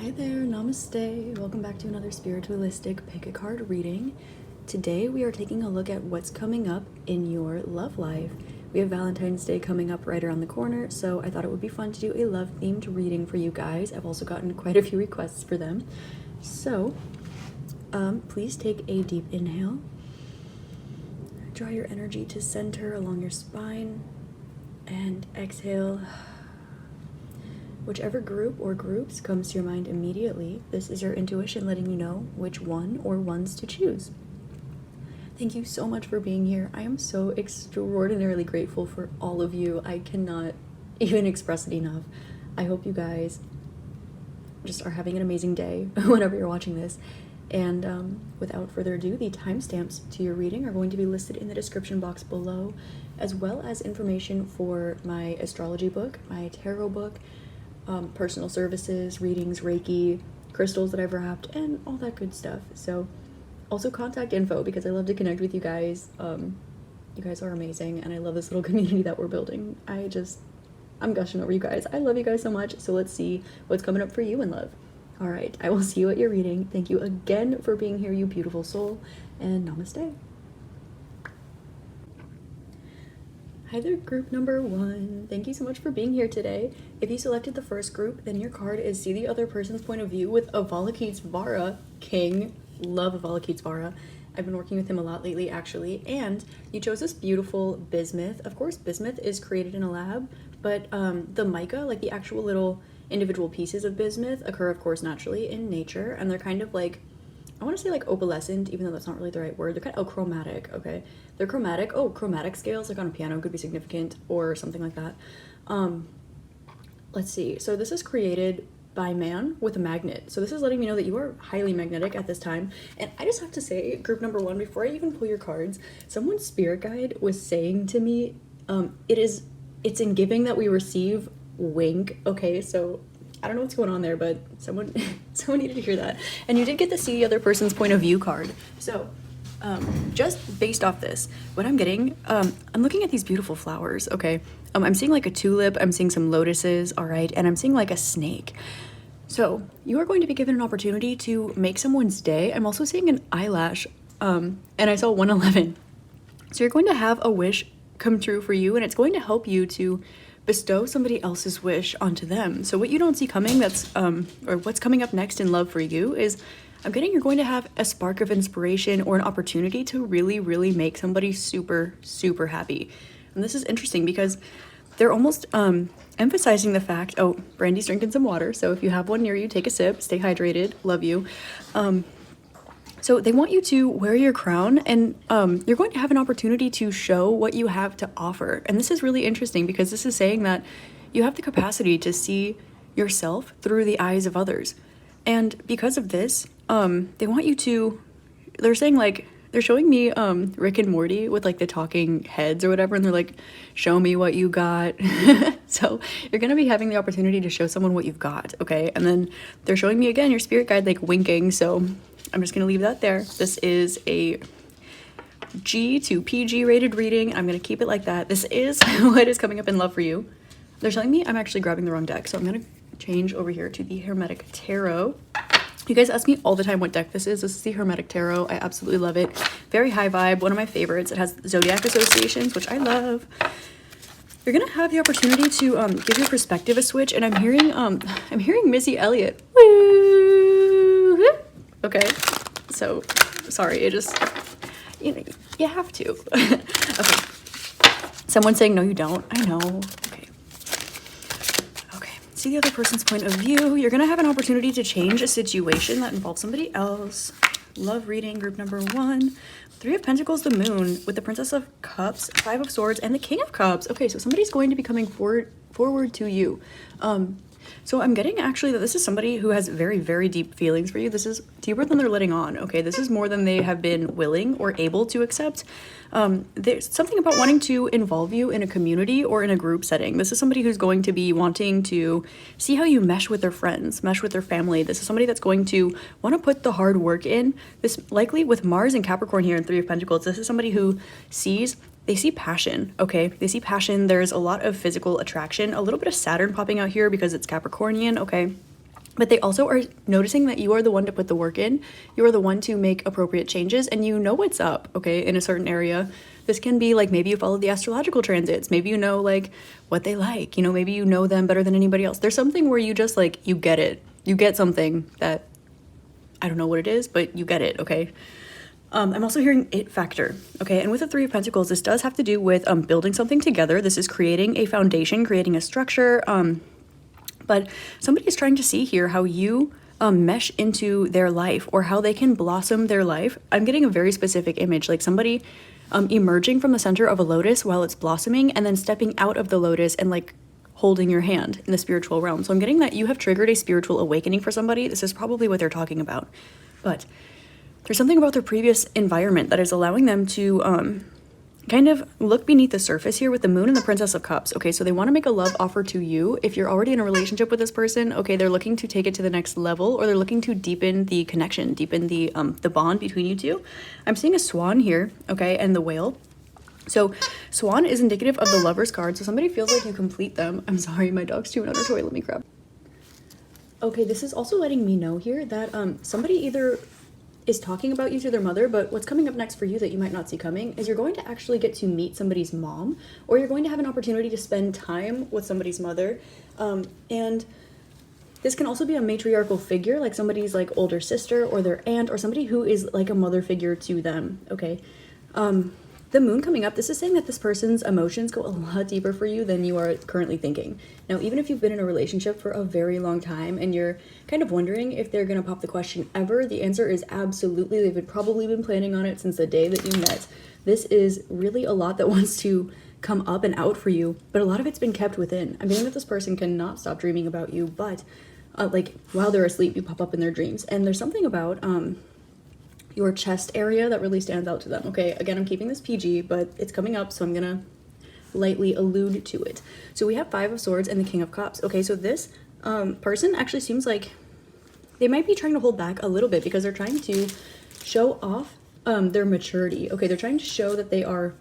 Hi there, namaste. Welcome back to another spiritualistic pick a card reading. Today we are taking a look at what's coming up in your love life. We have Valentine's Day coming up right around the corner, so I thought it would be fun to do a love themed reading for you guys. I've also gotten quite a few requests for them. So, please take a deep inhale. Draw your energy to center along your spine and exhale. Whichever group or groups comes to your mind immediately, this is your intuition letting you know which one or ones to choose. Thank you so much for being here. I am so extraordinarily grateful for all of you. I cannot even express it enough. I hope you guys just are having an amazing day whenever you're watching this. And without further ado, the timestamps to your reading are going to be listed in the description box below, as well as information for my astrology book, my tarot book, personal services, readings, Reiki, crystals that I've wrapped, and all that good stuff. So also contact info because I love to connect with you guys. You guys are amazing, and I love this little community that we're building. I'm gushing over you guys. I love you guys so much. So let's see what's coming up for you in love. All right, I will see you at your reading. Thank you again for being here, you beautiful soul, and namaste. Hi there, group number 1. Thank you so much for being here today. If you selected the first group, then your card is See the Other Person's Point of View with Avalokitesvara King. Love Avalokitesvara. I've been working with him a lot lately, actually. And you chose this beautiful bismuth. Of course, bismuth is created in a lab, but the mica, like the actual little individual pieces of bismuth, occur, of course, naturally in nature. And they're kind of like, I want to say like opalescent, even though that's not really the right word. They're kind of, chromatic, okay? They're chromatic. Oh, chromatic scales, like on a piano, could be significant or something like that. Let's see. So this is created by man with a magnet. So this is letting me know that you are highly magnetic at this time. And I just have to say, group number 1, before I even pull your cards, someone's spirit guide was saying to me, it's in giving that we receive, wink, okay? So I don't know what's going on there, but someone needed to hear that. And you did get to see the other person's point of view card. So just based off this, what I'm getting, I'm looking at these beautiful flowers, okay? I'm seeing like a tulip, I'm seeing some lotuses, all right? And I'm seeing like a snake. So you are going to be given an opportunity to make someone's day. I'm also seeing an eyelash, and I saw 111. So you're going to have a wish come true for you, and it's going to help you to bestow somebody else's wish onto them. So what you don't see coming, that's or what's coming up next in love for you is, I'm getting you're going to have a spark of inspiration or an opportunity to really, really make somebody super, super happy. And this is interesting because they're almost emphasizing the fact, oh, Brandy's drinking some water, so if you have one near you, take a sip, stay hydrated, love you. So they want you to wear your crown, and you're going to have an opportunity to show what you have to offer. And this is really interesting because this is saying that you have the capacity to see yourself through the eyes of others. And because of this, they want you to, they're saying like, they're showing me Rick and Morty with like the talking heads or whatever, and they're like, show me what you got. So you're gonna be having the opportunity to show someone what you've got, okay? And then they're showing me again your spirit guide like winking, so I'm just gonna leave that there. This is a G to PG rated reading. I'm gonna keep it like that. This is what is coming up in love for you. They're telling me I'm actually grabbing the wrong deck, so I'm gonna change over here to the Hermetic Tarot. You guys ask me all the time what deck this is. This is the Hermetic Tarot. I absolutely love it. Very high vibe, one of my favorites. It has zodiac associations, which I love. You're gonna have the opportunity to give your perspective a switch, and I'm hearing Missy Elliott. Woo! Okay, so sorry, it just, you have to. Okay, someone's saying no, you don't. I know. See the other person's point of view. You're gonna have an opportunity to change a situation that involves somebody else. Love reading, group number 1. 3 of Pentacles, the Moon, with the Princess of Cups, 5 of Swords, and the King of Cups. Okay, so somebody's going to be coming forward to you. So I'm getting actually that this is somebody who has very, very deep feelings for you. This is deeper than they're letting on, okay? This is more than they have been willing or able to accept. There's something about wanting to involve you in a community or in a group setting. This is somebody who's going to be wanting to see how you mesh with their friends, mesh with their family. This is somebody that's going to want to put the hard work in. This likely with Mars and Capricorn here in 3 of Pentacles, this is somebody who they see passion, okay? They see passion. There's a lot of physical attraction, a little bit of Saturn popping out here because it's Capricornian, okay? But they also are noticing that you are the one to put the work in. You are the one to make appropriate changes, and you know what's up, okay, in a certain area. This can be like maybe you follow the astrological transits. Maybe you know like what they like. You know, maybe you know them better than anybody else. There's something where you just like, you get it. You get something that, I don't know what it is, but you get it, okay? I'm also hearing it factor, okay? And with the Three of Pentacles, this does have to do with building something together. This is creating a foundation, creating a structure, but somebody is trying to see here how you mesh into their life or how they can blossom their life. I'm getting a very specific image, like somebody emerging from the center of a lotus while it's blossoming and then stepping out of the lotus and like holding your hand in the spiritual realm. So I'm getting that you have triggered a spiritual awakening for somebody. This is probably what they're talking about. But there's something about their previous environment that is allowing them to kind of look beneath the surface here with the Moon and the Princess of Cups. Okay, so they want to make a love offer to you. If you're already in a relationship with this person, okay, they're looking to take it to the next level, or they're looking to deepen the connection, deepen the bond between you two. I'm seeing a swan here, okay, and the whale. So swan is indicative of the Lover's card, so somebody feels like you complete them. I'm sorry, my dog's chewing on her toy. Let me grab. Okay, this is also letting me know here that somebody either is talking about you to their mother, but what's coming up next for you that you might not see coming is you're going to actually get to meet somebody's mom, or you're going to have an opportunity to spend time with somebody's mother. And this can also be a matriarchal figure, like somebody's like older sister or their aunt, or somebody who is like a mother figure to them, okay? The Moon coming up, this is saying that this person's emotions go a lot deeper for you than you are currently thinking. Now, even if you've been in a relationship for a very long time and you're kind of wondering if they're gonna pop the question ever, the answer is absolutely. They've probably been planning on it since the day that you met. This is really a lot that wants to come up and out for you, but a lot of it's been kept within. I'm getting that this person cannot stop dreaming about you, but like while they're asleep, you pop up in their dreams. And there's something about your chest area that really stands out to them. Okay, again, I'm keeping this PG, but it's coming up, so I'm gonna lightly allude to it. So we have Five of Swords and the King of Cups. Okay, so this person actually seems like they might be trying to hold back a little bit because they're trying to show off their maturity. Okay, they're trying to show that they are,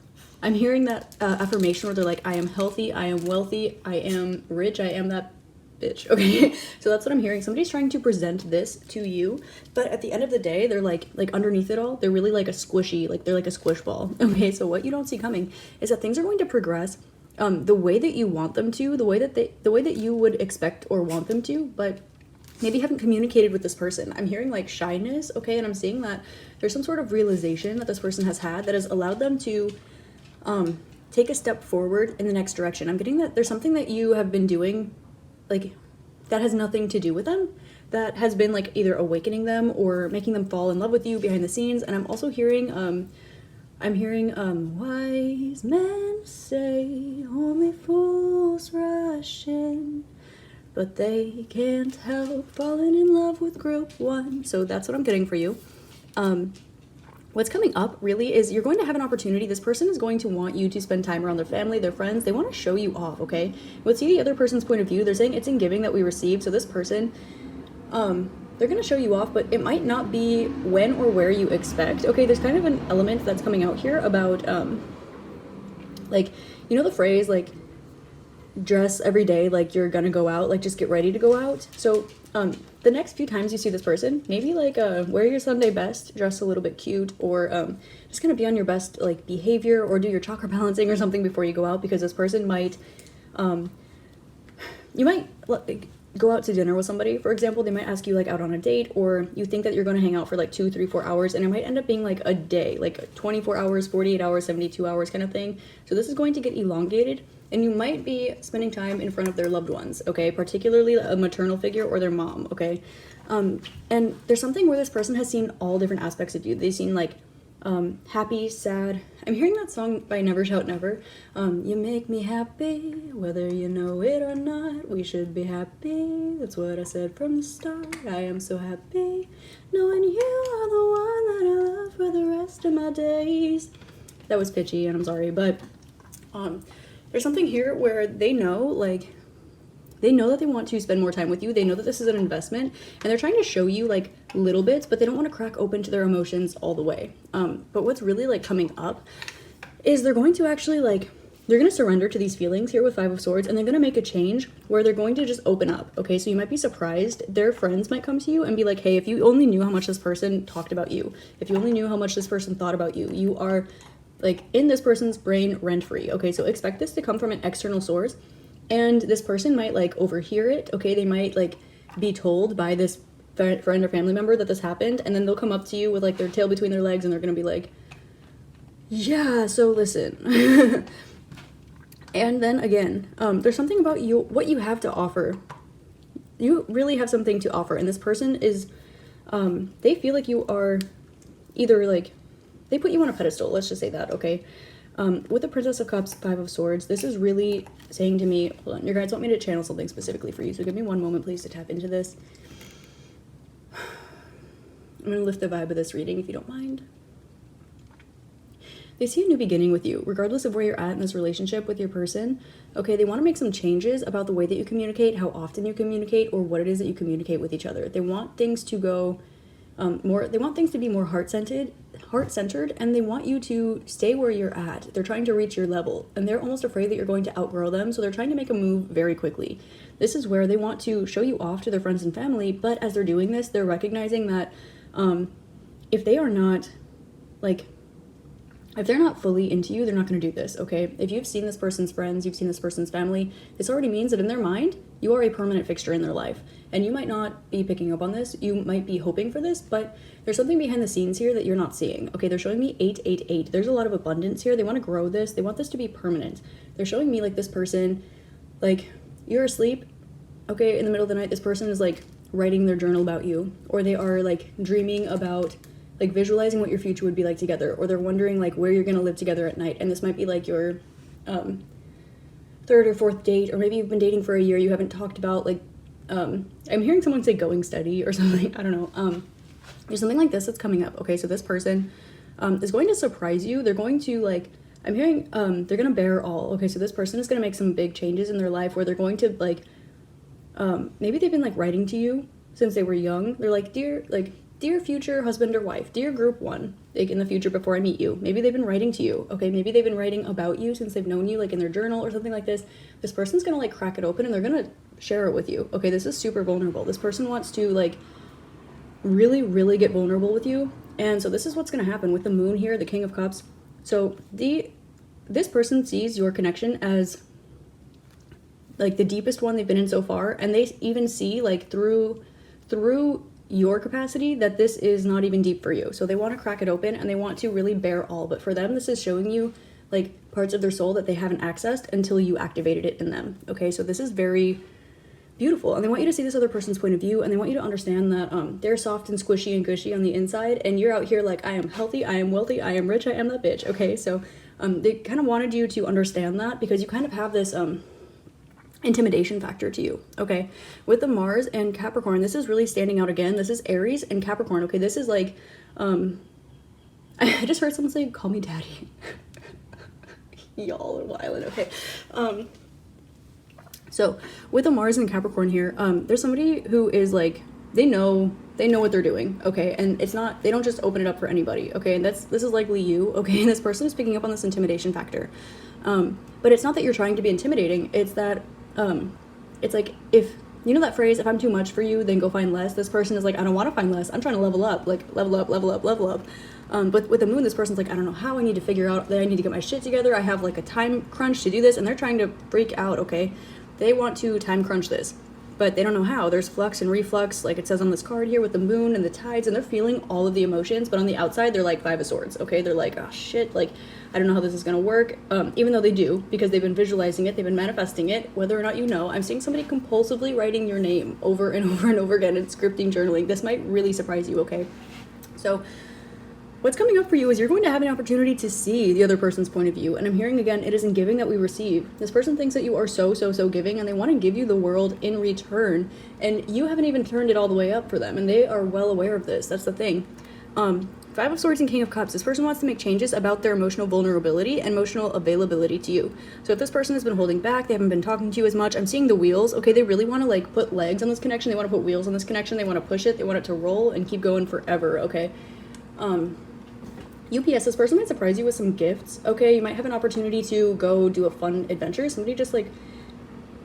I'm hearing that affirmation where they're like, I am healthy, I am wealthy, I am rich, I am that bitch. Okay, so that's what I'm hearing. Somebody's trying to present this to you, but at the end of the day, they're like underneath it all, they're really like a squishy, like they're like a squish ball. Okay, so what you don't see coming is that things are going to progress the way that you want them to, the way that you would expect or want them to, but maybe haven't communicated with this person. I'm hearing like shyness, okay, and I'm seeing that there's some sort of realization that this person has had that has allowed them to take a step forward in the next direction. I'm getting that there's something that you have been doing like that has nothing to do with them, that has been like either awakening them or making them fall in love with you behind the scenes. And I'm also hearing wise men say only fools rush in, but they can't help falling in love with group one. So that's what I'm getting for you. What's coming up really is you're going to have an opportunity. This person is going to want you to spend time around their family, their friends. They want to show you off, okay? Let's see the other person's point of view. They're saying it's in giving that we receive. So this person, they're going to show you off, but it might not be when or where you expect. Okay, there's kind of an element that's coming out here about, like, you know the phrase, like, dress every day like you're gonna go out, like just get ready to go out. So the next few times you see this person, maybe like wear your Sunday best, dress a little bit cute, or just gonna be on your best like behavior, or do your chakra balancing or something before you go out, because this person might you might like go out to dinner with somebody, for example. They might ask you like out on a date, or you think that you're going to hang out for like 2, 3, 4 hours, and it might end up being like a day, like 24 hours, 48 hours, 72 hours kind of thing. So this is going to get elongated, and you might be spending time in front of their loved ones, okay, particularly a maternal figure or their mom, okay. And there's something where this person has seen all different aspects of you. They've seen like happy, sad. I'm hearing that song by Never Shout Never. You make me happy, whether you know it or not. We should be happy. That's what I said from the start. I am so happy knowing you are the one that I love for the rest of my days. That was pitchy, and I'm sorry, but there's something here where they know, like, they know that they want to spend more time with you. They know that this is an investment, and they're trying to show you like little bits, but they don't want to crack open to their emotions all the way. But what's really like coming up is they're going to actually like they're going to surrender to these feelings here with Five of Swords, and they're going to make a change where they're going to just open up, okay? So you might be surprised. Their friends might come to you and be like, hey, if you only knew how much this person talked about you, if you only knew how much this person thought about you, you are, like, in this person's brain rent-free, okay? So expect this to come from an external source, and this person might, like, overhear it, okay? They might, like, be told by this friend or family member that this happened, and then they'll come up to you with, like, their tail between their legs, and they're going to be like, yeah, so listen. And then again, there's something about you, what you have to offer. You really have something to offer, and this person is, they feel like you are either, like, they put you on a pedestal, let's just say that, okay? With the Princess of Cups, Five of Swords, this is really saying to me, hold on, your guides want me to channel something specifically for you, so give me one moment, please, to tap into this. I'm going to lift the vibe of this reading, if you don't mind. They see a new beginning with you, regardless of where you're at in this relationship with your person. Okay, they want to make some changes about the way that you communicate, how often you communicate, or what it is that you communicate with each other. They want things to go they want things to be more heart-centered, and they want you to stay where you're at. They're trying to reach your level, and they're almost afraid that you're going to outgrow them, so they're trying to make a move very quickly. This is where they want to show you off to their friends and family, but as they're doing this, they're recognizing that if they are not, like, if they're not fully into you, they're not going to do this, okay? If you've seen this person's friends, you've seen this person's family, this already means that in their mind, you are a permanent fixture in their life. And you might not be picking up on this, you might be hoping for this, but there's something behind the scenes here that you're not seeing. Okay, they're showing me 888. There's a lot of abundance here. They want to grow this. They want this to be permanent. They're showing me, like, this person, like, you're asleep, okay, in the middle of the night, this person is, like, writing their journal about you, or they are, like, dreaming about, like, visualizing what your future would be like together, or they're wondering, like, where you're gonna live together at night, and this might be, like, your third or fourth date, or maybe you've been dating for a year, you haven't talked about, like, I'm hearing someone say going steady or something, I don't know, there's something like this that's coming up, okay? So this person is going to surprise you. They're going to, like, I'm hearing, they're gonna bear all, okay? So this person is gonna make some big changes in their life where they're going to, like, maybe they've been, like, writing to you since they were young. They're like, dear future husband or wife, dear group one, like, in the future before I meet you. Maybe they've been writing to you, okay? Maybe they've been writing about you since they've known you, like, in their journal or something like this. This person's gonna, like, crack it open and they're gonna share it with you, okay? This is super vulnerable. This person wants to, like, really, really get vulnerable with you. And so this is what's gonna happen with the moon here, the King of Cups. So this person sees your connection as, like, the deepest one they've been in so far, and they even see, like, through your capacity that this is not even deep for you. So they want to crack it open and they want to really bear all, but for them this is showing you, like, parts of their soul that they haven't accessed until you activated it in them, okay? So this is very beautiful, and they want you to see this other person's point of view, and they want you to understand that they're soft and squishy and gushy on the inside, and you're out here like, I am healthy, I am wealthy, I am rich, I am that bitch, okay? So they kind of wanted you to understand that because you kind of have this intimidation factor to you, okay? With the Mars and Capricorn, this is really standing out again. This is Aries and Capricorn, okay? This is like, I just heard someone say, call me daddy. Y'all are wildin', okay? So with the Mars and Capricorn here, there's somebody who is, like, they know what they're doing, okay? And it's not, they don't just open it up for anybody, okay? And this is likely you, okay? And this person is picking up on this intimidation factor. But it's not that you're trying to be intimidating, it's that it's like, if you know that phrase, if I'm too much for you, then go find less. This person is like, I don't want to find less, I'm trying to level up, like, level up. But with the moon, this person's like, I don't know how, I need to figure out that I need to get my shit together, I have, like, a time crunch to do this, and they're trying to freak out, okay? They want to time crunch this, but they don't know how. There's flux and reflux, like it says on this card here, with the moon and the tides, and they're feeling all of the emotions, but on the outside, they're like Five of Swords, okay? They're like, oh shit, like, I don't know how this is gonna work, even though they do, because they've been visualizing it, they've been manifesting it, whether or not you know. I'm seeing somebody compulsively writing your name over and over and over again and scripting journaling. This might really surprise you, okay? So what's coming up for you is you're going to have an opportunity to see the other person's point of view. And I'm hearing again, it is in giving that we receive. This person thinks that you are so giving, and they want to give you the world in return. And you haven't even turned it all the way up for them. And they are well aware of this. That's the thing. Five of Swords and King of Cups. This person wants to make changes about their emotional vulnerability and emotional availability to you. So if this person has been holding back, they haven't been talking to you as much, I'm seeing the wheels. Okay, they really want to, like, put legs on this connection. They want to put wheels on this connection. They want to push it. They want it to roll and keep going forever, okay? UPS, this person might surprise you with some gifts, okay? You might have an opportunity to go do a fun adventure. Somebody just, like,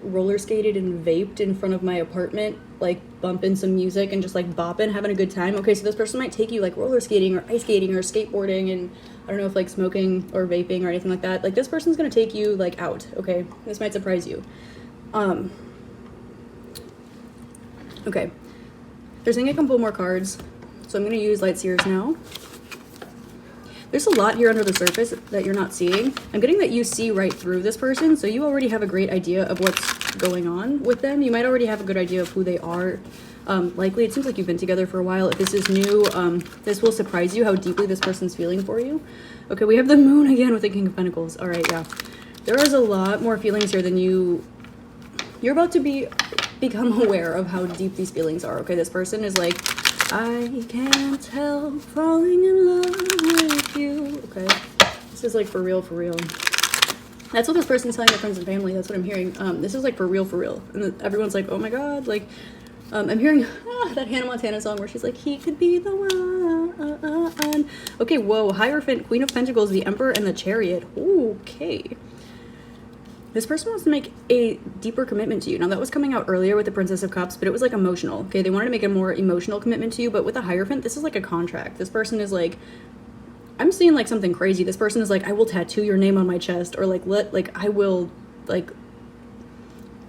roller skated and vaped in front of my apartment, like, bumping some music and just, like, bopping, having a good time. Okay, so this person might take you, like, roller skating or ice skating or skateboarding, and I don't know if, like, smoking or vaping or anything like that. Like, this person's gonna take you, like, out, okay? This might surprise you. Okay. They're saying I can pull more cards, so I'm gonna use Light Seers now. There's a lot here under the surface that you're not seeing. I'm getting that you see right through this person, so you already have a great idea of what's going on with them. You might already have a good idea of who they are. Likely, it seems like you've been together for a while. If this is new, this will surprise you how deeply this person's feeling for you. Okay, we have the Moon again with the King of Pentacles. All right, yeah. There is a lot more feelings here than you're about to become aware of how deep these feelings are. Okay, this person is like, I can't help falling in love with you. Okay, this is like for real, for real. That's what this person's telling their friends and family. That's what I'm hearing. This is like for real, for real. And everyone's like, oh my god, like, I'm hearing that Hannah Montana song where she's like, he could be the one. Okay, whoa, Hierophant, Queen of Pentacles, the Emperor, and the Chariot. Okay. This person wants to make a deeper commitment to you. Now, that was coming out earlier with the Princess of Cups, but it was like emotional, okay? They wanted to make a more emotional commitment to you, but with the Hierophant, this is like a contract. This person is like, I'm seeing like something crazy. This person is like, I will tattoo your name on my chest, or like, I will, like,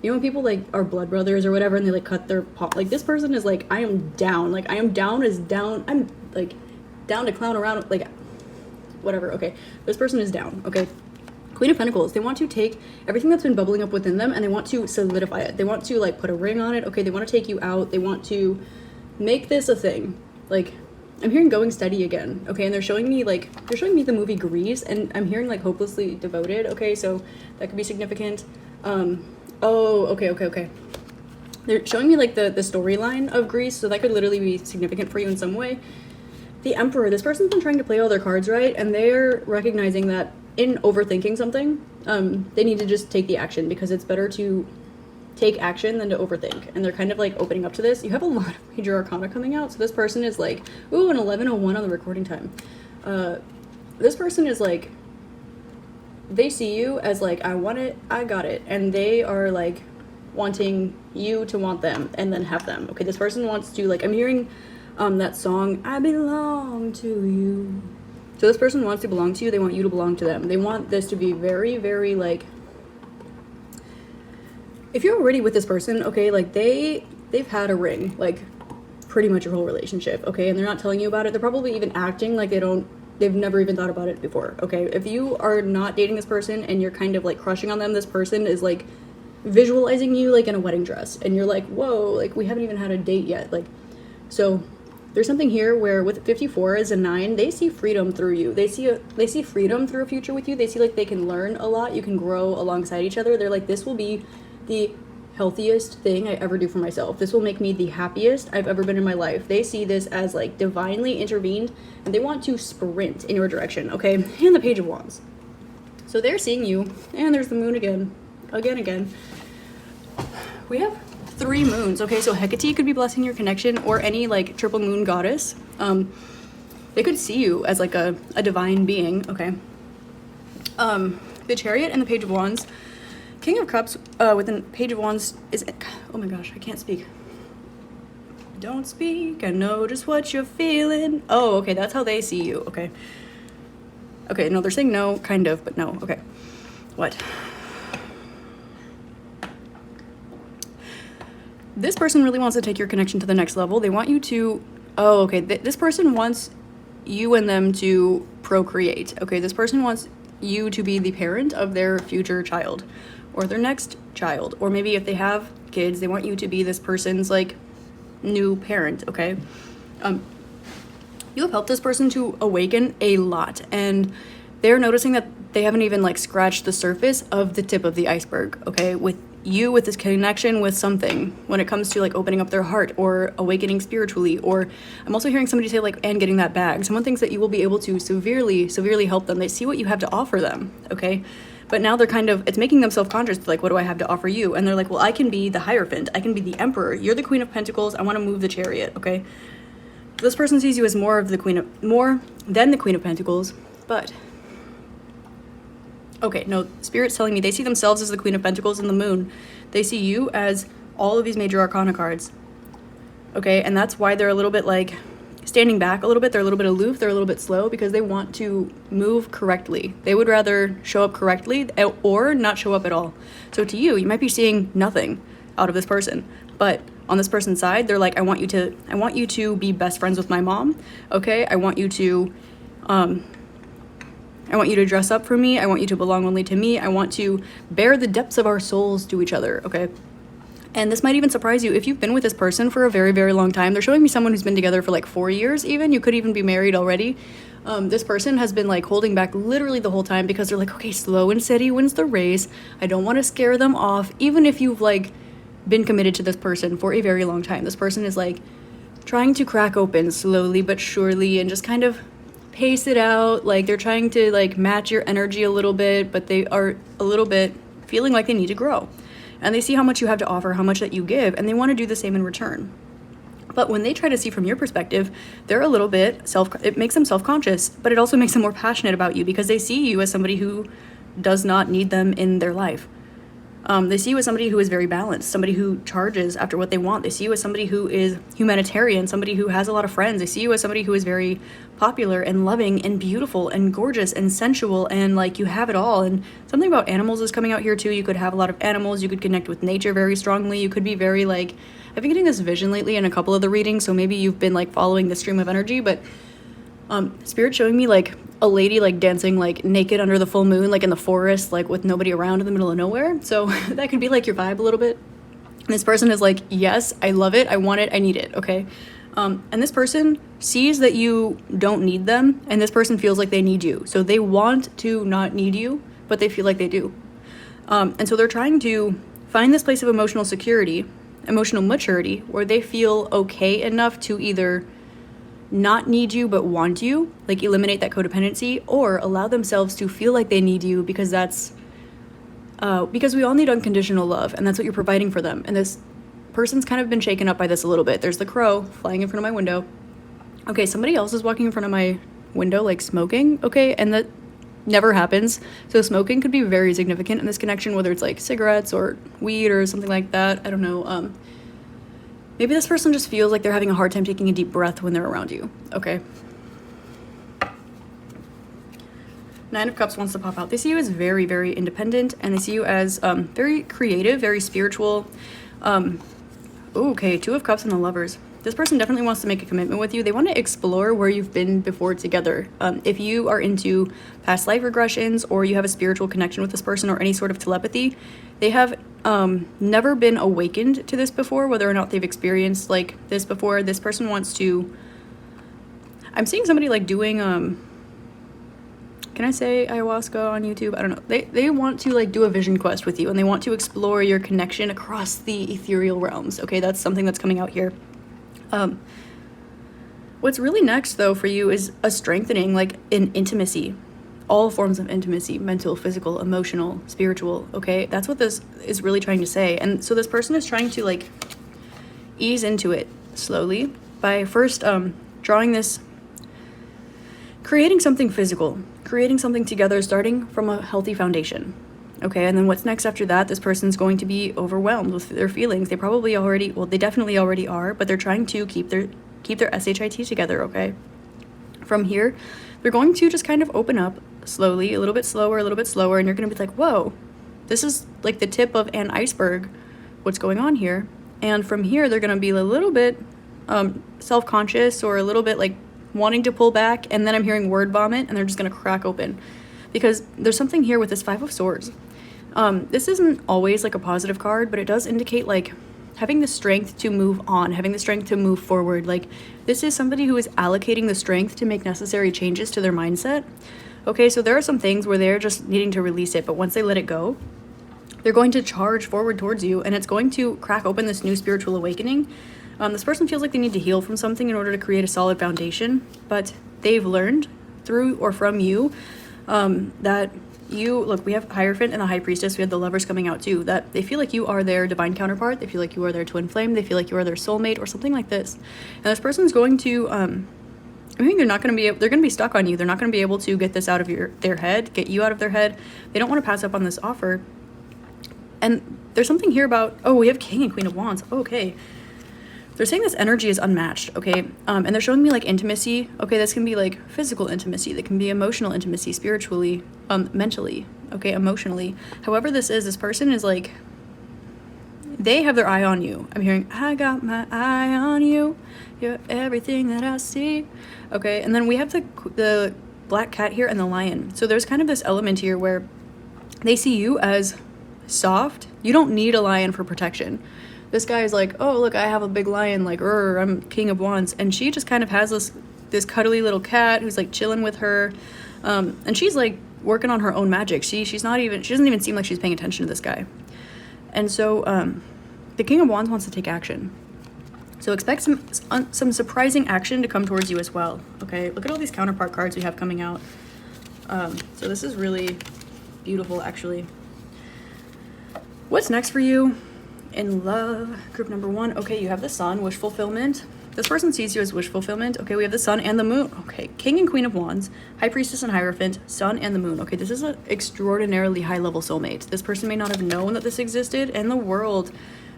you know when people like are blood brothers or whatever and they like cut their paw, like this person is like, I am down. Like, I am down as down. I'm like down to clown around, like, whatever, okay? This person is down, okay? Queen of Pentacles, they want to take everything that's been bubbling up within them and they want to solidify it. They want to like put a ring on it. Okay, they want to take you out. They want to make this a thing. Like, I'm hearing going steady again. Okay, and they're showing me the movie Grease, and I'm hearing like hopelessly devoted. Okay, so that could be significant. Oh, okay. They're showing me like the storyline of Grease, so that could literally be significant for you in some way. The Emperor, this person's been trying to play all their cards right, and they're recognizing that in overthinking something, they need to just take the action, because it's better to take action than to overthink. And they're kind of like opening up to this. You have a lot of major arcana coming out. So this person is like, ooh, an 11:01 on the recording time. This person is like, they see you as like, I want it, I got it. And they are like wanting you to want them and then have them. Okay, this person wants to, like, I'm hearing that song, I belong to you. So this person wants to belong to you. They want you to belong to them. They want this to be very, very, like, if you're already with this person, okay, like, they've had a ring, like, pretty much your whole relationship, okay, and they're not telling you about it. They're probably even acting like they've never even thought about it before, okay? If you are not dating this person and you're kind of, like, crushing on them, this person is, like, visualizing you, like, in a wedding dress, and you're like, whoa, like, we haven't even had a date yet, like, so there's something here where with 54 as a 9, they see freedom through you. They see freedom through a future with you. They see like they can learn a lot. You can grow alongside each other. They're like, this will be the healthiest thing I ever do for myself. This will make me the happiest I've ever been in my life. They see this as like divinely intervened, and they want to sprint in your direction, okay? And the Page of Wands. So they're seeing you, and there's the Moon again. We have 3 moons, okay? So Hecate could be blessing your connection, or any like triple moon goddess. They could see you as like a divine being, okay? The Chariot and the Page of Wands. King of Cups with the Page of Wands is, oh my gosh, I can't speak. Don't speak, I know just what you're feeling. Oh, okay, that's how they see you, okay. Okay, no, they're saying no, kind of, but no, okay. What? This person really wants to take your connection to the next level. They want you to, oh, okay, this person wants you and them to procreate. Okay, this person wants you to be the parent of their future child, or their next child, or maybe if they have kids, they want you to be this person's like new parent, okay? You have helped this person to awaken a lot, and they're noticing that they haven't even like scratched the surface of the tip of the iceberg, okay? With this connection with something when it comes to like opening up their heart or awakening spiritually, or I'm also hearing somebody say like, and getting that bag. Someone thinks that you will be able to severely help them. They see what you have to offer them, okay? But now they're kind of, it's making them self-conscious, like, what do I have to offer you? And they're like, well, I can be the Hierophant, I can be the Emperor, you're the Queen of Pentacles, I want to move the Chariot, okay? This person sees you as more than the Queen of Pentacles, but okay, no, Spirit's telling me they see themselves as the Queen of Pentacles and the Moon. They see you as all of these major arcana cards. Okay, and that's why they're a little bit like standing back a little bit. They're a little bit aloof. They're a little bit slow because they want to move correctly. They would rather show up correctly or not show up at all. So to you, you might be seeing nothing out of this person, but on this person's side, they're like, I want you to be best friends with my mom. Okay, I want you to dress up for me. I want you to belong only to me. I want to bear the depths of our souls to each other, okay? And this might even surprise you if you've been with this person for a very, very long time. They're showing me someone who's been together for like 4 years even. You could even be married already. This person has been like holding back literally the whole time because they're like, okay, slow and steady wins the race. I don't want to scare them off. Even if you've like been committed to this person for a very long time, this person is like trying to crack open slowly but surely and just kind of pace it out. Like they're trying to like match your energy a little bit, but they are a little bit feeling like they need to grow. And they see how much you have to offer, how much that you give, and they want to do the same in return. But when they try to see from your perspective, they're a little bit it makes them self-conscious, but it also makes them more passionate about you because they see you as somebody who does not need them in their life. They see you as somebody who is very balanced, somebody who charges after what they want. They see you as somebody who is humanitarian, somebody who has a lot of friends. They see you as somebody who is very popular and loving and beautiful and gorgeous and sensual and like you have it all. And something about animals is coming out here too. You could have a lot of animals. You could connect with nature very strongly. You could be very like, I've been getting this vision lately in a couple of the readings, so maybe you've been like following the stream of energy, but Spirit showing me like a lady like dancing like naked under the full moon, like in the forest, like with nobody around in the middle of nowhere. So that could be like your vibe a little bit. And this person is like, yes, I love it, I want it, I need it, okay? And this person sees that you don't need them, and this person feels like they need you. So they want to not need you, but they feel like they do. And so they're trying to find this place of emotional security, emotional maturity, where they feel okay enough to either not need you but want you, like eliminate that codependency, or allow themselves to feel like they need you because that's because we all need unconditional love, and that's what you're providing for them. And this person's kind of been shaken up by this a little bit. There's the crow flying in front of my window. Okay, somebody else is walking in front of my window like smoking, okay, and that never happens. So smoking could be very significant in this connection, whether it's like cigarettes or weed or something like that. I don't know. Maybe this person just feels like they're having a hard time taking a deep breath when they're around you. Okay. 9 of Cups wants to pop out. They see you as very, very independent, and they see you as very creative, very spiritual. Okay, 2 of Cups and the Lovers. This person definitely wants to make a commitment with you. They want to explore where you've been before together. If you are into past life regressions or you have a spiritual connection with this person or any sort of telepathy, they have never been awakened to this before, whether or not they've experienced like this before. This person wants to, I'm seeing somebody like doing, can I say ayahuasca on YouTube? I don't know. They want to like do a vision quest with you, and they want to explore your connection across the ethereal realms. Okay, that's something that's coming out here. What's really next though for you is a strengthening, like in intimacy, all forms of intimacy, mental, physical, emotional, spiritual. Okay, that's what this is really trying to say. And so this person is trying to like ease into it slowly by first drawing this, creating something physical, creating something together, starting from a healthy foundation. Okay, and then what's next after that? This person's going to be overwhelmed with their feelings. They probably already, well, they definitely already are, but they're trying to keep their SHIT together, okay? From here, they're going to just kind of open up slowly, a little bit slower, and you're going to be like, whoa, this is like the tip of an iceberg, what's going on here? And from here, they're going to be a little bit self-conscious or a little bit like wanting to pull back, and then I'm hearing word vomit, and they're just going to crack open. Because there's something here with this 5 of Swords. This isn't always like a positive card, but it does indicate like having the strength to move on, having the strength to move forward. Like this is somebody who is allocating the strength to make necessary changes to their mindset. Okay, so there are some things where they're just needing to release it, but once they let it go, they're going to charge forward towards you, and it's going to crack open this new spiritual awakening. This person feels like they need to heal from something in order to create a solid foundation, but they've learned through or from you that look, we have Hierophant and the High Priestess. We have the Lovers coming out too. That they feel like you are their divine counterpart. They feel like you are their twin flame. They feel like you are their soulmate or something like this. And this person's going to, I think they're going to be stuck on you. They're not going to be able to get this out of their head, get you out of their head. They don't want to pass up on this offer. And there's something here about, oh, we have King and Queen of Wands. Okay. They're saying this energy is unmatched, okay? And they're showing me like intimacy. Okay, this can be like physical intimacy. That can be emotional intimacy, spiritually, mentally, okay, emotionally. However this person is like, they have their eye on you. I'm hearing, I got my eye on you. You're everything that I see. Okay, and then we have the black cat here and the lion. So there's kind of this element here where they see you as soft. You don't need a lion for protection. This guy is like, oh, look, I have a big lion, like, I'm King of Wands. And she just kind of has this cuddly little cat who's, like, chilling with her. And she's, like, working on her own magic. She doesn't even seem like she's paying attention to this guy. And so the King of Wands wants to take action. So expect some surprising action to come towards you as well, okay? Look at all these counterpart cards we have coming out. So this is really beautiful, actually. What's next for you? In love, group number 1, okay, you have the Sun, wish fulfillment. This person sees you as wish fulfillment. Okay, we have the Sun and the Moon. Okay, King and Queen of Wands, High Priestess and Hierophant, Sun and the Moon. Okay, this is an extraordinarily high-level soulmate. This person may not have known that this existed in the world.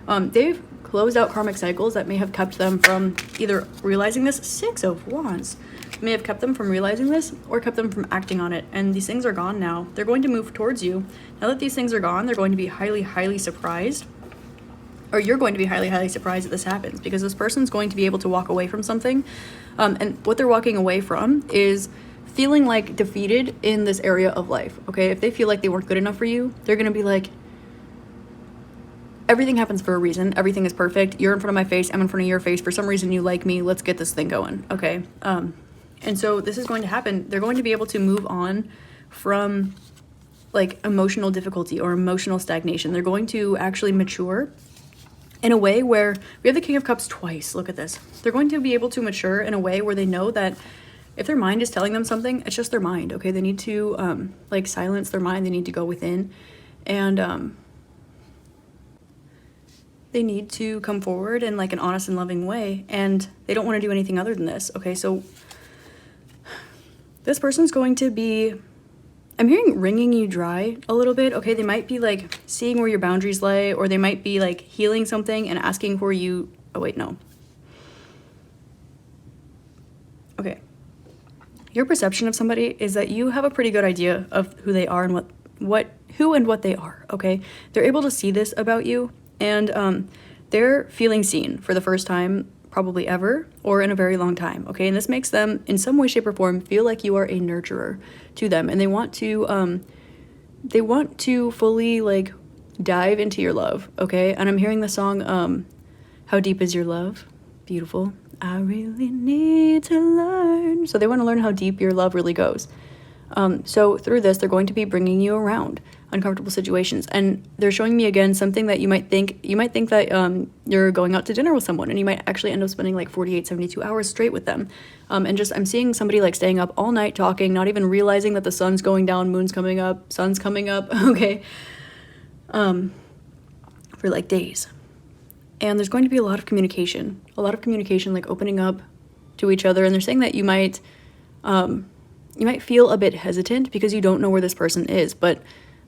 They've closed out karmic cycles that may have kept them from either realizing this. 6 of Wands may have kept them from realizing this or kept them from acting on it. And these things are gone now. They're going to move towards you. Now that these things are gone, they're going to be highly, highly surprised. Or you're going to be highly, highly surprised that this happens, because this person's going to be able to walk away from something. And what they're walking away from is feeling like defeated in this area of life, okay? If they feel like they weren't good enough for you, they're going to be like, everything happens for a reason. Everything is perfect. You're in front of my face. I'm in front of your face. For some reason, you like me. Let's get this thing going, okay? And so this is going to happen. They're going to be able to move on from like emotional difficulty or emotional stagnation. They're going to actually mature in a way where we have the King of Cups twice. Look at this. They're going to be able to mature in a way where they know that if their mind is telling them something, it's just their mind, okay? They need to like silence their mind. They need to go within, and they need to come forward in like an honest and loving way, and they don't want to do anything other than this, okay? So this person's going to be, I'm hearing wringing you dry a little bit, okay? They might be like seeing where your boundaries lay, or they might be like healing something and asking for you. Oh wait, no. Okay. Your perception of somebody is that you have a pretty good idea of who they are and who and what they are, okay? They're able to see this about you, and they're feeling seen for the first time probably ever, or in a very long time, okay? And this makes them, in some way, shape, or form, feel like you are a nurturer to them, and they want to fully, like, dive into your love, okay? And I'm hearing the song, How Deep Is Your Love? Beautiful. I really need to learn. So they want to learn how deep your love really goes. So through this, they're going to be bringing you around uncomfortable situations, and they're showing me again something that you might think that you're going out to dinner with someone, and you might actually end up spending like 72 hours straight with them, and just I'm seeing somebody like staying up all night talking, not even realizing that the sun's going down, moon's coming up, sun's coming up, okay, for like days. And there's going to be a lot of communication, like opening up to each other, and they're saying that you might feel a bit hesitant because you don't know where this person is, but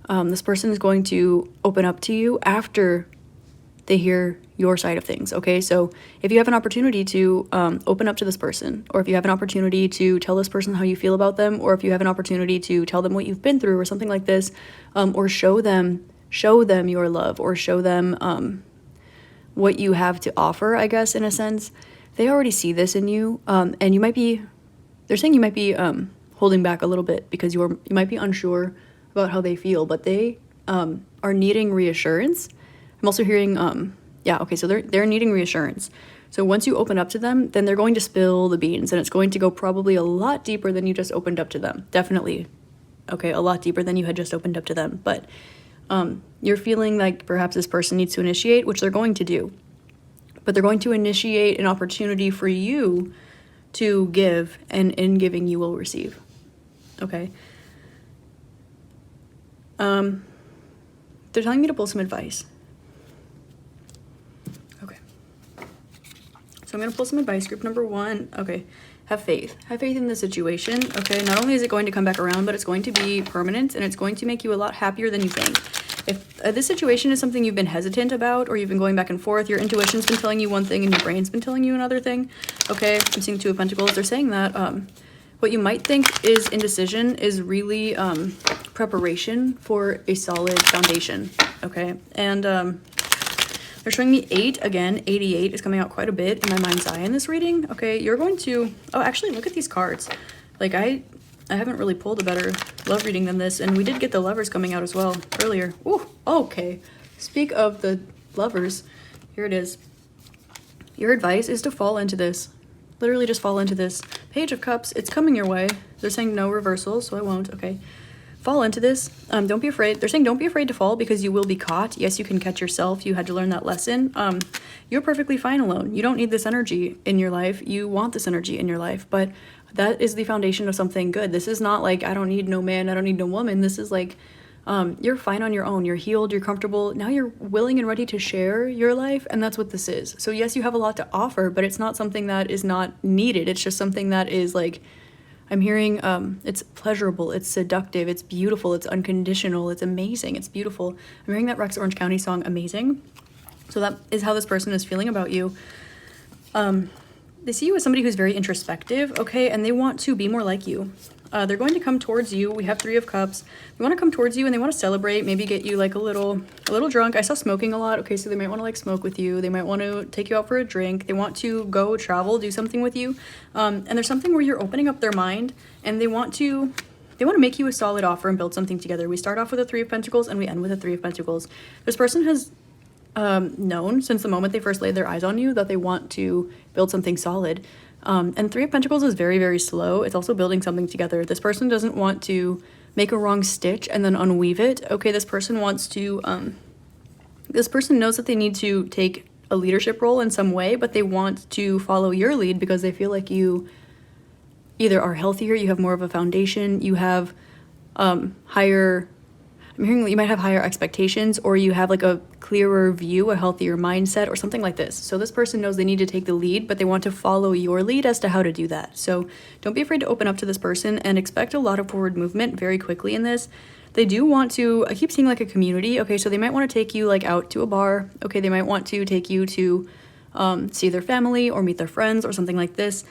this person is going to open up to you after they hear your side of things, okay? So if you have an opportunity to open up to this person, or if you have an opportunity to tell this person how you feel about them, or if you have an opportunity to tell them what you've been through or something like this, or show them your love, or show them what you have to offer, I guess, in a sense, they already see this in you, and they're saying you might be holding back a little bit because you might be unsure about how they feel, but they are needing reassurance. I'm also hearing, so they're needing reassurance. So once you open up to them, then they're going to spill the beans, and it's going to go probably a lot deeper than you just opened up to them. Definitely, okay, a lot deeper than you had just opened up to them. But you're feeling like perhaps this person needs to initiate, which they're going to do. But they're going to initiate an opportunity for you to give, and in giving you will receive, okay? They're telling me to pull some advice. Okay. So I'm going to pull some advice. Group number 1. Okay. Have faith. Have faith in the situation. Okay. Not only is it going to come back around, but it's going to be permanent and it's going to make you a lot happier than you think. If this situation is something you've been hesitant about or you've been going back and forth, your intuition's been telling you one thing and your brain's been telling you another thing. Okay. I'm seeing 2 of Pentacles. They're saying that, what you might think is indecision is really preparation for a solid foundation, okay? And they're showing me 8 again. 88 is coming out quite a bit in my mind's eye in this reading. Okay, you're going to... Oh, actually, look at these cards. Like, I haven't really pulled a better love reading than this, and we did get the lovers coming out as well earlier. Ooh, okay. Speak of the lovers, here it is. Your advice is to fall into this. Literally just fall into this. Page of Cups, it's coming your way. They're saying no reversals, so I won't. Okay. Fall into this. Don't be afraid. They're saying don't be afraid to fall because you will be caught. Yes, you can catch yourself. You had to learn that lesson. You're perfectly fine alone. You don't need this energy in your life. You want this energy in your life, but that is the foundation of something good. This is not like, I don't need no man, I don't need no woman. This is like, you're fine on your own. You're healed, you're comfortable. Now you're willing and ready to share your life, and that's what this is. So yes, you have a lot to offer, but it's not something that is not needed. It's just something that is like, I'm hearing, it's pleasurable, it's seductive, it's beautiful, it's unconditional, it's amazing, it's beautiful. I'm hearing that Rex Orange County song, Amazing. So that is how this person is feeling about you. They see you as somebody who's very introspective, okay, and they want to be more like you. They're going to come towards you. We have 3 of Cups. They want to come towards you and they want to celebrate, maybe get you like a little drunk. I saw smoking a lot. Okay, so they might want to like smoke with you. They might want to take you out for a drink. They want to go travel, do something with you. And there's something where you're opening up their mind and they want to make you a solid offer and build something together. We start off with a 3 of Pentacles and we end with a 3 of Pentacles. This person has known since the moment they first laid their eyes on you that they want to build something solid. And 3 of Pentacles is very, very slow. It's also building something together. This person doesn't want to make a wrong stitch and then unweave it. Okay, this person wants to, this person knows that they need to take a leadership role in some way, but they want to follow your lead because they feel like you either are healthier, you have more of a foundation, you have higher... I'm hearing that you might have higher expectations or you have like a clearer view, a healthier mindset or something like this. So this person knows they need to take the lead, but they want to follow your lead as to how to do that. So don't be afraid to open up to this person and expect a lot of forward movement very quickly in this. They do want to, I keep seeing like a community. Okay, so they might want to take you like out to a bar. Okay, they might want to take you to see their family or meet their friends or something like this.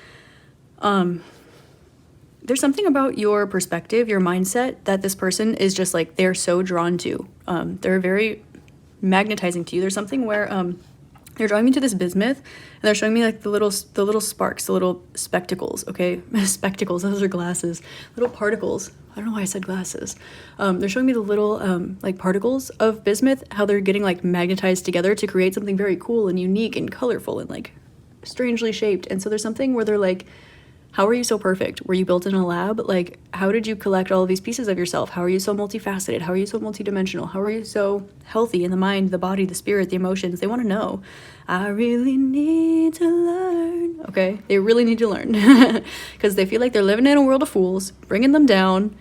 There's something about your perspective, your mindset, that this person is just like, they're so drawn to. They're very magnetizing to you. There's something where they're drawing me to this bismuth, and they're showing me like the little sparks, the little spectacles, okay? Spectacles, those are glasses. Little particles. I don't know why I said glasses. They're showing me the little like particles of bismuth, how they're getting like magnetized together to create something very cool and unique and colorful and like strangely shaped. And so there's something where they're like, how are you so perfect? Were you built in a lab? Like, how did you collect all of these pieces of yourself? How are you so multifaceted? How are you so multidimensional? How are you so healthy in the mind, the body, the spirit, the emotions? They want to know. I really need to learn. Okay, they really need to learn because they feel like they're living in a world of fools, bringing them down,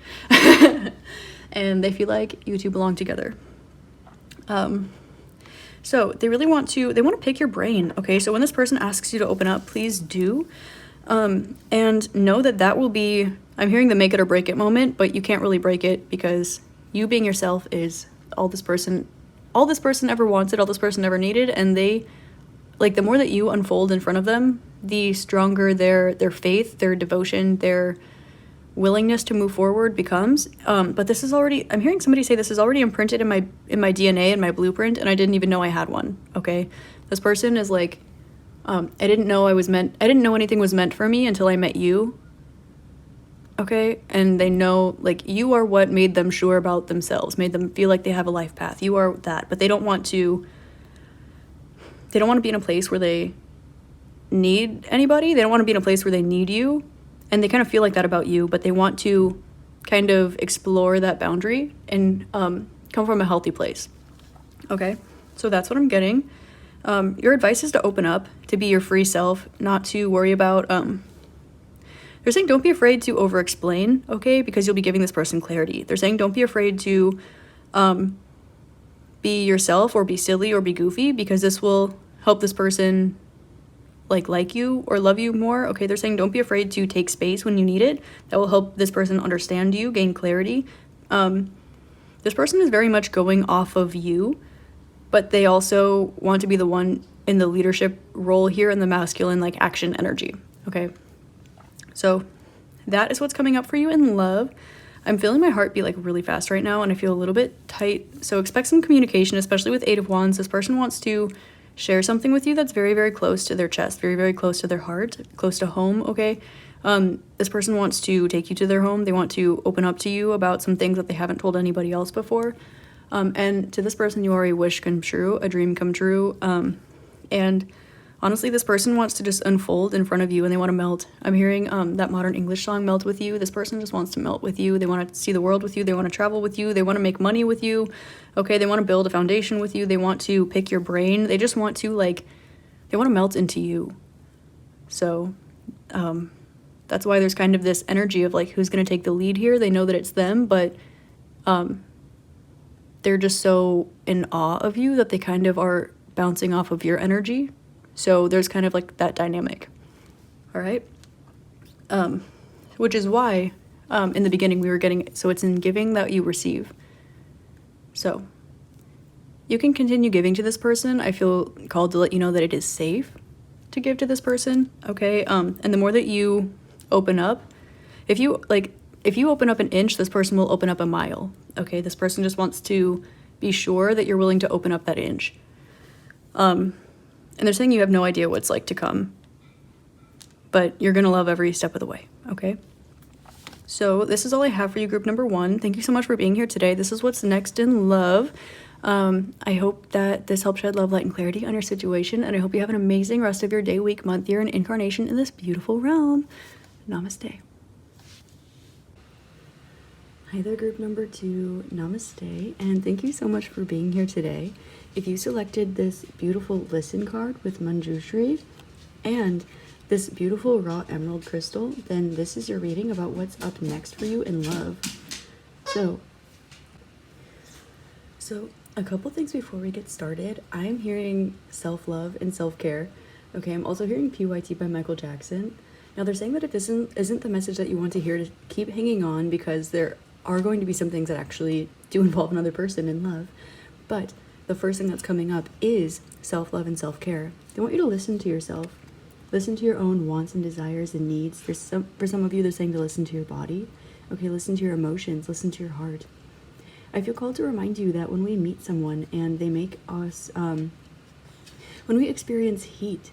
and they feel like you two belong together. So they really want to, they want to pick your brain. Okay, so when this person asks you to open up, please do. And know that that will be, I'm hearing the make it or break it moment, but you can't really break it because you being yourself is all this person ever wanted, all this person ever needed. And they, like, the more that you unfold in front of them, the stronger their faith, their devotion, their willingness to move forward becomes. But this is already, I'm hearing somebody say this is already imprinted in my DNA, in my blueprint, and I didn't even know I had one. Okay. This person is like, I didn't know anything was meant for me until I met you. Okay. And they know, like, you are what made them sure about themselves, made them feel like they have a life path. You are that, but they don't want to be in a place where they need anybody. They don't want to be in a place where they need you. And they kind of feel like that about you, but they want to kind of explore that boundary and come from a healthy place. Okay. So that's what I'm getting. Your advice is to open up, to be your free self, not to worry about, they're saying don't be afraid to over-explain, okay, because you'll be giving this person clarity. They're saying don't be afraid to be yourself or be silly or be goofy, because this will help this person like you or love you more. Okay, they're saying don't be afraid to take space when you need it. That will help this person understand you, gain clarity. This person is very much going off of you, but they also want to be the one in the leadership role here in the masculine, like, action energy. Okay, so that is what's coming up for you in love. I'm feeling my heart beat like really fast right now, and I feel a little bit tight. So expect some communication, especially with Eight of Wands. This person wants to share something with you that's very, very close to their chest, very, very close to their heart, close to home, okay? This person wants to take you to their home. They want to open up to you about some things that they haven't told anybody else before. And to this person, you are a wish come true, a dream come true. And honestly, this person wants to just unfold in front of you, and they want to melt. I'm hearing that modern English song, Melt With You. This person just wants to melt with you. They want to see the world with you. They want to travel with you. They want to make money with you. Okay, they want to build a foundation with you. They want to pick your brain. They just want to, they want to melt into you. So that's why there's kind of this energy of, who's going to take the lead here. They know that it's them, but they're just so in awe of you that they kind of are bouncing off of your energy. So there's kind of that dynamic. All right. Which is why in the beginning we were getting, so it's in giving that you receive. So you can continue giving to this person. I feel called to let you know that it is safe to give to this person. Okay. And the more that you open up, if you open up an inch, this person will open up a mile. Okay. This person just wants to be sure that you're willing to open up that inch. And they're saying you have no idea what's like to come, but you're going to love every step of the way, okay? So this is all I have for you, group number 1. Thank you so much for being here today. This is what's next in love. I hope that this helps shed love, light, and clarity on your situation, and I hope you have an amazing rest of your day, week, month, year, and incarnation in this beautiful realm. Namaste. Hi there, group number 2. Namaste, and thank you so much for being here today. If you selected this beautiful listen card with Manjushri and this beautiful raw emerald crystal, then this is your reading about what's up next for you in love. So a couple things before we get started. I'm hearing self-love and self-care. Okay, I'm also hearing PYT by Michael Jackson. Now they're saying that if this isn't the message that you want to hear, to keep hanging on, because there are going to be some things that actually do involve another person in love. But the first thing that's coming up is self-love and self-care. They want you to listen to yourself. Listen to your own wants and desires and needs. For some of you, they're saying to listen to your body. Okay, listen to your emotions. Listen to your heart. I feel called to remind you that when we meet someone and they make us, when we experience heat,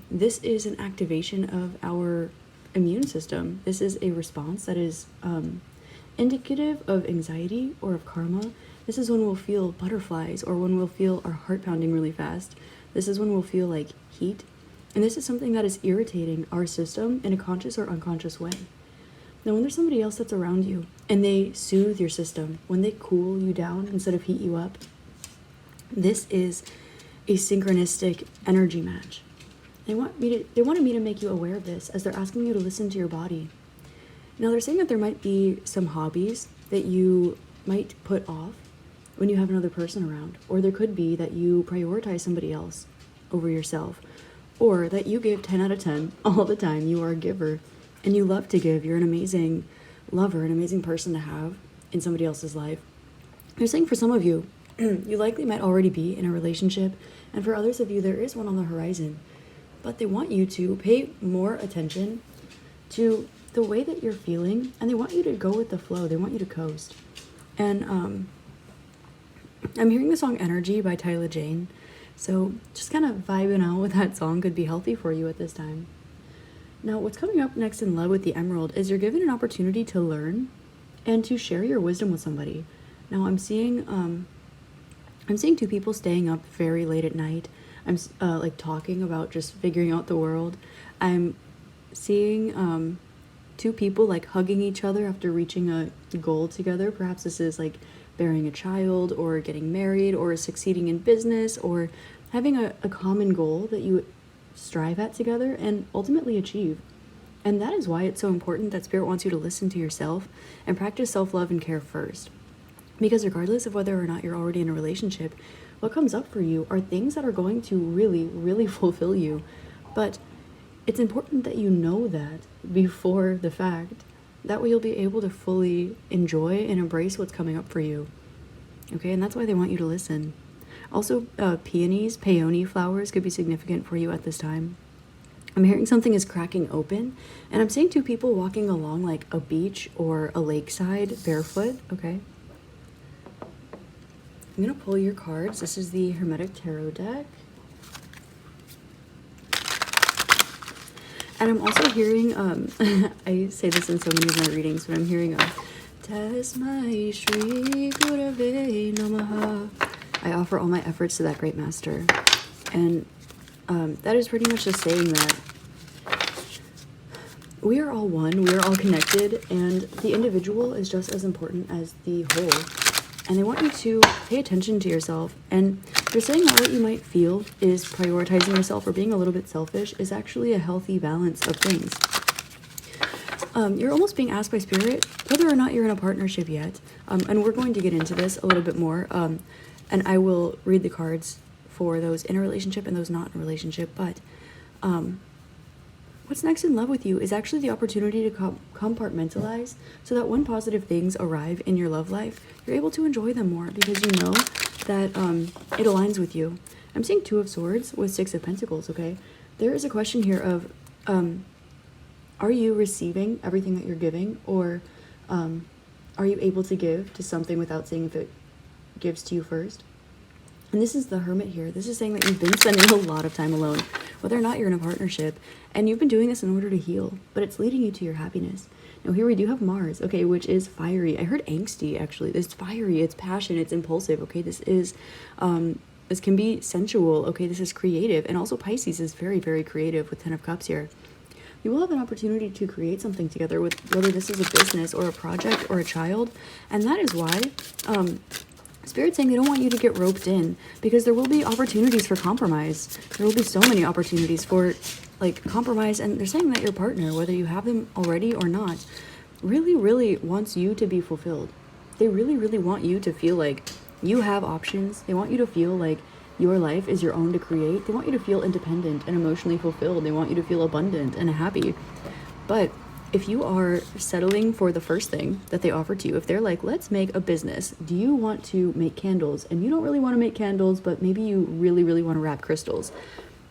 this is an activation of our immune system. This is a response that is indicative of anxiety or of karma. This is when we'll feel butterflies, or when we'll feel our heart pounding really fast. This is when we'll feel like heat. And this is something that is irritating our system in a conscious or unconscious way. Now, when there's somebody else that's around you and they soothe your system, when they cool you down instead of heat you up, this is a synchronistic energy match. They wanted me to make you aware of this as they're asking you to listen to your body. Now, they're saying that there might be some hobbies that you might put off when you have another person around, or there could be that you prioritize somebody else over yourself, or that you give 10 out of 10 all the time. You are a giver and you love to give. You're an amazing lover, an amazing person to have in somebody else's life. They're saying for some of you, you likely might already be in a relationship, and for others of you, there is one on the horizon, but they want you to pay more attention to the way that you're feeling, and they want you to go with the flow. They want you to coast. And I'm hearing the song Energy by Tyler Jane. So just kind of vibing out with that song could be healthy for you at this time. Now, what's coming up next in love with the Emerald is you're given an opportunity to learn and to share your wisdom with somebody. Now, I'm seeing 2 people staying up very late at night. I'm talking about just figuring out the world. I'm seeing 2 people hugging each other after reaching a goal together. Perhaps this is bearing a child, or getting married, or succeeding in business, or having a common goal that you strive at together and ultimately achieve. And that is why it's so important that Spirit wants you to listen to yourself and practice self-love and care first. Because regardless of whether or not you're already in a relationship, what comes up for you are things that are going to really, really fulfill you. But it's important that you know that before the fact. That way you'll be able to fully enjoy and embrace what's coming up for you. Okay, and that's why they want you to listen. Also, peony flowers could be significant for you at this time. I'm hearing something is cracking open, and I'm seeing two people walking along like a beach or a lakeside barefoot, okay? I'm going to pull your cards. This is the Hermetic Tarot deck. And I'm also hearing, I say this in so many of my readings, but I'm hearing Tasmai Shri Gurave Namaha. I offer all my efforts to that great master. And that is pretty much just saying that we are all one, we are all connected, and the individual is just as important as the whole. And they want you to pay attention to yourself. And they're saying that what you might feel is prioritizing yourself or being a little bit selfish is actually a healthy balance of things. You're almost being asked by Spirit whether or not you're in a partnership yet. And we're going to get into this a little bit more. And I will read the cards for those in a relationship and those not in a relationship. But what's next in love with you is actually the opportunity to compartmentalize so that when positive things arrive in your love life, you're able to enjoy them more because you know that it aligns with you. I'm seeing Two of Swords with Six of Pentacles, okay? There is a question here of, are you receiving everything that you're giving, or are you able to give to something without seeing if it gives to you first? And this is the Hermit here. This is saying that you've been spending a lot of time alone, whether or not you're in a partnership, and you've been doing this in order to heal, but it's leading you to your happiness. Now here we do have Mars, okay, which is fiery. I heard angsty, actually. It's fiery, it's passion, it's impulsive, okay? This is, this can be sensual, okay? This is creative, and also Pisces is very, very creative with Ten of Cups here. You will have an opportunity to create something together with whether this is a business or a project or a child, and that is why, Spirit's saying they don't want you to get roped in because there will be opportunities for compromise. There will be so many opportunities for like compromise, and they're saying that your partner, whether you have them already or not, really, really wants you to be fulfilled. They really, really want you to feel like you have options. They want you to feel like your life is your own to create. They want you to feel independent and emotionally fulfilled. They want you to feel abundant and happy. But if you are settling for the first thing that they offer to you, if they're like, let's make a business, do you want to make candles? And you don't really want to make candles, but maybe you really, really want to wrap crystals.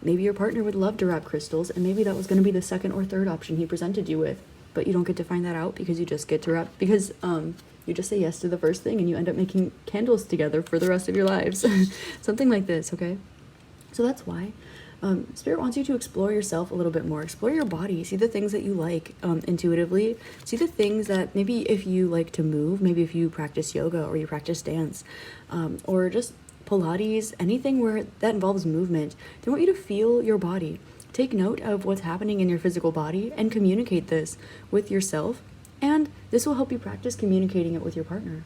Maybe your partner would love to wrap crystals, and maybe that was going to be the second or third option he presented you with, but you don't get to find that out because you just get to wrap, because you just say yes to the first thing and you end up making candles together for the rest of your lives. Something like this, okay? So that's why Spirit wants you to explore yourself a little bit more. Explore your body. See the things that you like intuitively. See the things that maybe if you like to move, maybe if you practice yoga or you practice dance or just Pilates, anything where that involves movement. They want you to feel your body. Take note of what's happening in your physical body and communicate this with yourself. And this will help you practice communicating it with your partner.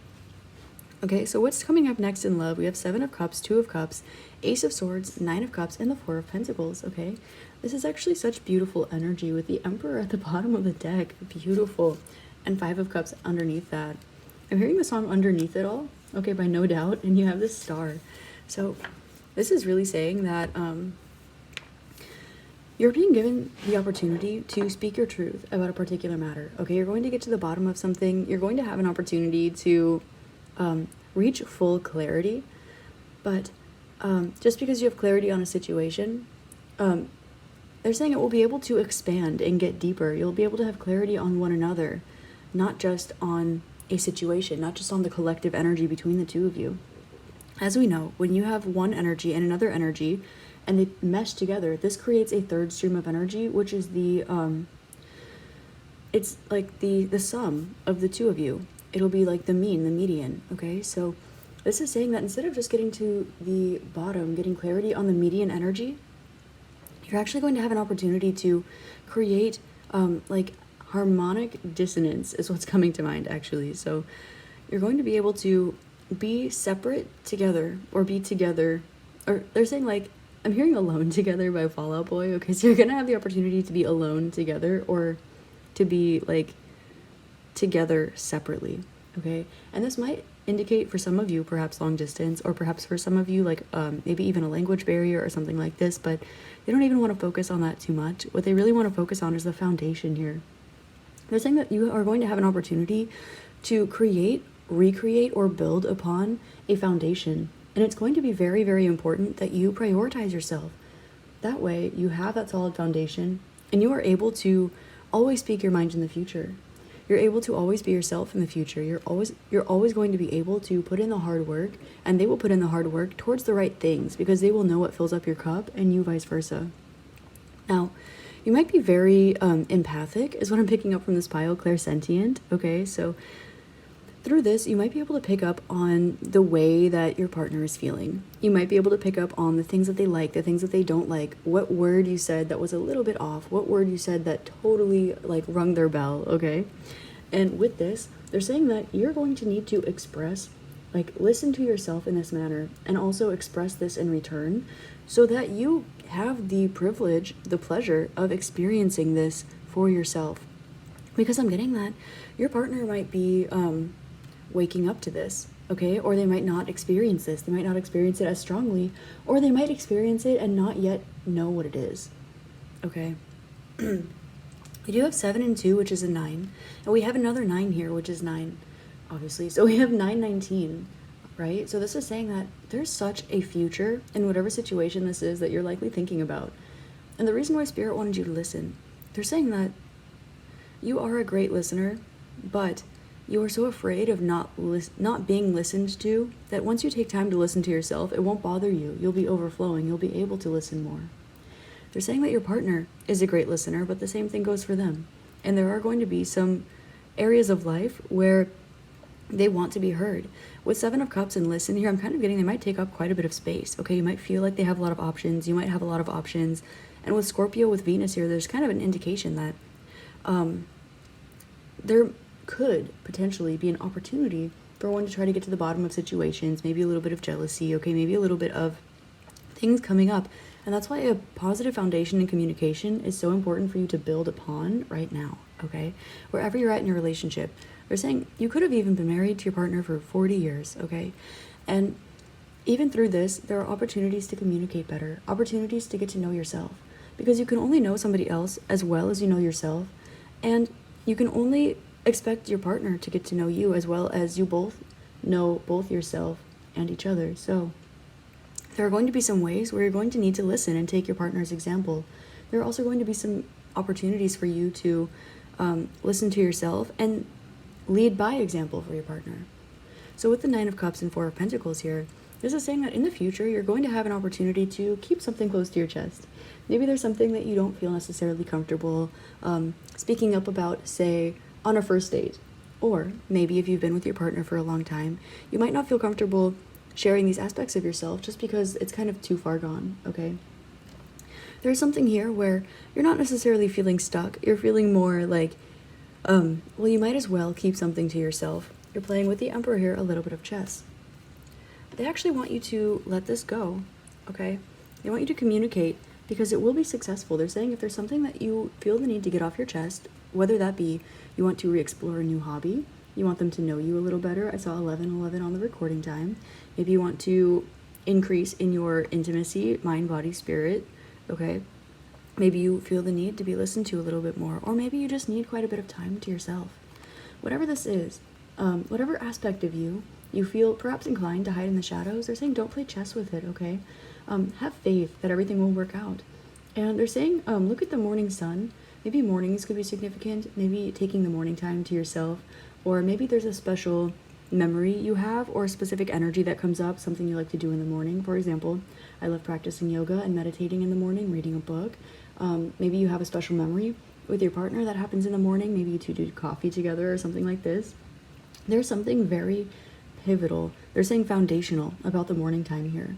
Okay, so what's coming up next in love? We have Seven of Cups, Two of Cups, Ace of Swords, Nine of Cups, and the Four of Pentacles, okay? This is actually such beautiful energy with the Emperor at the bottom of the deck. Beautiful. And Five of Cups underneath that. I'm hearing the song Underneath It All, okay, by No Doubt, and you have this star. So this is really saying that you're being given the opportunity to speak your truth about a particular matter, okay? You're going to get to the bottom of something. You're going to have an opportunity to reach full clarity, but just because you have clarity on a situation, they're saying it will be able to expand and get deeper. You'll be able to have clarity on one another, not just on a situation, not just on the collective energy between the two of you. As we know, when you have one energy and another energy and they mesh together, this creates a third stream of energy, which is the it's like the sum of the two of you. It'll be like the mean, the median, okay? So this is saying that instead of just getting to the bottom, getting clarity on the median energy, you're actually going to have an opportunity to create like harmonic dissonance is what's coming to mind, actually. So you're going to be able to be separate together or be together, or they're saying like, I'm hearing Alone Together by Fall Out Boy, okay? So you're going to have the opportunity to be alone together or to be like together separately, okay? And this might indicate for some of you perhaps long distance, or perhaps for some of you like maybe even a language barrier or something like this, but they don't even want to focus on that too much. What they really want to focus on is the foundation here. They're saying that you are going to have an opportunity to create, recreate, or build upon a foundation. And it's going to be very, very important that you prioritize yourself. That way you have that solid foundation and you are able to always speak your mind in the future. You're able to always be yourself in the future. You're always going to be able to put in the hard work, and they will put in the hard work towards the right things because they will know what fills up your cup, and you vice versa. Now, you might be very empathic is what I'm picking up from this pile, clairsentient. Okay, so through this, you might be able to pick up on the way that your partner is feeling. You might be able to pick up on the things that they like, the things that they don't like, what word you said that was a little bit off, what word you said that totally like rung their bell, okay? And with this, they're saying that you're going to need to express, like listen to yourself in this manner and also express this in return so that you have the privilege, the pleasure of experiencing this for yourself. Because I'm getting that your partner might be waking up to this, okay? Or they might not experience this. They might not experience it as strongly, or they might experience it and not yet know what it is, okay? We do have 7 and 2, which is a 9, and we have another 9 here, which is 9, obviously. So we have 919, right? So this is saying that there's such a future in whatever situation this is that you're likely thinking about. And the reason why Spirit wanted you to listen, they're saying that you are a great listener, but you are so afraid of not being listened to that once you take time to listen to yourself, it won't bother you. You'll be overflowing. You'll be able to listen more. They're saying that your partner is a great listener, but the same thing goes for them. And there are going to be some areas of life where they want to be heard. With 7 of Cups and listen here, I'm kind of getting they might take up quite a bit of space. Okay, you might feel like they have a lot of options. You might have a lot of options. And with Scorpio, with Venus here, there's kind of an indication that there could potentially be an opportunity for one to try to get to the bottom of situations, maybe a little bit of jealousy, okay, maybe a little bit of things coming up. And that's why a positive foundation in communication is so important for you to build upon right now, okay? Wherever you're at in your relationship, they're saying you could have even been married to your partner for 40 years, okay? And even through this, there are opportunities to communicate better, opportunities to get to know yourself, because you can only know somebody else as well as you know yourself, and you can only expect your partner to get to know you as well as you both know both yourself and each other. So there are going to be some ways where you're going to need to listen and take your partner's example. There are also going to be some opportunities for you to listen to yourself and lead by example for your partner. So with the 9 of Cups and 4 of Pentacles here, this is saying that in the future, you're going to have an opportunity to keep something close to your chest. Maybe there's something that you don't feel necessarily comfortable speaking up about, say, on a first date. Or maybe if you've been with your partner for a long time, you might not feel comfortable sharing these aspects of yourself just because it's kind of too far gone, okay? There's something here where you're not necessarily feeling stuck. You're feeling more like, well, you might as well keep something to yourself. You're playing with the Emperor here, a little bit of chess. They actually want you to let this go, okay? They want you to communicate because it will be successful. They're saying if there's something that you feel the need to get off your chest, whether that be you want to re-explore a new hobby, you want them to know you a little better. I saw 1111 on the recording time. Maybe you want to increase in your intimacy, mind, body, spirit, okay? Maybe you feel the need to be listened to a little bit more, or maybe you just need quite a bit of time to yourself. Whatever this is, whatever aspect of you feel perhaps inclined to hide in the shadows, they're saying don't play chess with it, okay? Have faith that everything will work out. And they're saying look at the morning sun. Maybe mornings could be significant, maybe taking the morning time to yourself, or maybe there's a special memory you have or a specific energy that comes up, something you like to do in the morning. For example, I love practicing yoga and meditating in the morning, reading a book. Maybe you have a special memory with your partner that happens in the morning. Maybe you two do coffee together or something like this. There's something very pivotal, they're saying foundational about the morning time here.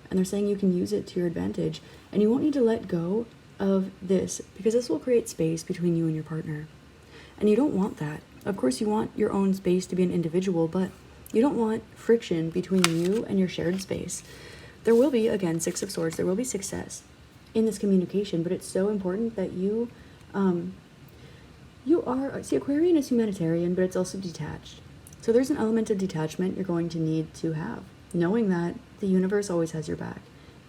And they're saying you can use it to your advantage, and you won't need to let go of this because this will create space between you and your partner. And you don't want that. Of course, you want your own space to be an individual, but you don't want friction between you and your shared space. There will be, again, 6 of Swords, there will be success in this communication, but it's so important that you are, see, Aquarian is humanitarian, but it's also detached. So there's an element of detachment you're going to need to have, knowing that the universe always has your back.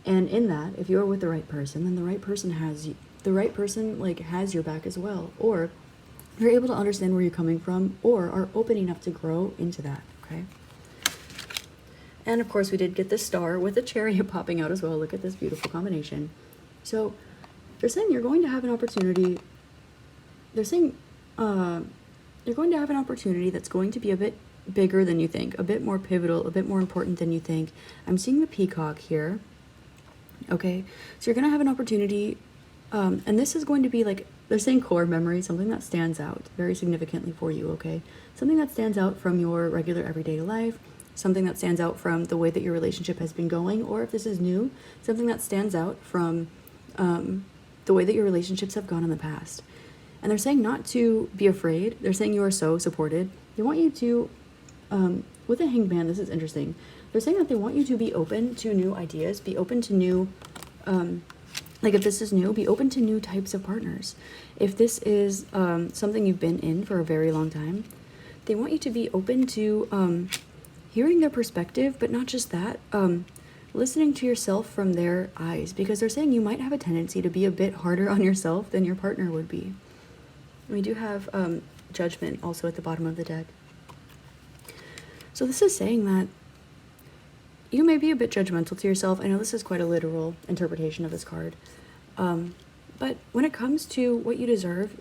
And in that, if you're with the right person, then the right person has you. The right person like has your back as well, or you're able to understand where you're coming from, or are open enough to grow into that. Okay. And of course, we did get this star with a chariot popping out as well. Look at this beautiful combination. So they're saying you're going to have an opportunity. They're saying you're going to have an opportunity that's going to be a bit bigger than you think, a bit more pivotal, a bit more important than you think. I'm seeing the peacock here. Okay, so you're going to have an opportunity, and this is going to be like, they're saying core memory, something that stands out very significantly for you, okay? Something that stands out from your regular everyday life, something that stands out from the way that your relationship has been going, or if this is new, something that stands out from the way that your relationships have gone in the past. And they're saying not to be afraid. They're saying you are so supported. They want you to, with a hanged man, this is interesting. They're saying that they want you to be open to new ideas, be open to new, like if this is new, be open to new types of partners. If this is something you've been in for a very long time, they want you to be open to hearing their perspective, but not just that, listening to yourself from their eyes, because they're saying you might have a tendency to be a bit harder on yourself than your partner would be. We do have judgment also at the bottom of the deck. So this is saying that you may be a bit judgmental to yourself. I know this is quite a literal interpretation of this card. But when it comes to what you deserve,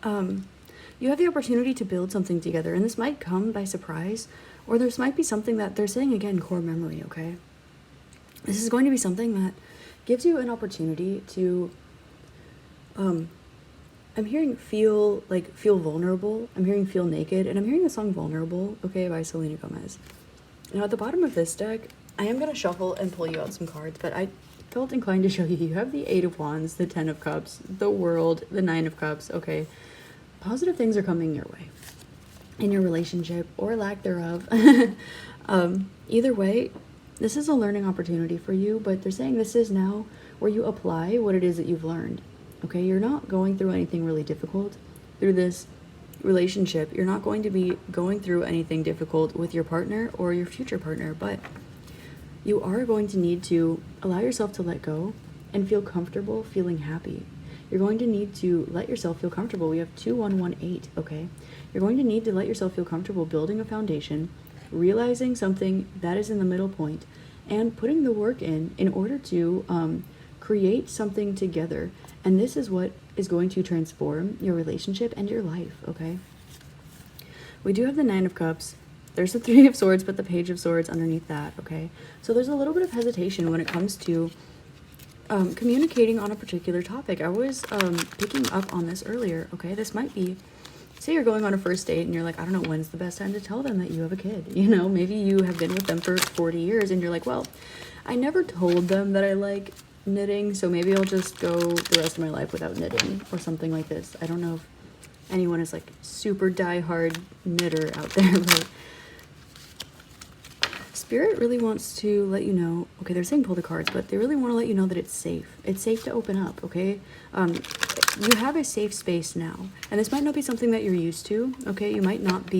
you have the opportunity to build something together. And this might come by surprise, or this might be something that they're saying, again, core memory, okay? This is going to be something that gives you an opportunity to, I'm hearing feel vulnerable. I'm hearing feel naked. And I'm hearing the song Vulnerable, okay, by Selena Gomez. Now, at the bottom of this deck, I am going to shuffle and pull you out some cards, but I felt inclined to show you. You have the 8 of Wands, the 10 of Cups, the World, the 9 of Cups, okay? Positive things are coming your way in your relationship, or lack thereof. Either way, this is a learning opportunity for you, but they're saying this is now where you apply what it is that you've learned, okay? You're not going through anything really difficult through this relationship. You're not going to be going through anything difficult with your partner or your future partner, but you are going to need to allow yourself to let go and feel comfortable feeling happy. You're going to need to let yourself feel comfortable. We have 2118, okay? You're going to need to let yourself feel comfortable building a foundation, realizing something that is in the middle point, and putting the work in order to create something together. And this is what is going to transform your relationship and your life, okay? We do have the 9 of Cups. There's the 3 of Swords, but the Page of Swords underneath that, okay? So there's a little bit of hesitation when it comes to communicating on a particular topic. I was picking up on this earlier, okay? This might be, say you're going on a first date and you're like, I don't know, when's the best time to tell them that you have a kid? You know, maybe you have been with them for 40 years and you're like, well, I never told them that I like knitting, so maybe I'll just go the rest of my life without knitting or something like this. I don't know if anyone is like super die-hard knitter out there, but Spirit really wants to let you know, okay, they're saying pull the cards, but they really want to let you know that it's safe. It's safe to open up, okay? You have a safe space now, and this might not be something that you're used to, okay? You might not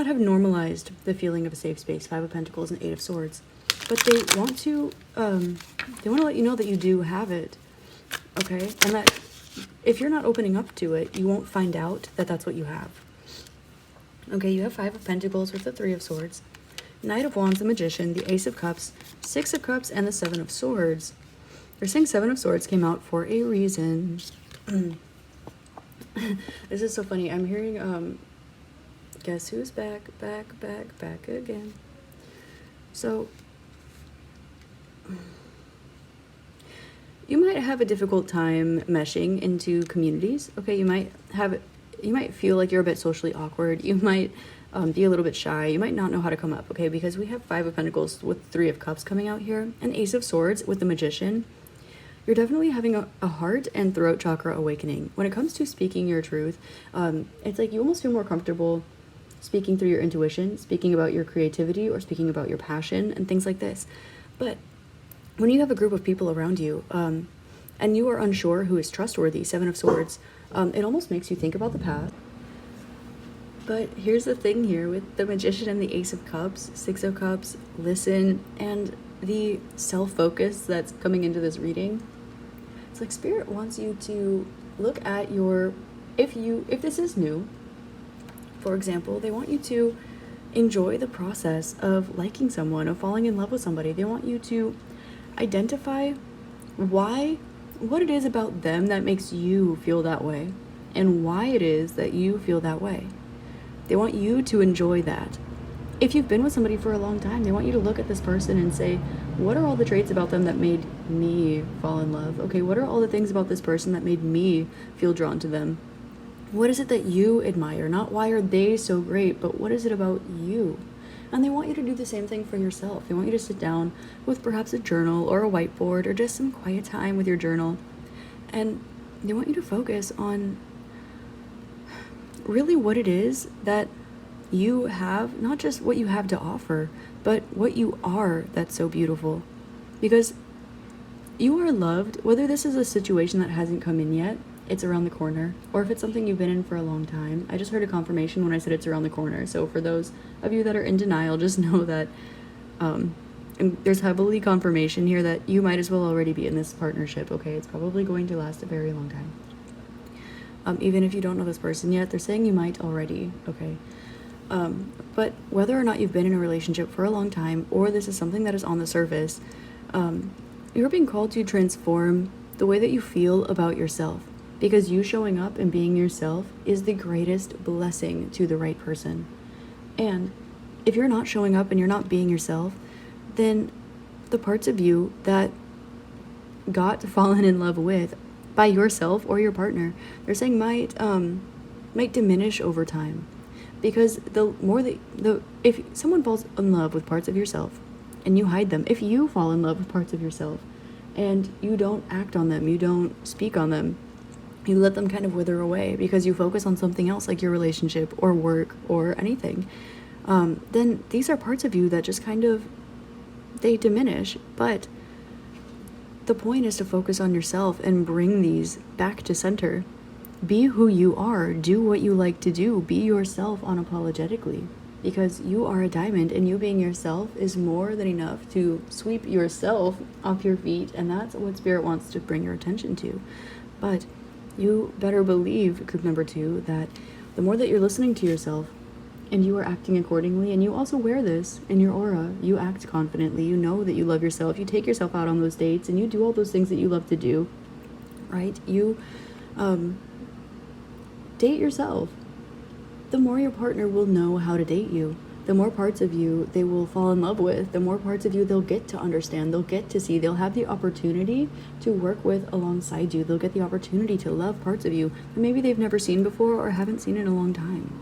have normalized the feeling of a safe space, 5 of Pentacles and 8 of Swords, but they want to let you know that you do have it, okay? And that if you're not opening up to it, you won't find out that that's what you have. Okay, you have 5 of Pentacles with the 3 of Swords, Knight of Wands, the Magician, the Ace of Cups, 6 of Cups, and the 7 of Swords. They're saying 7 of Swords came out for a reason. This is so funny. I'm hearing, guess who's back again. So, you might have a difficult time meshing into communities. Okay, you might feel like you're a bit socially awkward. You might be a little bit shy. You might not know how to come up, okay? Because we have 5 of Pentacles with 3 of Cups coming out here, and Ace of Swords with the Magician. You're definitely having a heart and throat chakra awakening. When it comes to speaking your truth, it's like you almost feel more comfortable speaking through your intuition, speaking about your creativity, or speaking about your passion and things like this. But when you have a group of people around you, and you are unsure who is trustworthy, 7 of Swords, it almost makes you think about the past. But here's the thing here with the Magician and the Ace of Cups, Six of Cups, listen, and the self-focus that's coming into this reading. It's like Spirit wants you to look at your, if this is new, for example, they want you to enjoy the process of liking someone, of falling in love with somebody. They want you to identify what it is about them that makes you feel that way, and why it is that you feel that way. They want you to enjoy that. If you've been with somebody for a long time, they want you to look at this person and say, what are all the traits about them that made me fall in love? Okay, what are all the things about this person that made me feel drawn to them? What is it that you admire? Not why are they so great, but what is it about you? And they want you to do the same thing for yourself. They want you to sit down with perhaps a journal or a whiteboard or just some quiet time with your journal. And they want you to focus on really what it is that you have, not just what you have to offer, but what you are that's so beautiful. Because you are loved, whether this is a situation that hasn't come in yet, it's around the corner, or if it's something you've been in for a long time. I just heard a confirmation when I said it's around the corner. So for those of you that are in denial, just know that there's heavily confirmation here that you might as well already be in this partnership, okay? It's probably going to last a very long time. Even if you don't know this person yet, they're saying you might already, okay? But whether or not you've been in a relationship for a long time, or this is something that is on the surface, you're being called to transform the way that you feel about yourself. Because you showing up and being yourself is the greatest blessing to the right person. And if you're not showing up and you're not being yourself, then the parts of you that got fallen in love with by yourself or your partner, they're saying might diminish over time. Because if someone falls in love with parts of yourself and you hide them, if you fall in love with parts of yourself and you don't act on them, you don't speak on them, you let them kind of wither away because you focus on something else like your relationship or work or anything, then these are parts of you that just kind of, they diminish. But the point is to focus on yourself and bring these back to center. Be who you are. Do what you like to do. Be yourself unapologetically, because you are a diamond, and you being yourself is more than enough to sweep yourself off your feet, and that's what Spirit wants to bring your attention to. But you better believe, group number 2, that the more that you're listening to yourself and you are acting accordingly, and you also wear this in your aura, you act confidently, you know that you love yourself, you take yourself out on those dates, and you do all those things that you love to do, right? You date yourself. The more your partner will know how to date you, the more parts of you they will fall in love with, the more parts of you they'll get to understand, they'll get to see, they'll have the opportunity to work with alongside you, they'll get the opportunity to love parts of you that maybe they've never seen before or haven't seen in a long time.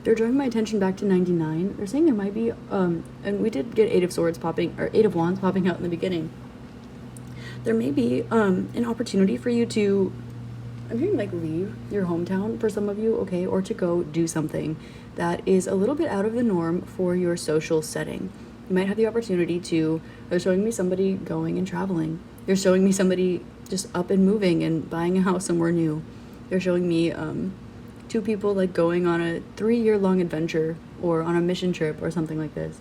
They're drawing my attention back to 99. They're saying there might be, and we did get Eight of Wands popping out in the beginning. There may be an opportunity for you to, I'm hearing like leave your hometown for some of you, okay, or to go do something that is a little bit out of the norm for your social setting. You might have the opportunity to, they're showing me somebody going and traveling. They're showing me somebody just up and moving and buying a house somewhere new. They're showing me 2 people like going on a 3-year-long adventure or on a mission trip or something like this.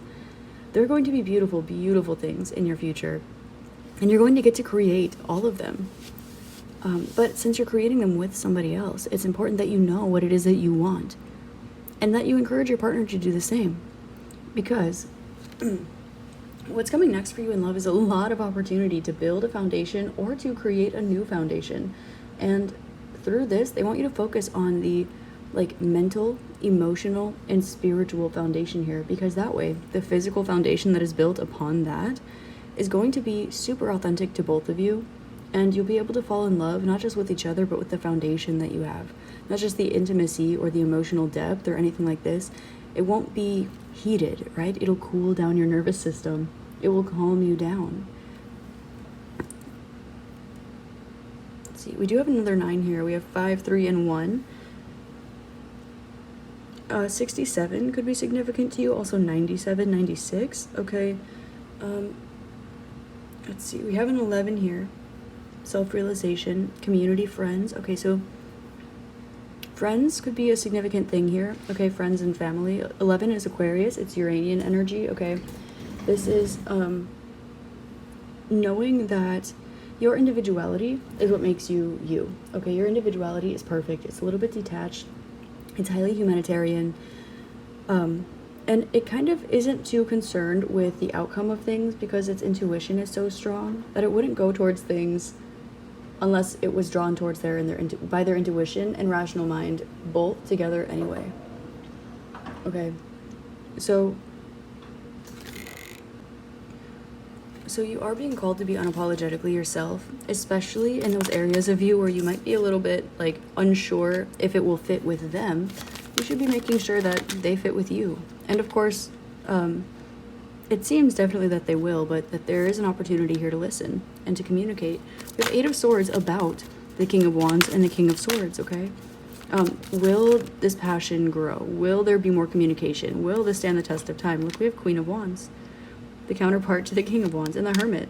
They're going to be beautiful, beautiful things in your future. And you're going to get to create all of them. But since you're creating them with somebody else, it's important that you know what it is that you want. And that you encourage your partner to do the same. Because what's coming next for you in love is a lot of opportunity to build a foundation or to create a new foundation. And through this, they want you to focus on the mental, emotional, and spiritual foundation here. Because that way, the physical foundation that is built upon that is going to be super authentic to both of you. And you'll be able to fall in love, not just with each other, but with the foundation that you have. Not just the intimacy or the emotional depth or anything like this. It won't be heated, right? It'll cool down your nervous system. It will calm you down. Let's see, we do have another 9 here. We have 5, 3, and 1. 67 could be significant to you. Also 97, 96. Okay. Let's see, we have an 11 here. Self-realization, community, friends. Okay, so Friends could be a significant thing here, okay? Friends and family. 11 is Aquarius. It's Uranian energy, okay? This is knowing that your individuality is what makes you you, okay? Your individuality is perfect. It's a little bit detached. It's highly humanitarian. And it kind of isn't too concerned with the outcome of things because its intuition is so strong that it wouldn't go towards things unless it was drawn towards by their intuition and rational mind both together anyway. Okay, so you are being called to be unapologetically yourself, especially in those areas of you where you might be a little bit like unsure if it will fit with them. You should be making sure that they fit with you. And of course, it seems definitely that they will, but that there is an opportunity here to listen and to communicate. We have 8 of Swords about the King of Wands and the King of Swords, okay? Will this passion grow? Will there be more communication? Will this stand the test of time? Look, we have Queen of Wands, the counterpart to the King of Wands, and the Hermit.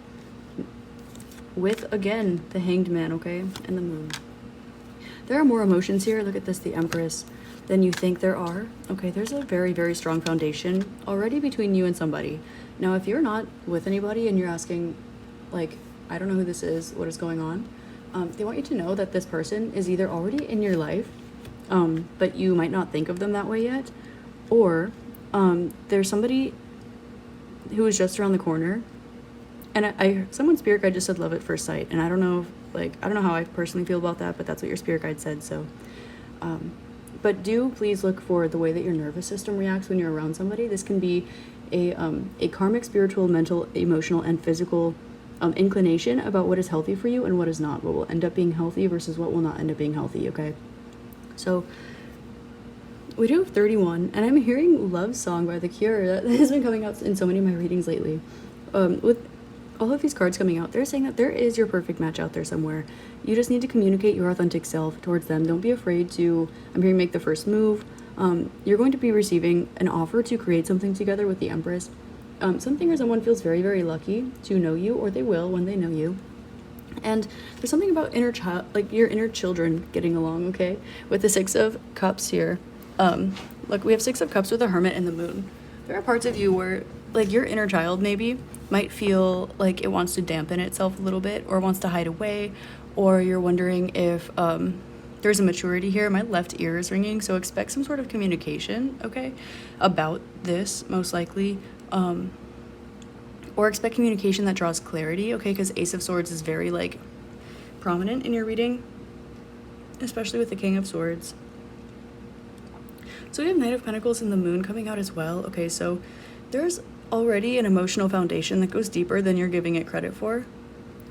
With, again, the Hanged Man, okay? And the Moon. There are more emotions here. Look at this, the Empress, than you think there are. Okay, there's a very, very strong foundation already between you and somebody. Now, if you're not with anybody and you're asking, like, I don't know who this is, what is going on, they want you to know that this person is either already in your life, but you might not think of them that way yet, or there's somebody who is just around the corner. And someone's spirit guide just said love at first sight, and I don't know how I personally feel about that, but that's what your spirit guide said. So but do please look for the way that your nervous system reacts when you're around somebody. This can be a karmic, spiritual, mental, emotional, and physical inclination about what is healthy for you and what is not, what will end up being healthy versus what will not end up being healthy, okay? So we do have 31, and I'm hearing Love Song by The Cure. That has been coming out in so many of my readings lately. With all of these cards coming out, they're saying that there is your perfect match out there somewhere. You just need to communicate your authentic self towards them. Don't be afraid to, I'm hearing, make the first move. You're going to be receiving an offer to create something together with the Empress. Something or someone feels very, very lucky to know you, or they will when they know you. And there's something about inner child, like your inner children getting along, okay? With the 6 of Cups here. Look, we have 6 of Cups with the Hermit and the Moon. There are parts of you where, like, your inner child maybe might feel like it wants to dampen itself a little bit or wants to hide away, or you're wondering if there's a maturity here. My left ear is ringing, so expect some sort of communication, okay, about this, most likely, or expect communication that draws clarity, okay, because Ace of Swords is very, like, prominent in your reading, especially with the King of Swords. So we have Knight of Pentacles and the Moon coming out as well. Okay, so there's already an emotional foundation that goes deeper than you're giving it credit for.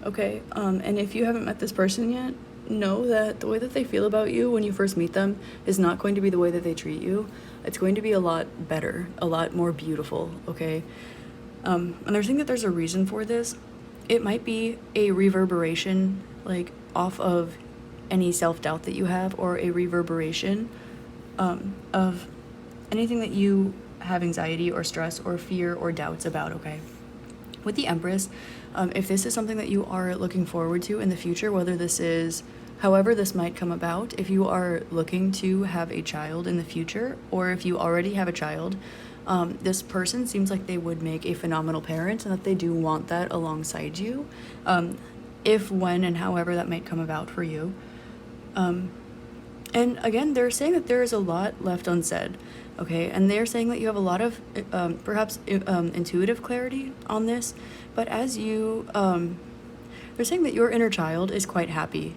Okay, and if you haven't met this person yet, know that the way that they feel about you when you first meet them is not going to be the way that they treat you. It's going to be a lot better, a lot more beautiful, okay? And they're saying that there's a reason for this. It might be a reverberation, like, off of any self-doubt that you have, or a reverberation of anything that you have anxiety or stress or fear or doubts about, okay? With the Empress, if this is something that you are looking forward to in the future, whether this is, however this might come about, if you are looking to have a child in the future, or if you already have a child, this person seems like they would make a phenomenal parent and that they do want that alongside you, if, when, and however that might come about for you. And again, they're saying that there is a lot left unsaid, okay? And they're saying that you have a lot of perhaps intuitive clarity on this, but as you, they're saying that your inner child is quite happy,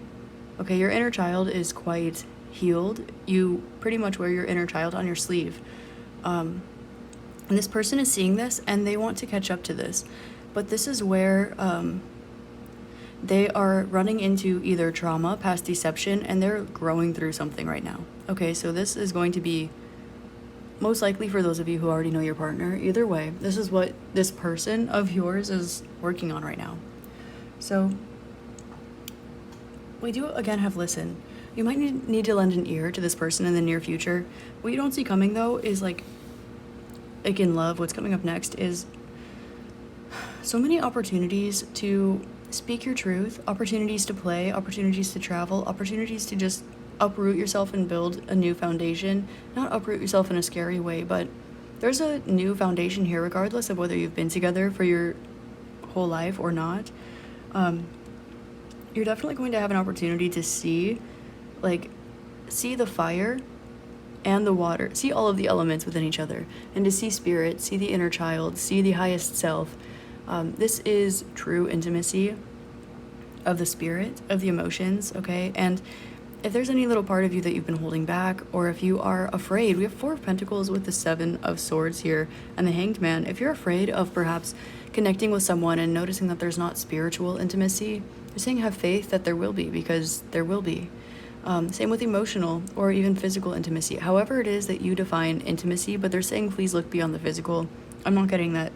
okay? Your inner child is quite healed. You pretty much wear your inner child on your sleeve. And this person is seeing this and they want to catch up to this, but this is where they are running into either trauma, past deception, and they're growing through something right now. Okay, so this is going to be most likely for those of you who already know your partner. Either way, this is what this person of yours is working on right now. So we do again have listen. You might need to lend an ear to this person in the near future. What you don't see coming though is like in love, what's coming up next is so many opportunities to speak your truth, opportunities to play, opportunities to travel, opportunities to just uproot yourself and build a new foundation. Not uproot yourself in a scary way, but there's a new foundation here, regardless of whether you've been together for your whole life or not. You're definitely going to have an opportunity to see the fire and the water, see all of the elements within each other, and to see spirit, see the inner child, see the highest self. This is true intimacy of the spirit, of the emotions, okay? And if there's any little part of you that you've been holding back, or if you are afraid, we have 4 of Pentacles with the 7 of Swords here and the Hanged Man. If you're afraid of perhaps connecting with someone and noticing that there's not spiritual intimacy, they're saying have faith that there will be, because there will be. Same with emotional or even physical intimacy. However it is that you define intimacy, but they're saying please look beyond the physical. I'm not getting that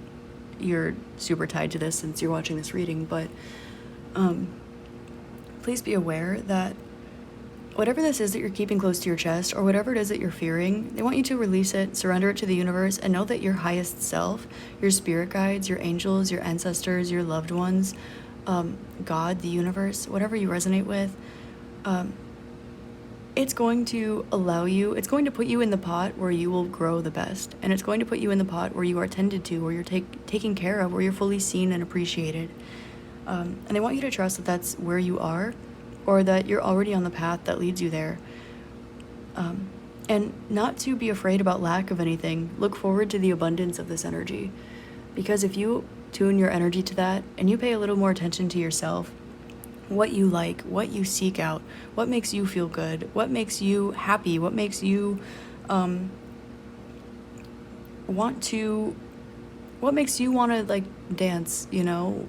you're super tied to this since you're watching this reading, but please be aware that whatever this is that you're keeping close to your chest, or whatever it is that you're fearing, they want you to release it, surrender it to the universe, and know that your highest self, your spirit guides, your angels, your ancestors, your loved ones, God, the universe, whatever you resonate with, it's going to allow you, it's going to put you in the pot where you will grow the best. And it's going to put you in the pot where you are tended to, where you're taken care of, where you're fully seen and appreciated. And they want you to trust that that's where you are, or that you're already on the path that leads you there. And not to be afraid about lack of anything. Look forward to the abundance of this energy. Because if you tune your energy to that, and you pay a little more attention to yourself, what you like, what you seek out, what makes you feel good, what makes you happy, what makes you want to like dance, you know,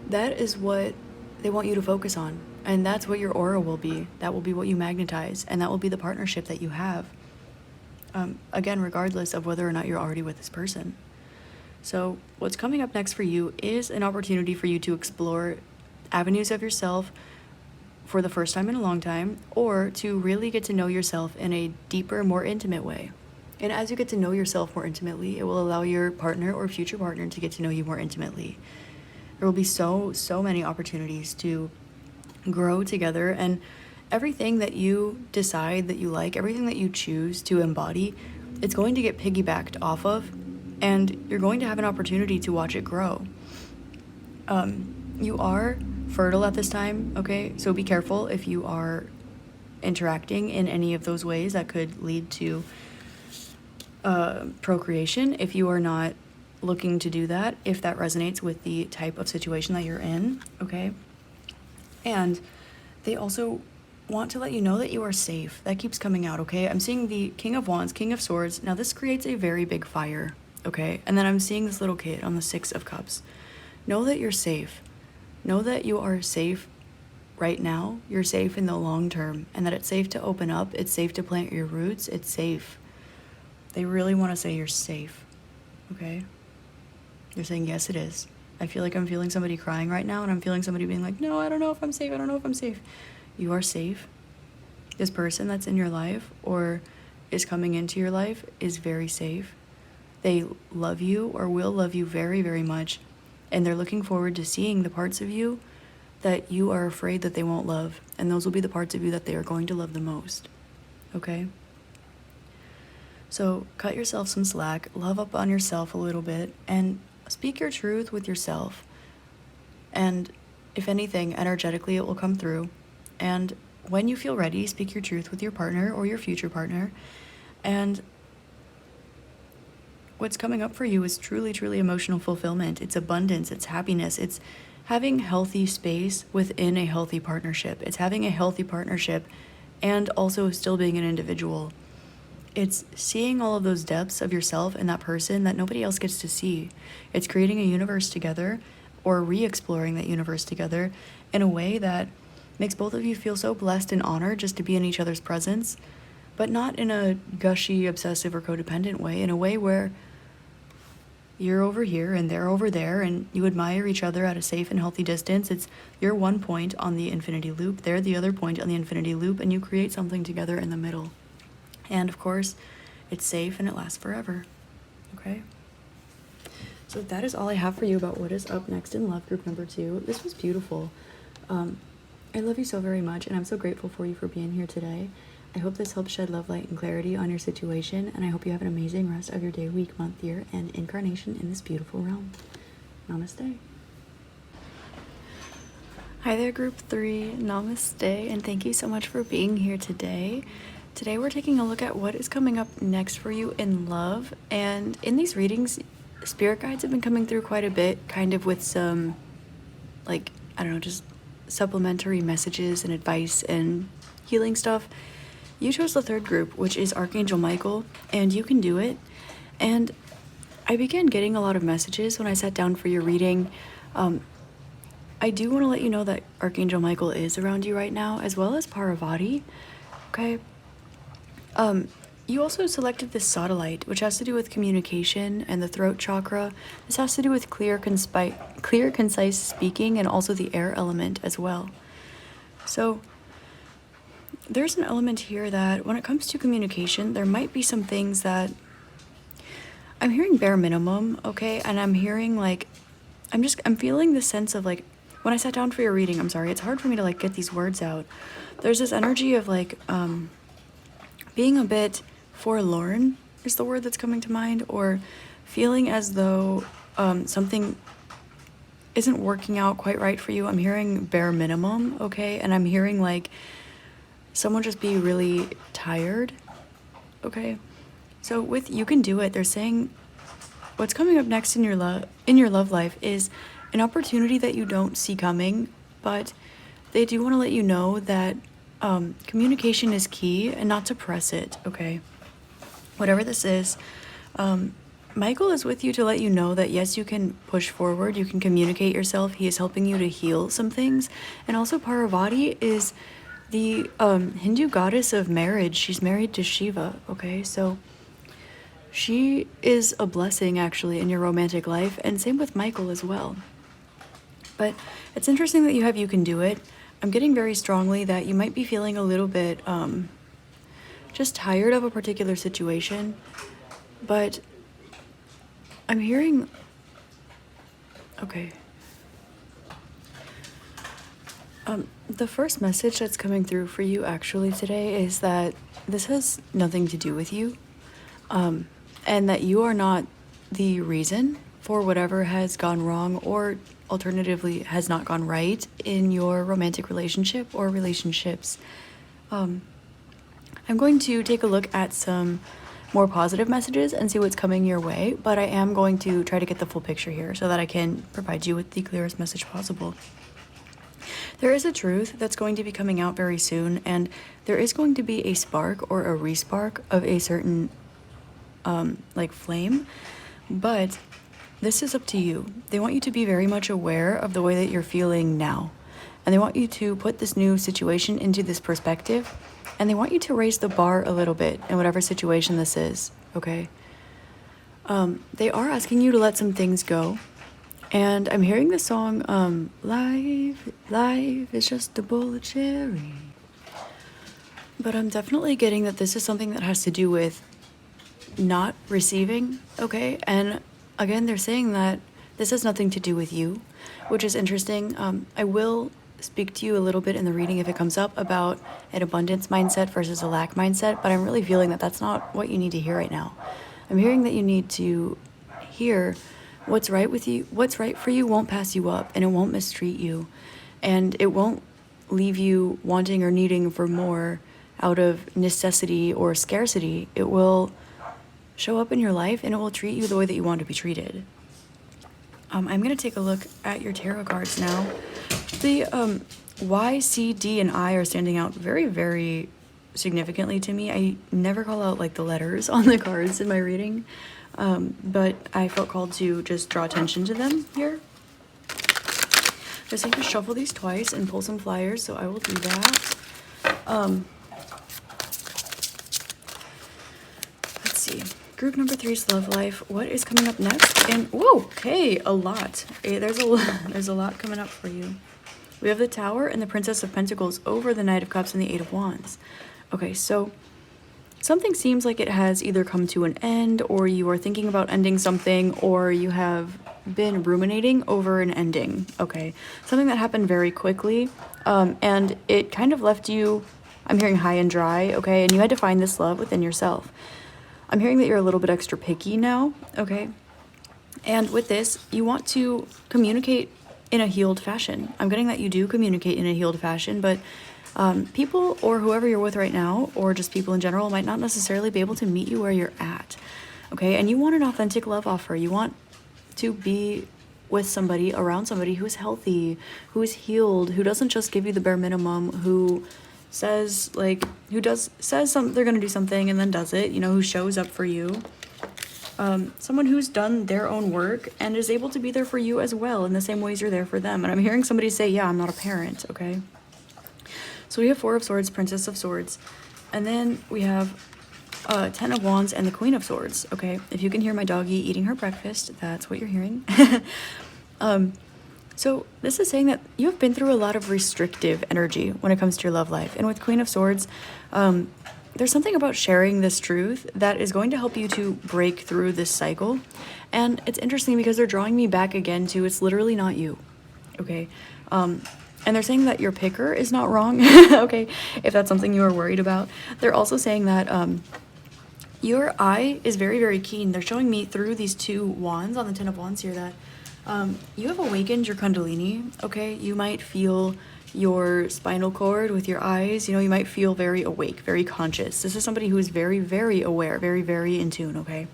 that is what they want you to focus on. And that's what your aura will be. That will be what you magnetize, and that will be the partnership that you have. Again, regardless of whether or not you're already with this person. So what's coming up next for you is an opportunity for you to explore avenues of yourself for the first time in a long time, or to really get to know yourself in a deeper, more intimate way. And as you get to know yourself more intimately, it will allow your partner or future partner to get to know you more intimately. There will be so many opportunities to grow together, and everything that you decide that you like, everything that you choose to embody, it's going to get piggybacked off of, and you're going to have an opportunity to watch it grow. You are fertile at this time, okay? So be careful if you are interacting in any of those ways that could lead to procreation. If you are not looking to do that, if that resonates with the type of situation that you're in, okay? And they also want to let you know that you are safe. That keeps coming out, okay? I'm seeing the King of Wands, King of Swords. Now this creates a very big fire, okay? And then I'm seeing this little kid on the 6 of Cups. Know that you're safe. Know that you are safe right now. You're safe in the long term, and that it's safe to open up. It's safe to plant your roots. It's safe. They really want to say you're safe, okay? They're saying, yes, it is. I feel like I'm feeling somebody crying right now, and I'm feeling somebody being like, no, I don't know if I'm safe. I don't know if I'm safe. You are safe. This person that's in your life or is coming into your life is very safe. They love you or will love you very, very much. And they're looking forward to seeing the parts of you that you are afraid that they won't love. And those will be the parts of you that they are going to love the most. Okay? So cut yourself some slack, love up on yourself a little bit, and speak your truth with yourself. And if anything, energetically it will come through. And when you feel ready, speak your truth with your partner or your future partner. And what's coming up for you is truly, truly emotional fulfillment. It's abundance. It's happiness. It's having healthy space within a healthy partnership. It's having a healthy partnership and also still being an individual. It's seeing all of those depths of yourself and that person that nobody else gets to see. It's creating a universe together, or re-exploring that universe together in a way that makes both of you feel so blessed and honored just to be in each other's presence, but not in a gushy, obsessive, or codependent way, in a way where you're over here and they're over there, and you admire each other at a safe and healthy distance. It's you're one point on the infinity loop, they're the other point on the infinity loop, and you create something together in the middle. And of course, it's safe and it lasts forever. Okay? So that is all I have for you about what is up next in love group number 2. This was beautiful. I love you so very much, and I'm so grateful for you for being here today. I hope this helps shed love, light, and clarity on your situation, and I hope you have an amazing rest of your day, week, month, year, and incarnation in this beautiful realm. Namaste. Hi there, group 3. Namaste, and thank you so much for being here today. Today we're taking a look at what is coming up next for you in love, and in these readings, spirit guides have been coming through quite a bit, kind of with some, like, I don't know, just supplementary messages and advice and healing stuff. You chose the 3rd group, which is Archangel Michael, and you can do it. And I began getting a lot of messages when I sat down for your reading. I do want to let you know that Archangel Michael is around you right now, as well as Parvati. Okay. You also selected this satellite, which has to do with communication and the throat chakra. This has to do with clear, concise speaking, and also the air element as well. So there's an element here that when it comes to communication, there might be some things that I'm hearing bare minimum, okay? And I'm hearing like, I'm feeling the sense of like, when I sat down for your reading, I'm sorry, it's hard for me to like get these words out. There's this energy of like, being a bit forlorn is the word that's coming to mind, or feeling as though something isn't working out quite right for you. I'm hearing bare minimum, okay? And I'm hearing like someone just be really tired, okay? So with You Can Do It, they're saying what's coming up next in your love life is an opportunity that you don't see coming, but they do want to let you know that communication is key and not to press it, okay? Whatever this is, Michael is with you to let you know that yes, you can push forward, you can communicate yourself. He is helping you to heal some things. And also Parvati is the Hindu goddess of marriage. She's married to Shiva, okay? So she is a blessing actually in your romantic life, and same with Michael as well. But it's interesting that you have You Can Do It. I'm getting very strongly that you might be feeling a little bit just tired of a particular situation, but I'm hearing, okay. The first message that's coming through for you actually today is that this has nothing to do with you, and that you are not the reason for whatever has gone wrong, or alternatively has not gone right in your romantic relationship or relationships. I'm going to take a look at some more positive messages and see what's coming your way, but I am going to try to get the full picture here so that I can provide you with the clearest message possible. There is a truth that's going to be coming out very soon, and there is going to be a spark or a respark of a certain like flame, but this is up to you. They want you to be very much aware of the way that you're feeling now, and they want you to put this new situation into this perspective, and they want you to raise the bar a little bit in whatever situation this is, okay? They are asking you to let some things go, and I'm hearing the song, life is just a bowl of cherry. But I'm definitely getting that this is something that has to do with not receiving, okay? And again, they're saying that this has nothing to do with you, which is interesting. I will speak to you a little bit in the reading if it comes up about an abundance mindset versus a lack mindset, but I'm really feeling that that's not what you need to hear right now. I'm hearing that you need to hear what's right with you. What's right for you won't pass you up, and it won't mistreat you, and it won't leave you wanting or needing for more out of necessity or scarcity. It will show up in your life, and it will treat you the way that you want to be treated. I'm going to take a look at your tarot cards now. The Y, C, D, and I are standing out very, very significantly to me. I never call out like the letters on the cards in my reading, but I felt called to just draw attention to them here. Just need to shuffle these twice and pull some flyers, so I will do that. Let's see. Group number 3's love life. What is coming up next? And whoa, okay, a lot. There's a lot coming up for you. We have the Tower and the Princess of Pentacles over the Knight of Cups and the Eight of Wands. Okay, so something seems like it has either come to an end, or you are thinking about ending something, or you have been ruminating over an ending, okay? Something that happened very quickly, and it kind of left you, I'm hearing high and dry, okay? And you had to find this love within yourself. I'm hearing that you're a little bit extra picky now, okay? And with this, you want to communicate in a healed fashion. I'm getting that you do communicate in a healed fashion, but people or whoever you're with right now, or just people in general, might not necessarily be able to meet you where you're at, okay? And you want an authentic love offer. You want to be with somebody, around somebody who's healthy, who is healed, who doesn't just give you the bare minimum, who says they're gonna do something and then does it, you know, who shows up for you. Someone who's done their own work and is able to be there for you as well in the same ways you're there for them. And I'm hearing somebody say, yeah, I'm not a parent, okay? So we have Four of Swords, Princess of Swords, and then we have Ten of Wands and the Queen of Swords, okay? If you can hear my doggy eating her breakfast, that's what you're hearing. So this is saying that you have been through a lot of restrictive energy when it comes to your love life. And with Queen of Swords, there's something about sharing this truth that is going to help you to break through this cycle. And it's interesting because they're drawing me back again to it's literally not you, okay? And they're saying that your picker is not wrong, okay, if that's something you are worried about. They're also saying that your eye is very, very keen. They're showing me through these two wands on the Ten of Wands here that you have awakened your Kundalini, okay? You might feel your spinal cord with your eyes. You know, you might feel very awake, very conscious. This is somebody who is very, very aware, very, very in tune, okay?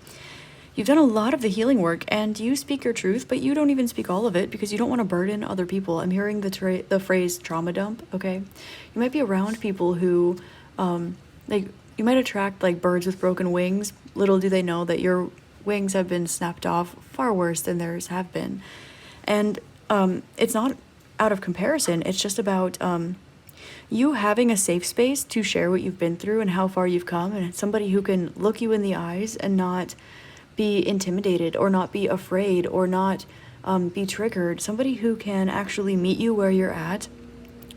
You've done a lot of the healing work and you speak your truth, but you don't even speak all of it because you don't want to burden other people. I'm hearing the phrase trauma dump, okay? You might be around people who, you might attract like birds with broken wings. Little do they know that your wings have been snapped off far worse than theirs have been. And it's not out of comparison. It's just about you having a safe space to share what you've been through and how far you've come, and somebody who can look you in the eyes and not be intimidated or not be afraid or not be triggered. Somebody who can actually meet you where you're at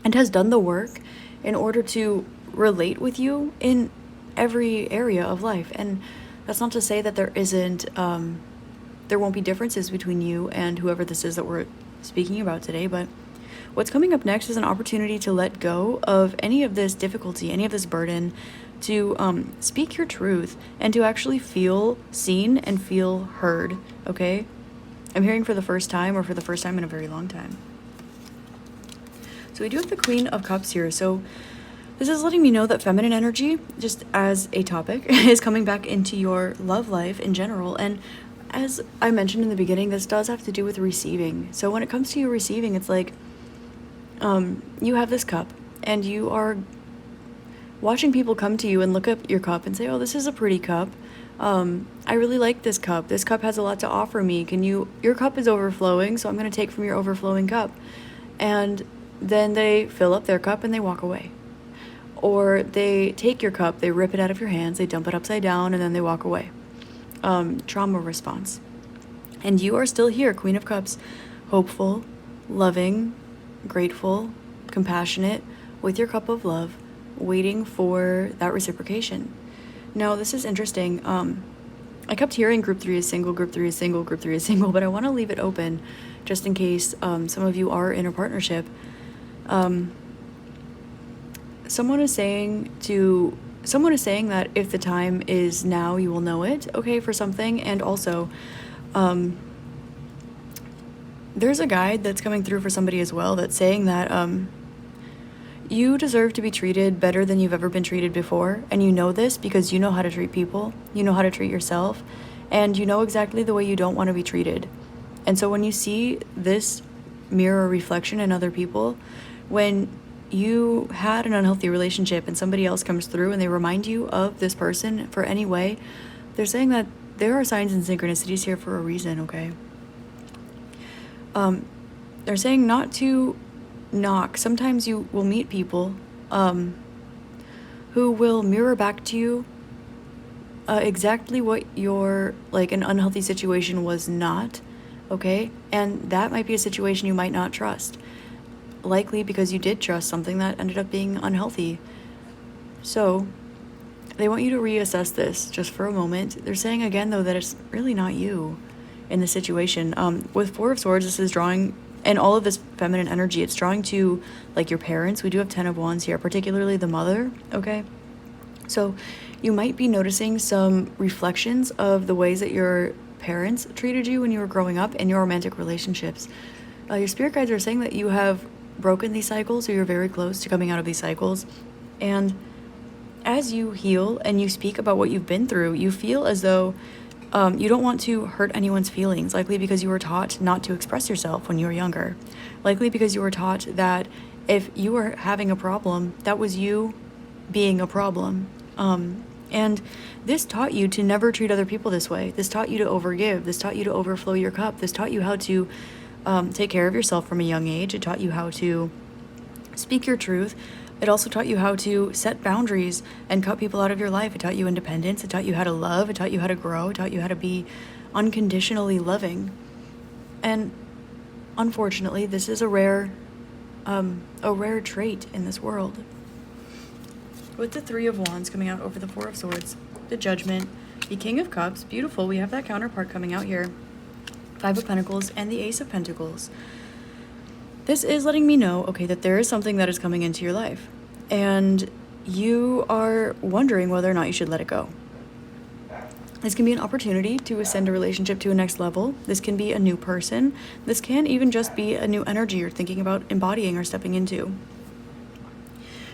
and has done the work in order to relate with you in every area of life. And that's not to say that there won't be differences between you and whoever this is that we're speaking about today, but what's coming up next is an opportunity to let go of any of this difficulty, any of this burden, to speak your truth and to actually feel seen and feel heard, okay? I'm hearing for the first time or for the first time in a very long time. So we do have the Queen of Cups here. So this is letting me know that feminine energy, just as a topic, is coming back into your love life in general. And as I mentioned in the beginning, this does have to do with receiving. So when it comes to you receiving, it's like you have this cup and you are watching people come to you and look up your cup and say, oh, this is a pretty cup. I really like this cup. This cup has a lot to offer me. Your cup is overflowing, so I'm going to take from your overflowing cup. And then they fill up their cup and they walk away. Or they take your cup, they rip it out of your hands, they dump it upside down, and then they walk away. Trauma response. And you are still here, Queen of Cups, hopeful, loving, grateful, compassionate, with your cup of love, waiting for that reciprocation. Now, this is interesting. I kept hearing group 3 is single, group 3 is single, group 3 is single, but I want to leave it open just in case some of you are in a partnership. Someone is saying that if the time is now, you will know it, okay, for something. And also, there's a guide that's coming through for somebody as well that's saying that you deserve to be treated better than you've ever been treated before. And you know this because you know how to treat people, you know how to treat yourself, and you know exactly the way you don't want to be treated. And so when you see this mirror reflection in other people, when you had an unhealthy relationship and somebody else comes through and they remind you of this person for any way, they're saying that there are signs and synchronicities here for a reason, okay? They're saying not to knock. Sometimes you will meet people who will mirror back to you exactly what your, like, an unhealthy situation was not, okay? And that might be a situation you might not trust. Likely because you did trust something that ended up being unhealthy. So they want you to reassess this just for a moment. They're saying again, though, that it's really not you. in this situation. With Four of Swords, this is drawing, and all of this feminine energy, it's drawing to like your parents. We do have 10 of Wands here, particularly the mother, okay? So you might be noticing some reflections of the ways that your parents treated you when you were growing up in your romantic relationships. Your spirit guides are saying that you have broken these cycles, or you're very close to coming out of these cycles. And as you heal and you speak about what you've been through, you feel as though you don't want to hurt anyone's feelings, likely because you were taught not to express yourself when you were younger. Likely because you were taught that if you were having a problem, that was you being a problem. And this taught you to never treat other people this way. This taught you to overgive. This taught you to overflow your cup. This taught you how to take care of yourself from a young age. It taught you how to speak your truth. It also taught you how to set boundaries and cut people out of your life. It taught you independence. It taught you how to love. It taught you how to grow. It taught you how to be unconditionally loving. And unfortunately, this is a rare trait in this world. With the Three of Wands coming out over the Four of Swords, the Judgment, the King of Cups, beautiful. We have that counterpart coming out here. Five of Pentacles and the Ace of Pentacles. This is letting me know, okay, that there is something that is coming into your life, and you are wondering whether or not you should let it go. This can be an opportunity to ascend a relationship to a next level. This can be a new person. This can even just be a new energy you're thinking about embodying or stepping into.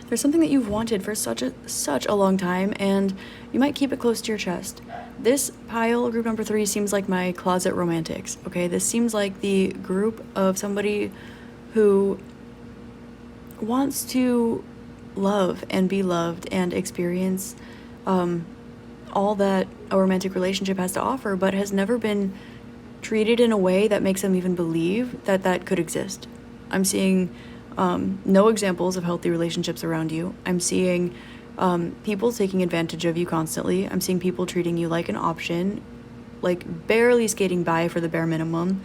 There's something that you've wanted for such a long time, and you might keep it close to your chest. This pile, group number 3, seems like my closet romantics, okay? This seems like the group of somebody who wants to love and be loved and experience all that a romantic relationship has to offer, but has never been treated in a way that makes them even believe that that could exist. I'm seeing no examples of healthy relationships around you. I'm seeing people taking advantage of you constantly. I'm seeing people treating you like an option, like barely skating by for the bare minimum,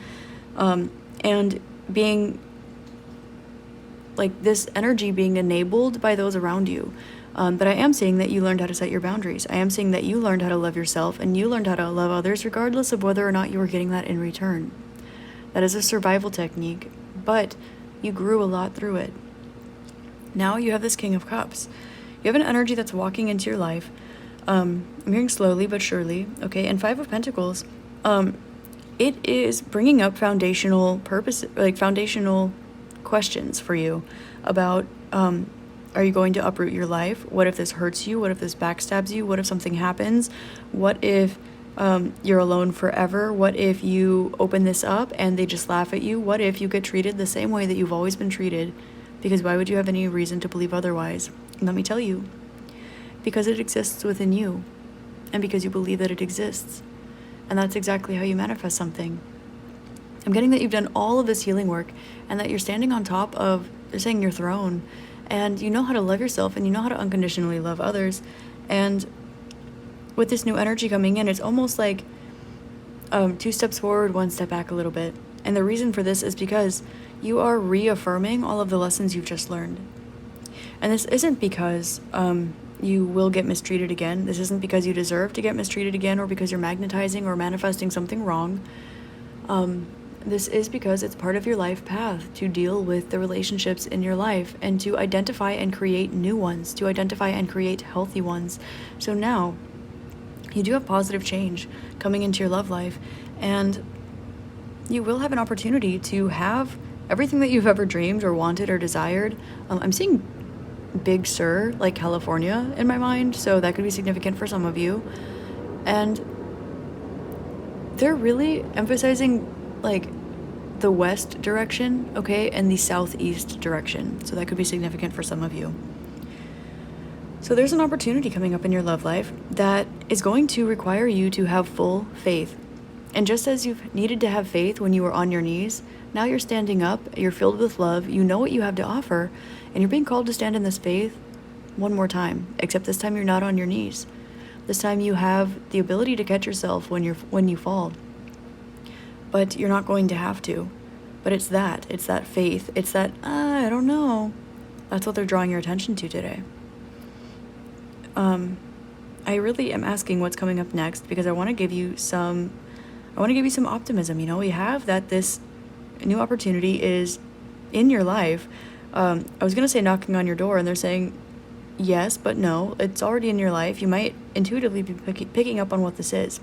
and being like this energy being enabled by those around you. But I am seeing that you learned how to set your boundaries. I am seeing that you learned how to love yourself, and you learned how to love others regardless of whether or not you were getting that in return. That is a survival technique, but you grew a lot through it. Now you have this King of Cups. You have an energy that's walking into your life. I'm hearing slowly but surely, okay? And Five of Pentacles, it is bringing up foundational purpose, like foundational questions for you about, are you going to uproot your life? What if this hurts you? What if this backstabs you? What if something happens? What if you're alone forever? What if you open this up and they just laugh at you? What if you get treated the same way that you've always been treated? Because why would you have any reason to believe otherwise? And let me tell you, because it exists within you, and because you believe that it exists. And that's exactly how you manifest something. I'm getting that you've done all of this healing work, and that you're standing on top of, they're saying, your throne, and you know how to love yourself, and you know how to unconditionally love others. And with this new energy coming in, it's almost like 2 steps forward, 1 step back a little bit. And the reason for this is because you are reaffirming all of the lessons you've just learned. And this isn't because you will get mistreated again. This isn't because you deserve to get mistreated again, or because you're magnetizing or manifesting something wrong. This is because it's part of your life path to deal with the relationships in your life, and to identify and create new ones, to identify and create healthy ones. So now you do have positive change coming into your love life, and you will have an opportunity to have everything that you've ever dreamed or wanted or desired. I'm seeing Big Sur, like California, in my mind, so that could be significant for some of you. And they're really emphasizing like the west direction, okay, and the southeast direction, so that could be significant for some of you. So there's an opportunity coming up in your love life that is going to require you to have full faith. And just as you've needed to have faith when you were on your knees, now you're standing up, you're filled with love, you know what you have to offer, and you're being called to stand in this faith one more time, except this time you're not on your knees. This time you have the ability to catch yourself when you fall. But you're not going to have to. But it's that faith, it's that, I don't know. That's what they're drawing your attention to today. I really am asking what's coming up next, because I want to give you some I want to give you some optimism. You know, we have that this new opportunity is in your life. I was going to say knocking on your door, and they're saying yes, but no, it's already in your life. You might intuitively be picking up on what this is.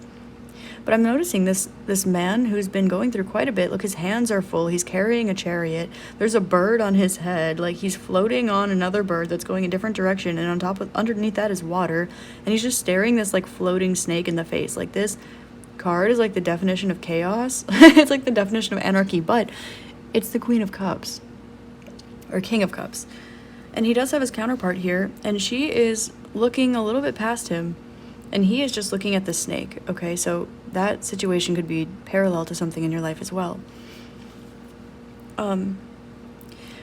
But I'm noticing this man who's been going through quite a bit. Look, his hands are full. He's carrying a chariot. There's a bird on his head. Like, he's floating on another bird that's going a different direction. And underneath that is water. And he's just staring this, like, floating snake in the face. Like, this card is, like, the definition of chaos. It's, like, the definition of anarchy. But it's the Queen of Cups. Or King of Cups. And he does have his counterpart here. And she is looking a little bit past him. And he is just looking at the snake, okay? So that situation could be parallel to something in your life as well.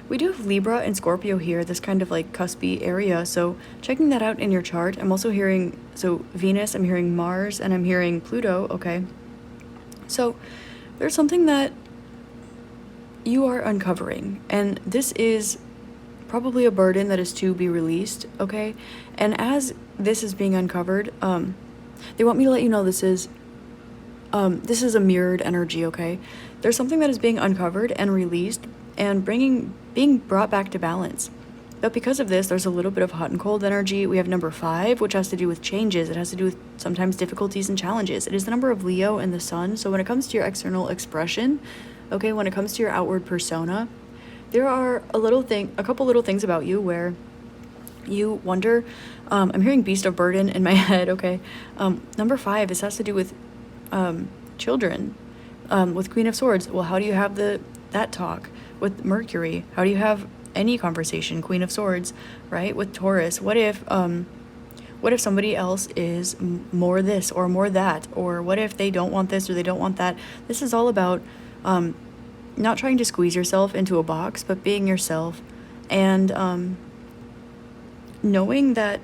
We do have Libra and Scorpio here, this kind of like cuspy area. So checking that out in your chart, I'm also hearing, so Venus, I'm hearing Mars, and I'm hearing Pluto, okay? So there's something that you are uncovering, and this is probably a burden that is to be released, okay? And as this is being uncovered, they want me to let you know this is a mirrored energy, okay? There's something that is being uncovered and released and being brought back to balance. But because of this, there's a little bit of hot and cold energy. We have number 5, which has to do with changes. It has to do with sometimes difficulties and challenges. It is the number of Leo and the sun. So when it comes to your external expression, okay, when it comes to your outward persona, there are a couple little things about you where you wonder. I'm hearing beast of burden in my head, okay? Number 5, this has to do with children. With Queen of Swords, well, how do you have that talk? With Mercury, how do you have any conversation? Queen of Swords, right? With Taurus, what if somebody else is more this or more that? Or what if they don't want this or they don't want that? This is all about not trying to squeeze yourself into a box, but being yourself, and knowing that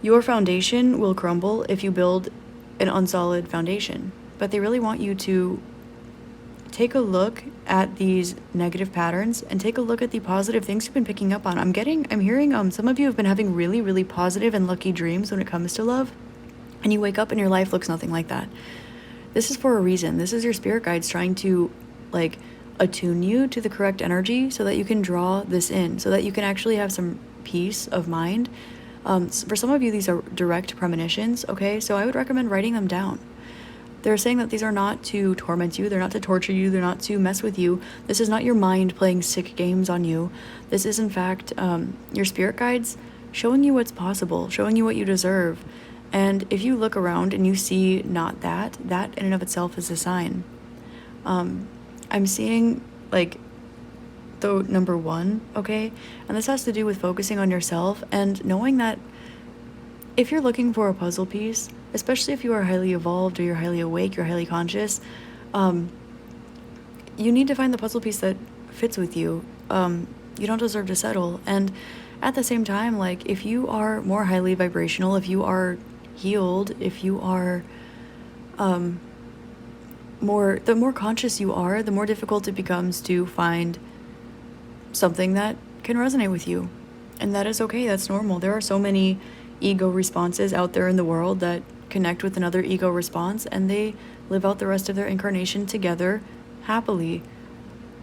your foundation will crumble if you build an unsolid foundation. But they really want you to take a look at these negative patterns and take a look at the positive things you've been picking up on. I'm hearing some of you have been having really, really positive and lucky dreams when it comes to love, and you wake up and your life looks nothing like that. This is for a reason. This is your spirit guides trying to like attune you to the correct energy so that you can draw this in, so that you can actually have some peace of mind. For some of you, these are direct premonitions, okay? So I would recommend writing them down. They're saying that these are not to torment you, they're not to torture you, they're not to mess with you. This is not your mind playing sick games on you. This is, in fact, your spirit guides showing you what's possible, showing you what you deserve. And if you look around and you see not that in and of itself is a sign. I'm seeing, like, the number 1, okay? And this has to do with focusing on yourself and knowing that if you're looking for a puzzle piece, especially if you are highly evolved or you're highly awake, you're highly conscious, you need to find the puzzle piece that fits with you. You don't deserve to settle. And at the same time, like, if you are more highly vibrational, if you are healed, if you are the more conscious you are, the more difficult it becomes to find something that can resonate with you. And that is okay, that's normal. There are so many ego responses out there in the world that connect with another ego response, and they live out the rest of their incarnation together happily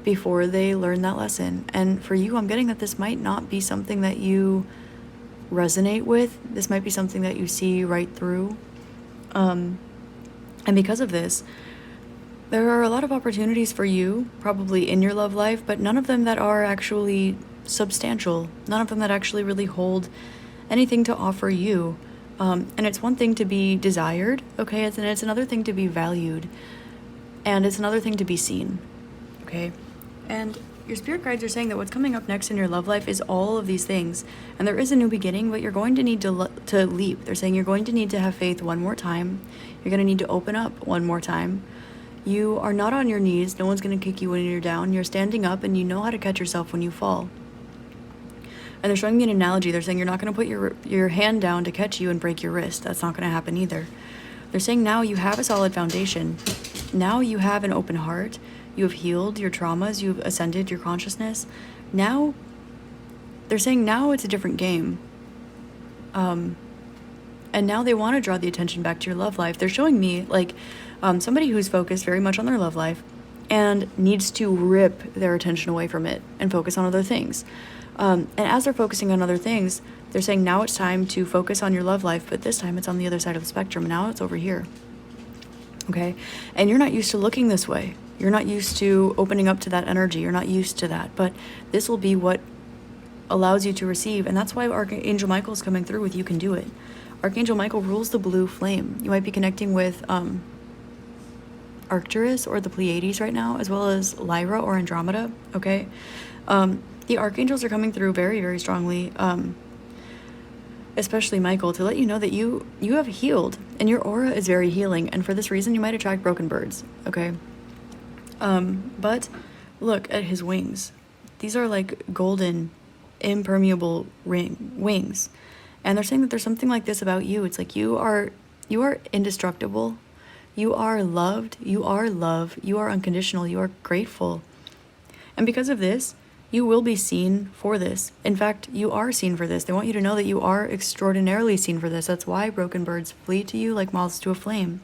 before they learn that lesson. And for you, I'm getting that this might not be something that you resonate with. This might be something that you see right through. And because of this, there are a lot of opportunities for you, probably in your love life, but none of them that are actually substantial. None of them that actually really hold anything to offer you. And it's one thing to be desired, okay? And it's another thing to be valued. And it's another thing to be seen, okay? And your spirit guides are saying that what's coming up next in your love life is all of these things. And there is a new beginning, but you're going to need to leap. They're saying you're going to need to have faith one more time. You're going to need to open up one more time. You are not on your knees. No one's going to kick you when you're down. You're standing up, and you know how to catch yourself when you fall. And they're showing me an analogy. They're saying you're not going to put your hand down to catch you and break your wrist. That's not going to happen either. They're saying now you have a solid foundation. Now you have an open heart. You have healed your traumas. You've ascended your consciousness. Now, they're saying now it's a different game. And now they want to draw the attention back to your love life. They're showing me, like, somebody who's focused very much on their love life and needs to rip their attention away from it and focus on other things. And as they're focusing on other things, they're saying now it's time to focus on your love life, but this time it's on the other side of the spectrum. Now it's over here. Okay? And you're not used to looking this way. You're not used to opening up to that energy. You're not used to that. But this will be what allows you to receive. And that's why Archangel Michael is coming through with You Can Do It. Archangel Michael rules the blue flame. You might be connecting with Arcturus or the Pleiades right now, as well as Lyra or Andromeda, okay? The archangels are coming through very, very strongly, especially Michael, to let you know that you have healed, and your aura is very healing, and for this reason, you might attract broken birds, okay? But look at his wings. These are like golden, impermeable wings, and they're saying that there's something like this about you. It's like you are indestructible. You are loved, you are love, you are unconditional, you are grateful. And because of this, you will be seen for this. In fact, you are seen for this. They want you to know that you are extraordinarily seen for this. That's why broken birds flee to you like moths to a flame.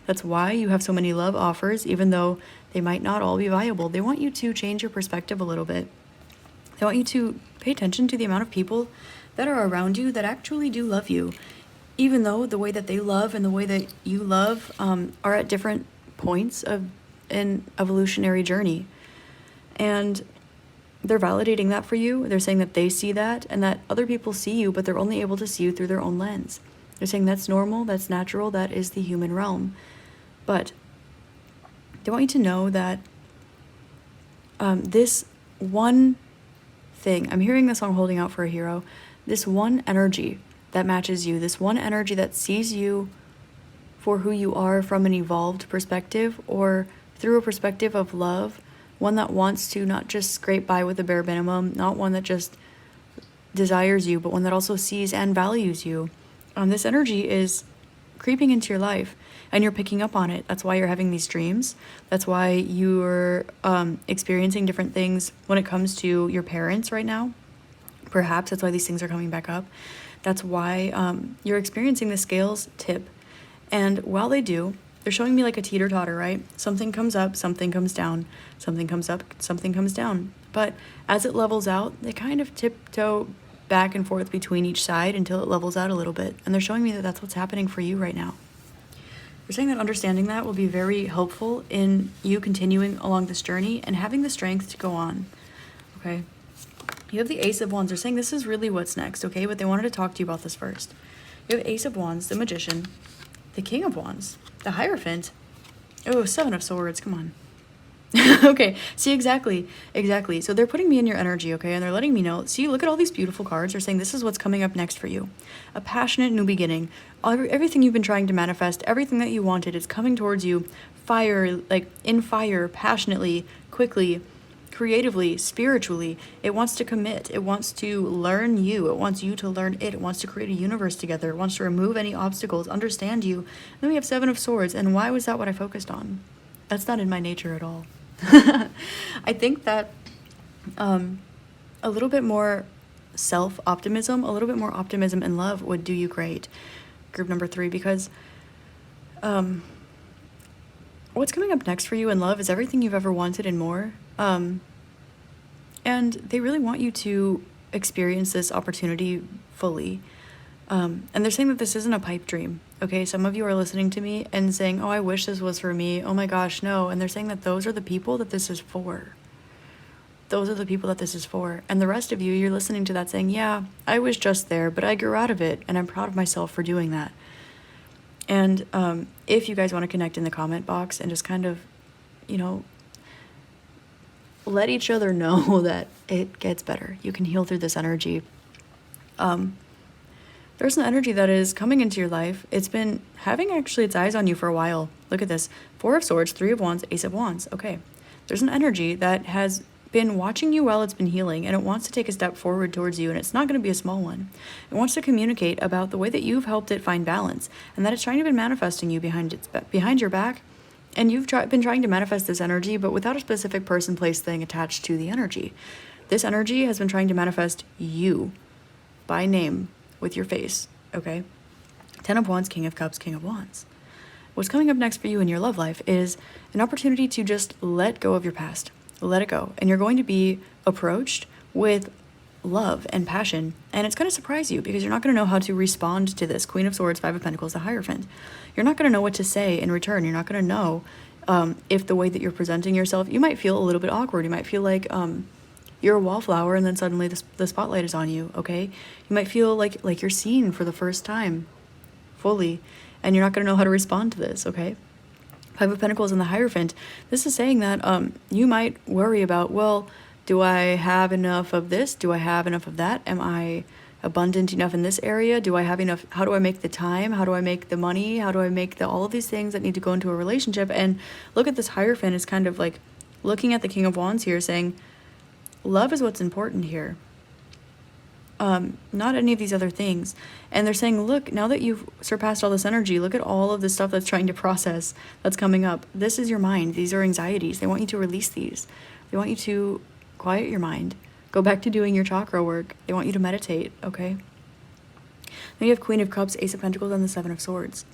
That's why you have so many love offers, even though they might not all be viable. They want you to change your perspective a little bit. They want you to pay attention to the amount of people that are around you that actually do love you. Even though the way that they love and the way that you love are at different points of an evolutionary journey. And they're validating that for you. They're saying that they see that and that other people see you, but they're only able to see you through their own lens. They're saying that's normal, that's natural, that is the human realm. But they want you to know that this one thing, I'm hearing the song Holding Out for a Hero, this one energy that matches you, this one energy that sees you for who you are from an evolved perspective or through a perspective of love, one that wants to not just scrape by with the bare minimum, not one that just desires you, but one that also sees and values you. This energy is creeping into your life and you're picking up on it. That's why you're having these dreams. That's why you're experiencing different things when it comes to your parents right now. Perhaps that's why these things are coming back up. That's why you're experiencing the scales tip. And while they do, they're showing me like a teeter-totter, right? Something comes up, something comes down, something comes up, something comes down. But as it levels out, they kind of tiptoe back and forth between each side until it levels out a little bit. And they're showing me that that's what's happening for you right now. They're saying that understanding that will be very helpful in you continuing along this journey and having the strength to go on, okay? You have the Ace of Wands. They're saying this is really what's next, okay? But they wanted to talk to you about this first. You have Ace of Wands, the Magician, the King of Wands, the Hierophant. Oh, Seven of Swords, come on. Okay, see, exactly. So they're putting me in your energy, okay? And they're letting me know. See, look at all these beautiful cards. They're saying this is what's coming up next for you. A passionate new beginning. Everything you've been trying to manifest, everything that you wanted is coming towards you. Fire, like in fire, passionately, quickly, creatively, spiritually. It wants to commit. It wants to learn you. It wants you to learn it. It wants to create a universe together. It wants to remove any obstacles, understand you. Then we have Seven of Swords. And why was that what I focused on? That's not in my nature at all. I think that a little bit more self-optimism, a little bit more optimism and love would do you great. Group number 3, because what's coming up next for you in love is everything you've ever wanted and more. And they really want you to experience this opportunity fully. And they're saying that this isn't a pipe dream. Okay, some of you are listening to me and saying, oh, I wish this was for me. Oh my gosh, no. And they're saying that those are the people that this is for. Those are the people that this is for. And the rest of you, you're listening to that saying, yeah, I was just there, but I grew out of it. And I'm proud of myself for doing that. And if you guys want to connect in the comment box and just kind of, you know, let each other know that it gets better. You can heal through this energy. There's an energy that is coming into your life. It's been having actually its eyes on you for a while. Look at this. 4 of Swords, 3 of Wands, Ace of Wands. Okay. There's an energy that has been watching you while it's been healing, and it wants to take a step forward towards you, and it's not going to be a small one. It wants to communicate about the way that you've helped it find balance, and that it's trying to be manifesting you behind your back, and you've been trying to manifest this energy, but without a specific person, place, thing attached to the energy. This energy has been trying to manifest you by name with your face, okay? 10 of Wands, King of Cups, King of Wands. what's coming up next for you in your love life is an opportunity to just let go of your past. Let it go. And you're going to be approached with love and passion, and it's going to surprise you because you're not going to know how to respond to this. Queen of Swords, Five of Pentacles, the Hierophant. You're not going to know what to say in return. You're not going to know if the way that you're presenting yourself, you might feel a little bit awkward. You might feel like you're a wallflower and then suddenly the spotlight is on you, okay? You might feel like you're seen for the first time fully, and you're not going to know how to respond to this, okay? Five of Pentacles and the Hierophant. This is saying that you might worry about, well, do I have enough of this? Do I have enough of that? Am I abundant enough in this area? Do I have enough? How do I make the time? How do I make the money? How do I make all of these things that need to go into a relationship? And look at this Hierophant is kind of like looking at the King of Wands here saying, love is what's important here. Not any of these other things. And they're saying, look, now that you've surpassed all this energy, look at all of the stuff that's trying to process, that's coming up. This is your mind. These are anxieties. They want you to release these. They want you to quiet your mind. Go back to doing your chakra work. They want you to meditate, okay? Then you have Queen of Cups, Ace of Pentacles, and the Seven of Swords.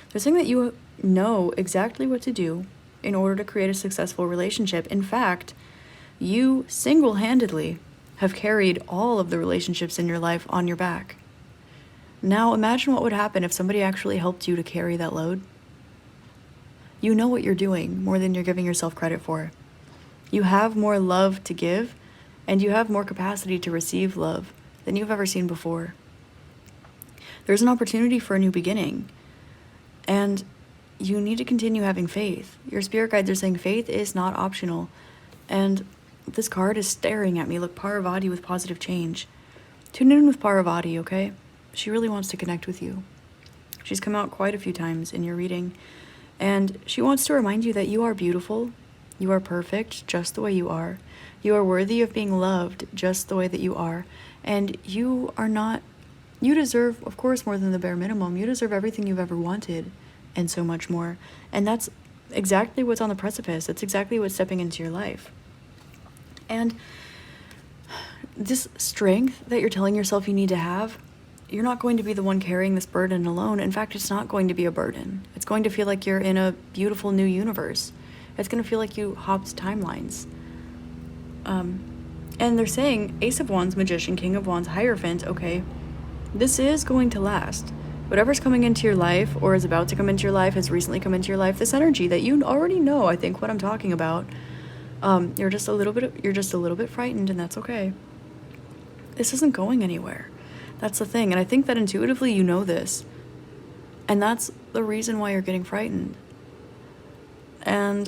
They're saying that you know exactly what to do in order to create a successful relationship. In fact, you single-handedly have carried all of the relationships in your life on your back. Now imagine what would happen if somebody actually helped you to carry that load. You know what you're doing more than you're giving yourself credit for. You have more love to give, and you have more capacity to receive love than you've ever seen before. There's an opportunity for a new beginning, and you need to continue having faith. Your spirit guides are saying faith is not optional, and this card is staring at me. Look, Parvati with positive change. Tune in with Parvati, okay? She really wants to connect with you. She's come out quite a few times in your reading, and she wants to remind you that you are beautiful. You are perfect just the way you are. You are worthy of being loved just the way that you are. And you deserve, of course, more than the bare minimum. You deserve everything you've ever wanted and so much more. And that's exactly what's on the precipice. That's exactly what's stepping into your life. And this strength that you're telling yourself you need to have, you're not going to be the one carrying this burden alone. In fact, it's not going to be a burden. It's going to feel like you're in a beautiful new universe. It's going to feel like you hopped timelines. And they're saying Ace of Wands, Magician, King of Wands, Hierophant, okay, this is going to last. Whatever's coming into your life or is about to come into your life, has recently come into your life, this energy that you already know, I think, what I'm talking about. You're just a little bit frightened, and that's okay. This isn't going anywhere. That's the thing. And I think that intuitively you know this. And that's the reason why you're getting frightened. And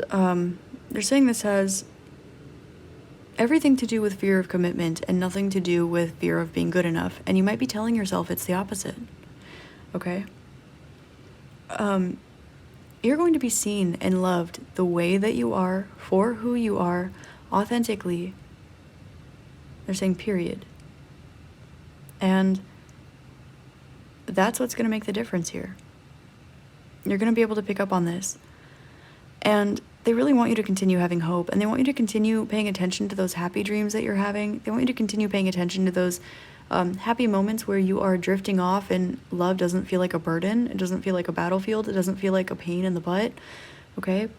they're saying this has everything to do with fear of commitment and nothing to do with fear of being good enough. And you might be telling yourself it's the opposite. Okay? You're going to be seen and loved the way that you are, for who you are, authentically. They're saying period. And that's what's going to make the difference here. You're going to be able to pick up on this. And they really want you to continue having hope, and they want you to continue paying attention to those happy dreams that you're having. They want you to continue paying attention to those happy moments where you are drifting off and love doesn't feel like a burden. It doesn't feel like a battlefield. It doesn't feel like a pain in the butt. Okay?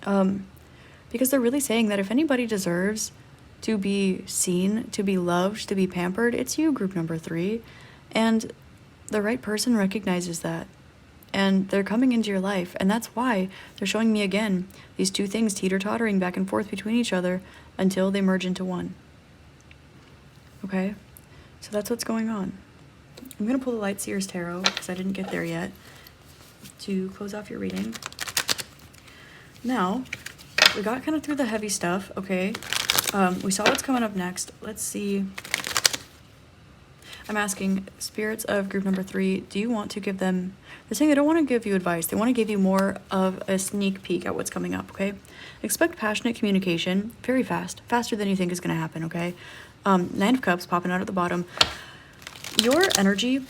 Because they're really saying that if anybody deserves to be seen, to be loved, to be pampered, it's you, group number 3. And the right person recognizes that. And they're coming into your life. And that's why they're showing me again these two things teeter-tottering back and forth between each other until they merge into one. Okay? So that's what's going on. I'm going to pull the Light Seers Tarot because I didn't get there yet to close off your reading. Now, we got kind of through the heavy stuff, okay? We saw what's coming up next. Let's see. I'm asking spirits of group number 3, do you want to give them... They're saying they don't want to give you advice. They want to give you more of a sneak peek at what's coming up, okay? Expect passionate communication very fast. Faster than you think is going to happen, okay? 9 of Cups popping out at the bottom. Your energy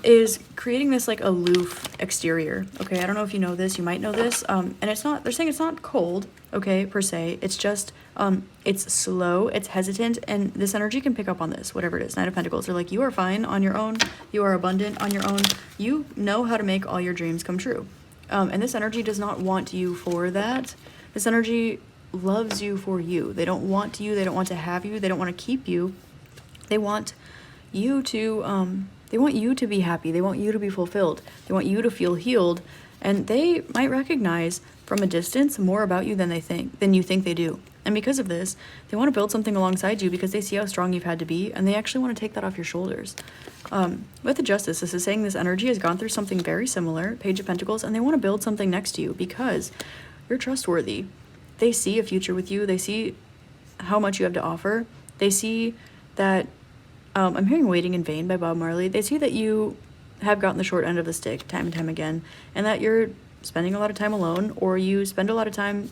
is creating this like aloof exterior, okay? I don't know if you know this. You might know this. And it's not... They're saying it's not cold, okay, per se. It's just... it's slow, it's hesitant, and this energy can pick up on this, whatever it is. 9 of Pentacles, they're like, you are fine on your own, you are abundant on your own, you know how to make all your dreams come true, And this energy does not want you for that. This energy loves you for you. They don't want you. They don't want to have you. They don't want to keep you. They want you to be happy. They want you to be fulfilled. They want you to feel healed. And they might recognize from a distance more about you than you think they do. And because of this, they want to build something alongside you because they see how strong you've had to be, and they actually want to take that off your shoulders. With the Justice, this is saying this energy has gone through something very similar, Page of Pentacles, and they want to build something next to you because you're trustworthy. They see a future with you. They see how much you have to offer. They see that, I'm hearing Waiting in Vain by Bob Marley. They see that you have gotten the short end of the stick time and time again, and that you're spending a lot of time alone, or you spend a lot of time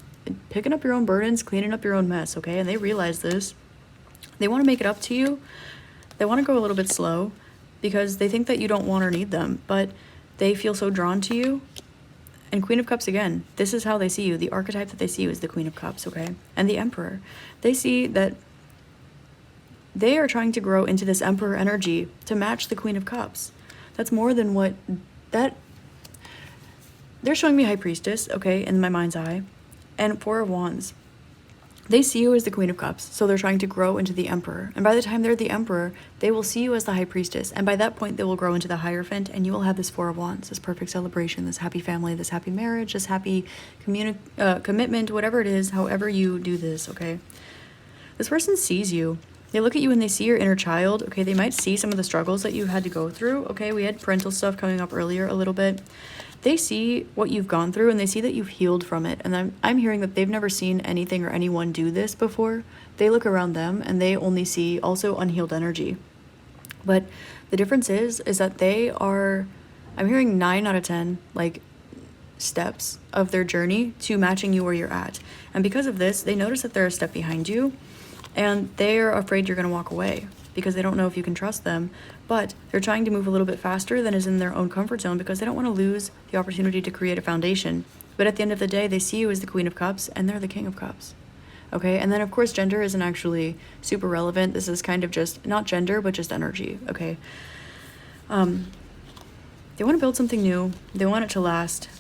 picking up your own burdens, cleaning up your own mess, okay? And they realize this. They want to make it up to you. They want to go a little bit slow because they think that you don't want or need them, but they feel so drawn to you. And Queen of Cups again, this is how they see you. The archetype that they see you is the Queen of Cups, okay? And the Emperor. They see that they are trying to grow into this Emperor energy to match the Queen of Cups. That's more than what that... They're showing me High Priestess, okay, in my mind's eye. And Four of Wands. They see you as the Queen of Cups, so they're trying to grow into the Emperor. And by the time they're the Emperor, they will see you as the High Priestess. And by that point, they will grow into the Hierophant, and you will have this Four of Wands, this perfect celebration, this happy family, this happy marriage, this happy commitment, whatever it is, however you do this, okay? This person sees you. They look at you and they see your inner child, okay? They might see some of the struggles that you had to go through, okay? We had parental stuff coming up earlier a little bit. They see what you've gone through and they see that you've healed from it. And I'm hearing that they've never seen anything or anyone do this before. They look around them and they only see also unhealed energy. But the difference is that they are, I'm hearing 9 out of 10, like, steps of their journey to matching you where you're at. And because of this, they notice that they're a step behind you and they're afraid you're going to walk away because they don't know if you can trust them, but they're trying to move a little bit faster than is in their own comfort zone because they don't want to lose the opportunity to create a foundation. But at the end of the day, they see you as the Queen of Cups and they're the King of Cups. Okay, and then of course gender isn't actually super relevant. This is kind of just, not gender, but just energy, okay? They want to build something new, they want it to last,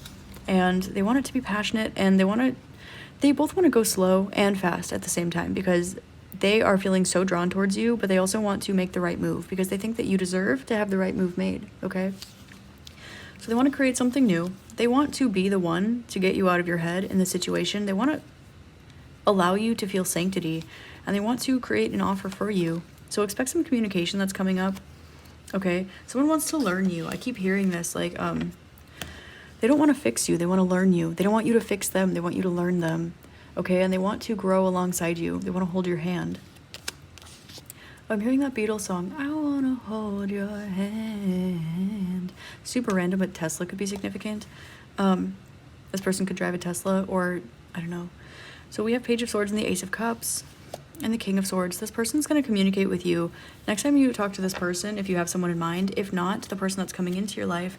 and they want it to be passionate, and they both want to go slow and fast at the same time because they are feeling so drawn towards you, but they also want to make the right move because they think that you deserve to have the right move made, okay? So they want to create something new. They want to be the one to get you out of your head in the situation. They want to allow you to feel sanctity, and they want to create an offer for you. So expect some communication that's coming up, okay? Someone wants to learn you. I keep hearing this, like, they don't want to fix you. They want to learn you. They don't want you to fix them. They want you to learn them. Okay, and they want to grow alongside you. They want to hold your hand. I'm hearing that Beatles song, I want to hold your hand. Super random, but Tesla could be significant. This person could drive a Tesla, or I don't know. So we have Page of Swords and the Ace of Cups and the King of Swords. This person's going to communicate with you. Next time you talk to this person, if you have someone in mind, if not, the person that's coming into your life,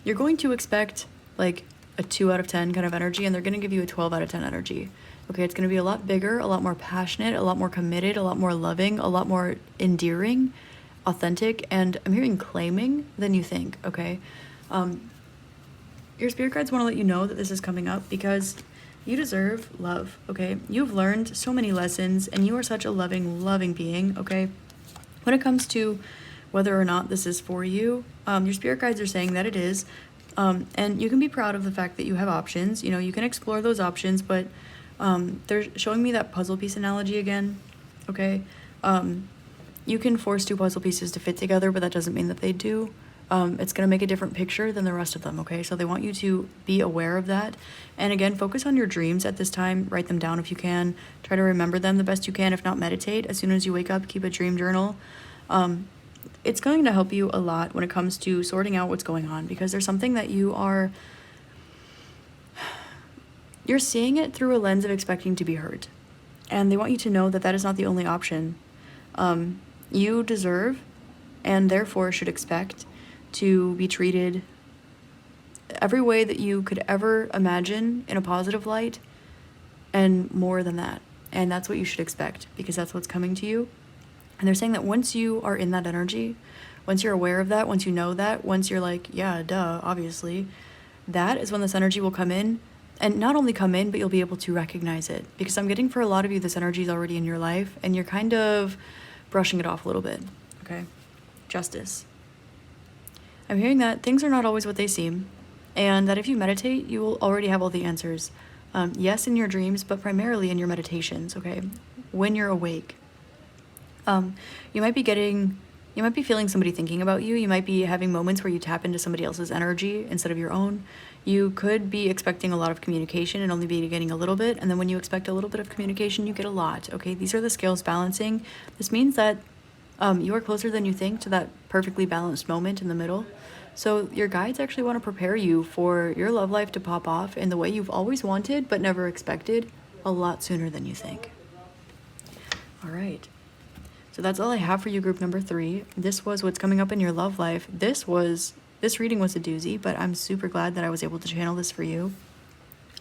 you're going to expect like a 2 out of 10 kind of energy, and they're going to give you a 12 out of 10 energy. Okay, it's going to be a lot bigger, a lot more passionate, a lot more committed, a lot more loving, a lot more endearing, authentic, and I'm hearing claiming than you think, okay? Your spirit guides want to let you know that this is coming up because you deserve love, okay? You've learned so many lessons, and you are such a loving, loving being, okay? When it comes to whether or not this is for you, your spirit guides are saying that it is. And you can be proud of the fact that you have options. You know, you can explore those options, but they're showing me that puzzle piece analogy again, okay? You can force 2 puzzle pieces to fit together, but that doesn't mean that they do. It's going to make a different picture than the rest of them, okay? So they want you to be aware of that. And again, focus on your dreams at this time. Write them down if you can. Try to remember them the best you can. If not, meditate. As soon as you wake up, keep a dream journal. It's going to help you a lot when it comes to sorting out what's going on, because there's something that you're seeing it through a lens of expecting to be hurt. And they want you to know that that is not the only option. You deserve and therefore should expect to be treated every way that you could ever imagine in a positive light and more than that. And that's what you should expect because that's what's coming to you. And they're saying that once you are in that energy, once you're aware of that, once you know that, once you're like, yeah, duh, obviously, that is when this energy will come in. And not only come in, but you'll be able to recognize it. Because I'm getting for a lot of you, this energy is already in your life, and you're kind of brushing it off a little bit, okay? Justice. I'm hearing that things are not always what they seem, and that if you meditate, you will already have all the answers. Yes, in your dreams, but primarily in your meditations, okay? When you're awake. You might be feeling somebody thinking about you. You might be having moments where you tap into somebody else's energy instead of your own. You could be expecting a lot of communication and only be getting a little bit. And then when you expect a little bit of communication, you get a lot. Okay, these are the scales balancing. This means that you are closer than you think to that perfectly balanced moment in the middle. So your guides actually want to prepare you for your love life to pop off in the way you've always wanted but never expected, a lot sooner than you think. All right. So that's all I have for you, group number 3. This was what's coming up in your love life. This reading was a doozy, but I'm super glad that I was able to channel this for you.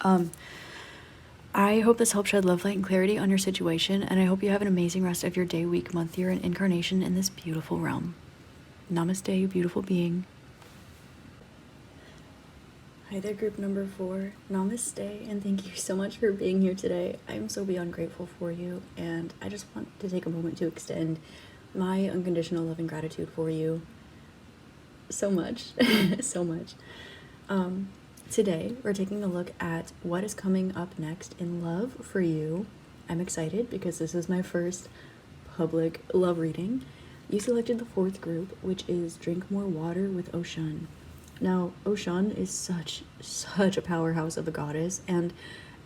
I hope this helped shed love, light, and clarity on your situation, and I hope you have an amazing rest of your day, week, month, year, and incarnation in this beautiful realm. Namaste, you beautiful being. Hi there, group number 4. Namaste, and thank you so much for being here today. I'm so beyond grateful for you, and I just want to take a moment to extend my unconditional love and gratitude for you. So much, so much. Today, we're taking a look at what is coming up next in love for you. I'm excited because this is my first public love reading. You selected the 4th group, which is Drink More Water with Oshun. Now, Oshun is such a powerhouse of a goddess, and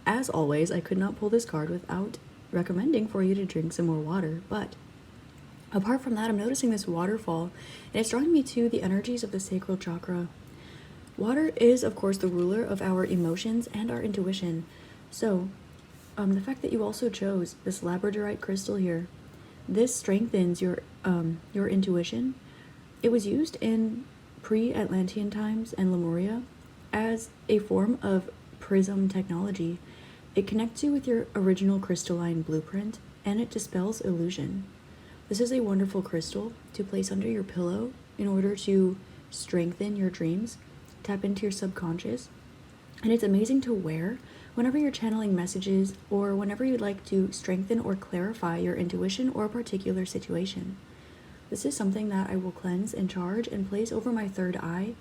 as always, I could not pull this card without recommending for you to drink some more water. But apart from that, I'm noticing this waterfall, and it's drawing me to the energies of the sacral chakra. Water is, of course, the ruler of our emotions and our intuition. So, the fact that you also chose this labradorite crystal here, this strengthens your intuition. It was used in pre-Atlantean times and Lemuria as a form of prism technology. It connects you with your original crystalline blueprint, and it dispels illusion. This is a wonderful crystal to place under your pillow in order to strengthen your dreams, tap into your subconscious, and it's amazing to wear whenever you're channeling messages or whenever you'd like to strengthen or clarify your intuition or a particular situation. This is something that I will cleanse and charge and place over my third eye,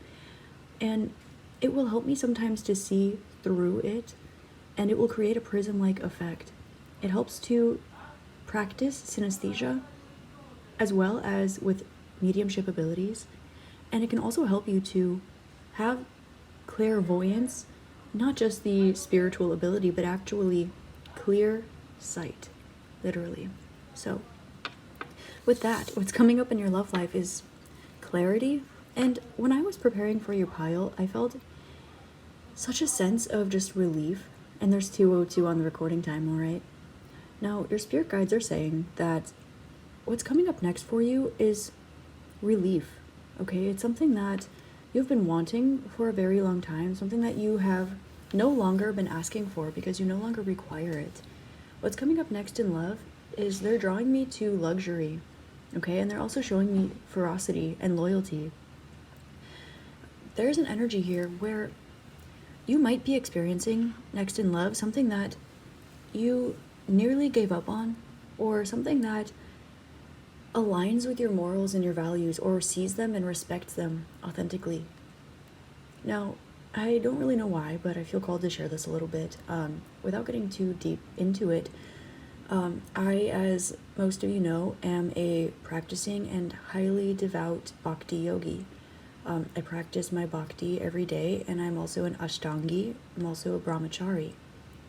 and it will help me sometimes to see through it, and it will create a prism-like effect. It helps to practice synesthesia as well as with mediumship abilities, and it can also help you to have clairvoyance, not just the spiritual ability, but actually clear sight, literally. So with that, what's coming up in your love life is clarity. And when I was preparing for your pile, I felt such a sense of just relief. And there's 2:02 on the recording time, all right? Now, your spirit guides are saying that what's coming up next for you is relief, okay? It's something that you've been wanting for a very long time, something that you have no longer been asking for because you no longer require it. What's coming up next in love is they're drawing me to luxury, okay? And they're also showing me ferocity and loyalty. There's an energy here where you might be experiencing next in love something that you nearly gave up on, or something that aligns with your morals and your values, or sees them and respects them authentically. Now, I don't really know why, but I feel called to share this a little bit. Without getting too deep into it, I, as most of you know, am a practicing and highly devout bhakti yogi. I practice my bhakti every day, and I'm also an ashtangi. I'm also a brahmachari.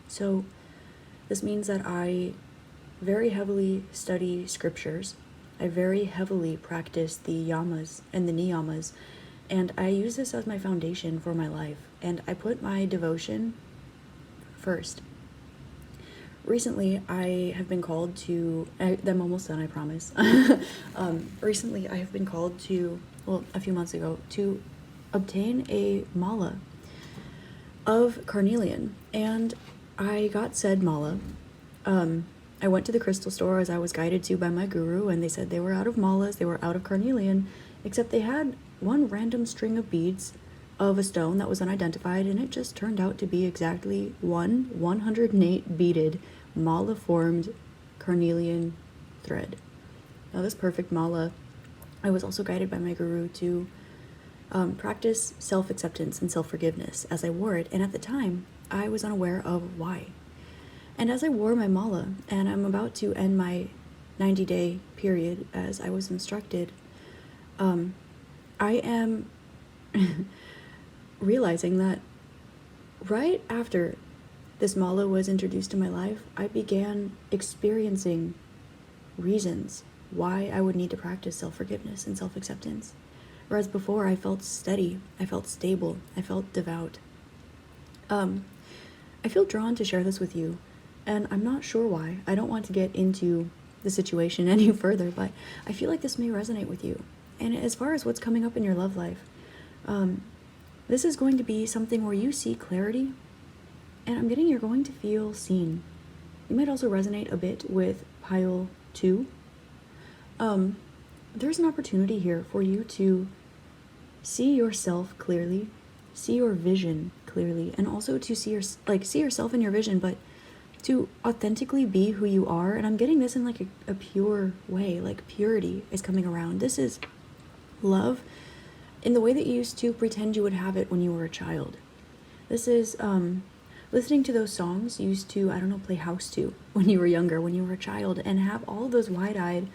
So this means that I very heavily study scriptures. I very heavily practice the yamas and the niyamas, and I use this as my foundation for my life, and I put my devotion first. Recently, I have been called to, I'm almost done, I promise. Recently, I have been called to, a few months ago, to obtain a mala of carnelian, and I got said mala. I went to the crystal store as I was guided to by my guru, and they said they were out of malas, they were out of carnelian, except they had one random string of beads of a stone that was unidentified, and it just turned out to be exactly one 108 beaded mala formed carnelian thread. Now this perfect mala, I was also guided by my guru to practice self-acceptance and self-forgiveness as I wore it, and at the time I was unaware of why. And as I wore my mala, and I'm about to end my 90-day period as I was instructed, I am realizing that right after this mala was introduced in my life, I began experiencing reasons why I would need to practice self-forgiveness and self-acceptance. Whereas before, I felt steady, I felt stable, I felt devout. I feel drawn to share this with you, and I'm not sure why. I don't want to get into the situation any further, but I feel like this may resonate with you. And as far as what's coming up in your love life, this is going to be something where you see clarity, and I'm getting you're going to feel seen. You might also resonate a bit with pile 2. There's an opportunity here for you to see yourself clearly, see your vision clearly, and also to see yourself in your vision, but to authentically be who you are. And I'm getting this in like a pure way, like purity is coming around. This is love in the way that you used to pretend you would have it when you were a child. This is listening to those songs you used to, play house to when you were younger, when you were a child, and have all of those wide-eyed,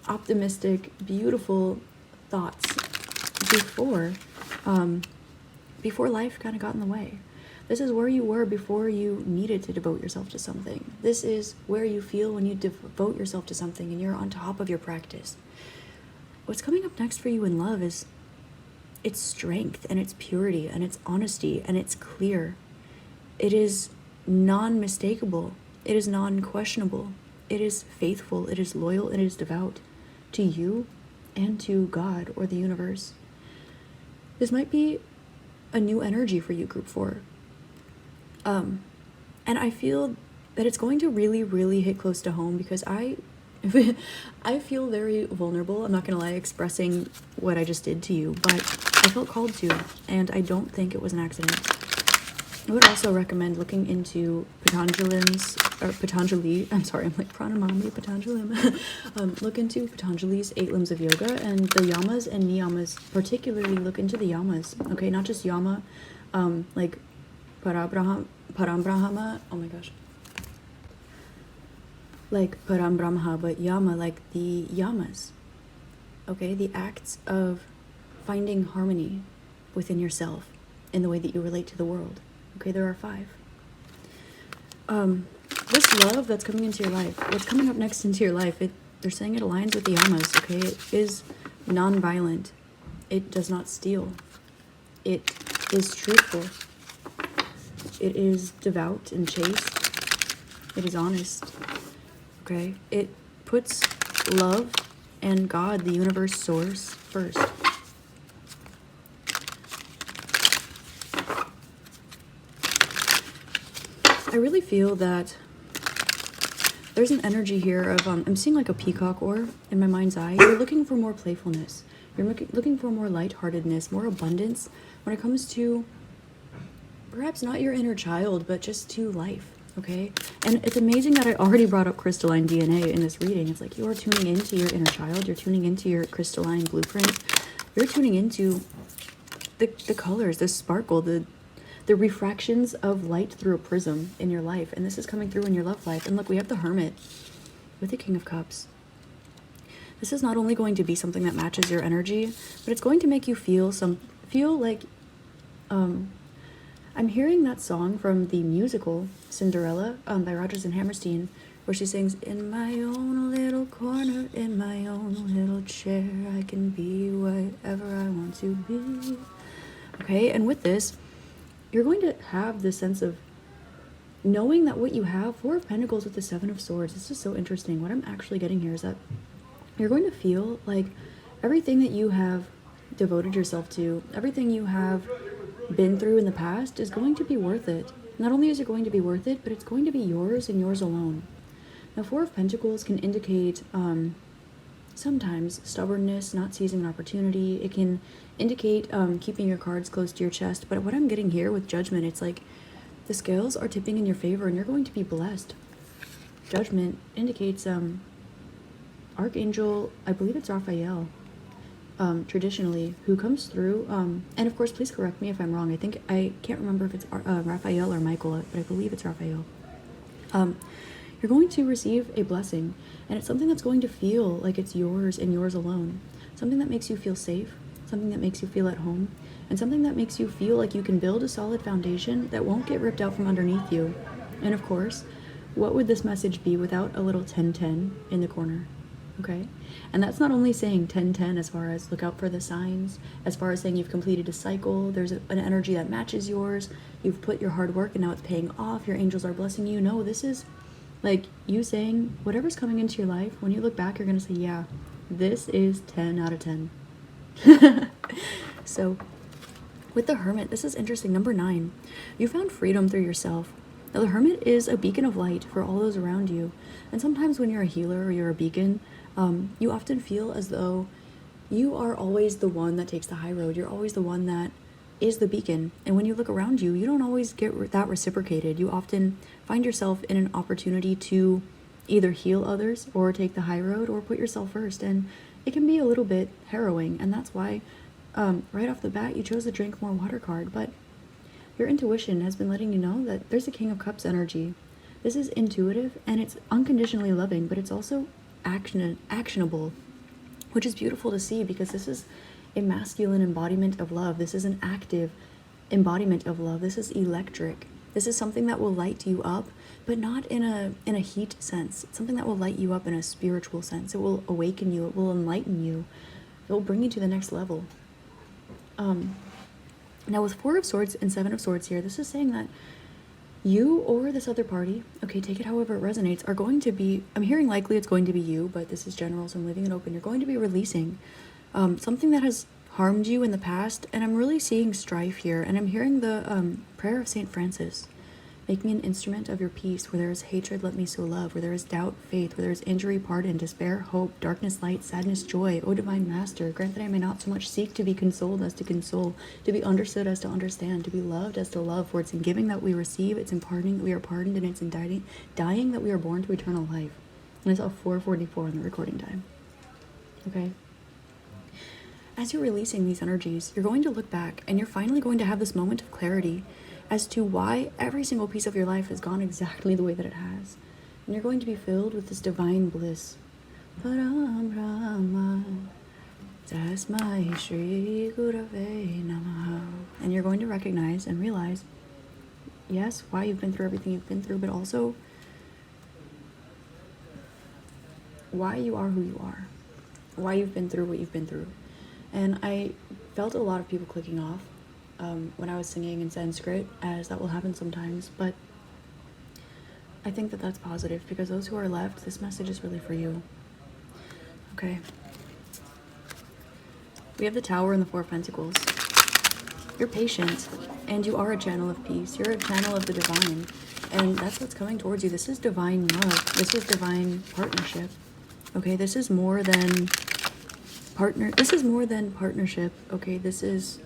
optimistic, beautiful thoughts before life kind of got in the way. This is where you were before you needed to devote yourself to something. This is where you feel when you devote yourself to something and you're on top of your practice. What's coming up next for you in love is its strength and its purity and its honesty, and it's clear. It is non-mistakable. It is non-questionable. It is faithful. It is loyal. It is devout to you and to God or the universe. This might be a new energy for you, Group 4. And I feel that it's going to really, really hit close to home because I feel very vulnerable, I'm not going to lie, expressing what I just did to you, but I felt called to, and I don't think it was an accident. I would also recommend looking into Patanjali, I'm sorry, I'm like Pranamami, Patanjalim. Look into Patanjali's 8 limbs of yoga and the yamas and niyamas, particularly look into the yamas, okay, not just yama, like Parambrahma, oh my gosh, like Parambrahma, but yama, like the yamas, okay, the acts of finding harmony within yourself in the way that you relate to the world. Okay, there are 5. This love that's coming into your life, what's coming up next into your life, they're saying it aligns with the yamas, okay? It is non-violent. It does not steal. It is truthful. It is devout and chaste. It is honest, okay? It puts love and God, the universe source, first. I really feel that there's an energy here of, I'm seeing like a peacock oar in my mind's eye. You're looking for more playfulness. You're looking for more lightheartedness, more abundance when it comes to perhaps not your inner child, but just to life, okay? And it's amazing that I already brought up crystalline DNA in this reading. It's like you are tuning into your inner child. You're tuning into your crystalline blueprint. You're tuning into the colors, the sparkle, the refractions of light through a prism in your life, and this is coming through in your love life. And look, we have the Hermit with the King of Cups. This is not only going to be something that matches your energy, but it's going to make you feel like I'm hearing that song from the musical Cinderella by Rodgers and Hammerstein, where she sings, "In my own little corner, in my own little chair, I can be whatever I want to be." Okay, and with this, you're going to have this sense of knowing that what you have, 4 of Pentacles with the 7 of Swords, this is so interesting. What I'm actually getting here is that you're going to feel like everything that you have devoted yourself to, everything you have been through in the past is going to be worth it. Not only is it going to be worth it, but it's going to be yours and yours alone. Now, 4 of Pentacles can indicate sometimes stubbornness, not seizing an opportunity. It can indicate keeping your cards close to your chest. But what I'm getting here with Judgment, it's like the scales are tipping in your favor and you're going to be blessed. Judgment indicates Archangel, I believe it's Raphael, traditionally, who comes through. And of course, please correct me if I'm wrong. I can't remember if it's Raphael or Michael, but I believe it's Raphael. You're going to receive a blessing, and it's something that's going to feel like it's yours and yours alone. Something that makes you feel safe, something that makes you feel at home, and something that makes you feel like you can build a solid foundation that won't get ripped out from underneath you. And of course, what would this message be without a little 10-10 in the corner? Okay? And that's not only saying 10-10 as far as look out for the signs, as far as saying you've completed a cycle, there's an energy that matches yours, you've put your hard work and now it's paying off, your angels are blessing you. No, this is like you saying whatever's coming into your life, when you look back, you're going to say, yeah, this is 10 out of 10. So with the Hermit, this is interesting. Number 9, you found freedom through yourself. Now the Hermit is a beacon of light for all those around you. And sometimes when you're a healer or you're a beacon, you often feel as though you are always the one that takes the high road. You're always the one that is the beacon. And when you look around you, you don't always get that reciprocated. You often find yourself in an opportunity to either heal others or take the high road or put yourself first. And it can be a little bit harrowing. And that's why right off the bat, you chose the drink more water card. But your intuition has been letting you know that there's a King of Cups energy. This is intuitive and it's unconditionally loving, but it's also actionable, which is beautiful to see because this is a masculine embodiment of love. This is an active embodiment of love. This is electric. This is something that will light you up, but not in a heat sense. It's something that will light you up in a spiritual sense. It will awaken you. It will enlighten you. It will bring you to the next level. Now with 4 of Swords and 7 of Swords here, this is saying that you or this other party, okay, take it however it resonates, are going to be, I'm hearing likely it's going to be you, but this is general, so I'm leaving it open. You're going to be releasing something that has harmed you in the past, and I'm really seeing strife here, and I'm hearing the prayer of Saint Francis. Make me an instrument of your peace. Where there is hatred, let me sow love. Where there is doubt, faith. Where there is injury, pardon. Despair, hope. Darkness, light. Sadness, joy. O divine master, grant that I may not so much seek to be consoled as to console, to be understood as to understand, to be loved as to love. For it's in giving that we receive, it's in pardoning that we are pardoned, and it's in dying that we are born to eternal life. And I saw 4:44 on the recording time. Okay? As you're releasing these energies, you're going to look back and you're finally going to have this moment of clarity as to why every single piece of your life has gone exactly the way that it has. And you're going to be filled with this divine bliss. And you're going to recognize and realize, yes, why you've been through everything you've been through, but also why you are who you are. Why you've been through what you've been through. And I felt a lot of people clicking off when I was singing in Sanskrit, as that will happen sometimes, but I think that that's positive because those who are left, this message is really for you. Okay. We have the Tower and the 4 of Pentacles. You're patient, and you are a channel of peace. You're a channel of the divine, and that's what's coming towards you. This is divine love. This is divine partnership. Okay, this is more than partnership. Okay, this is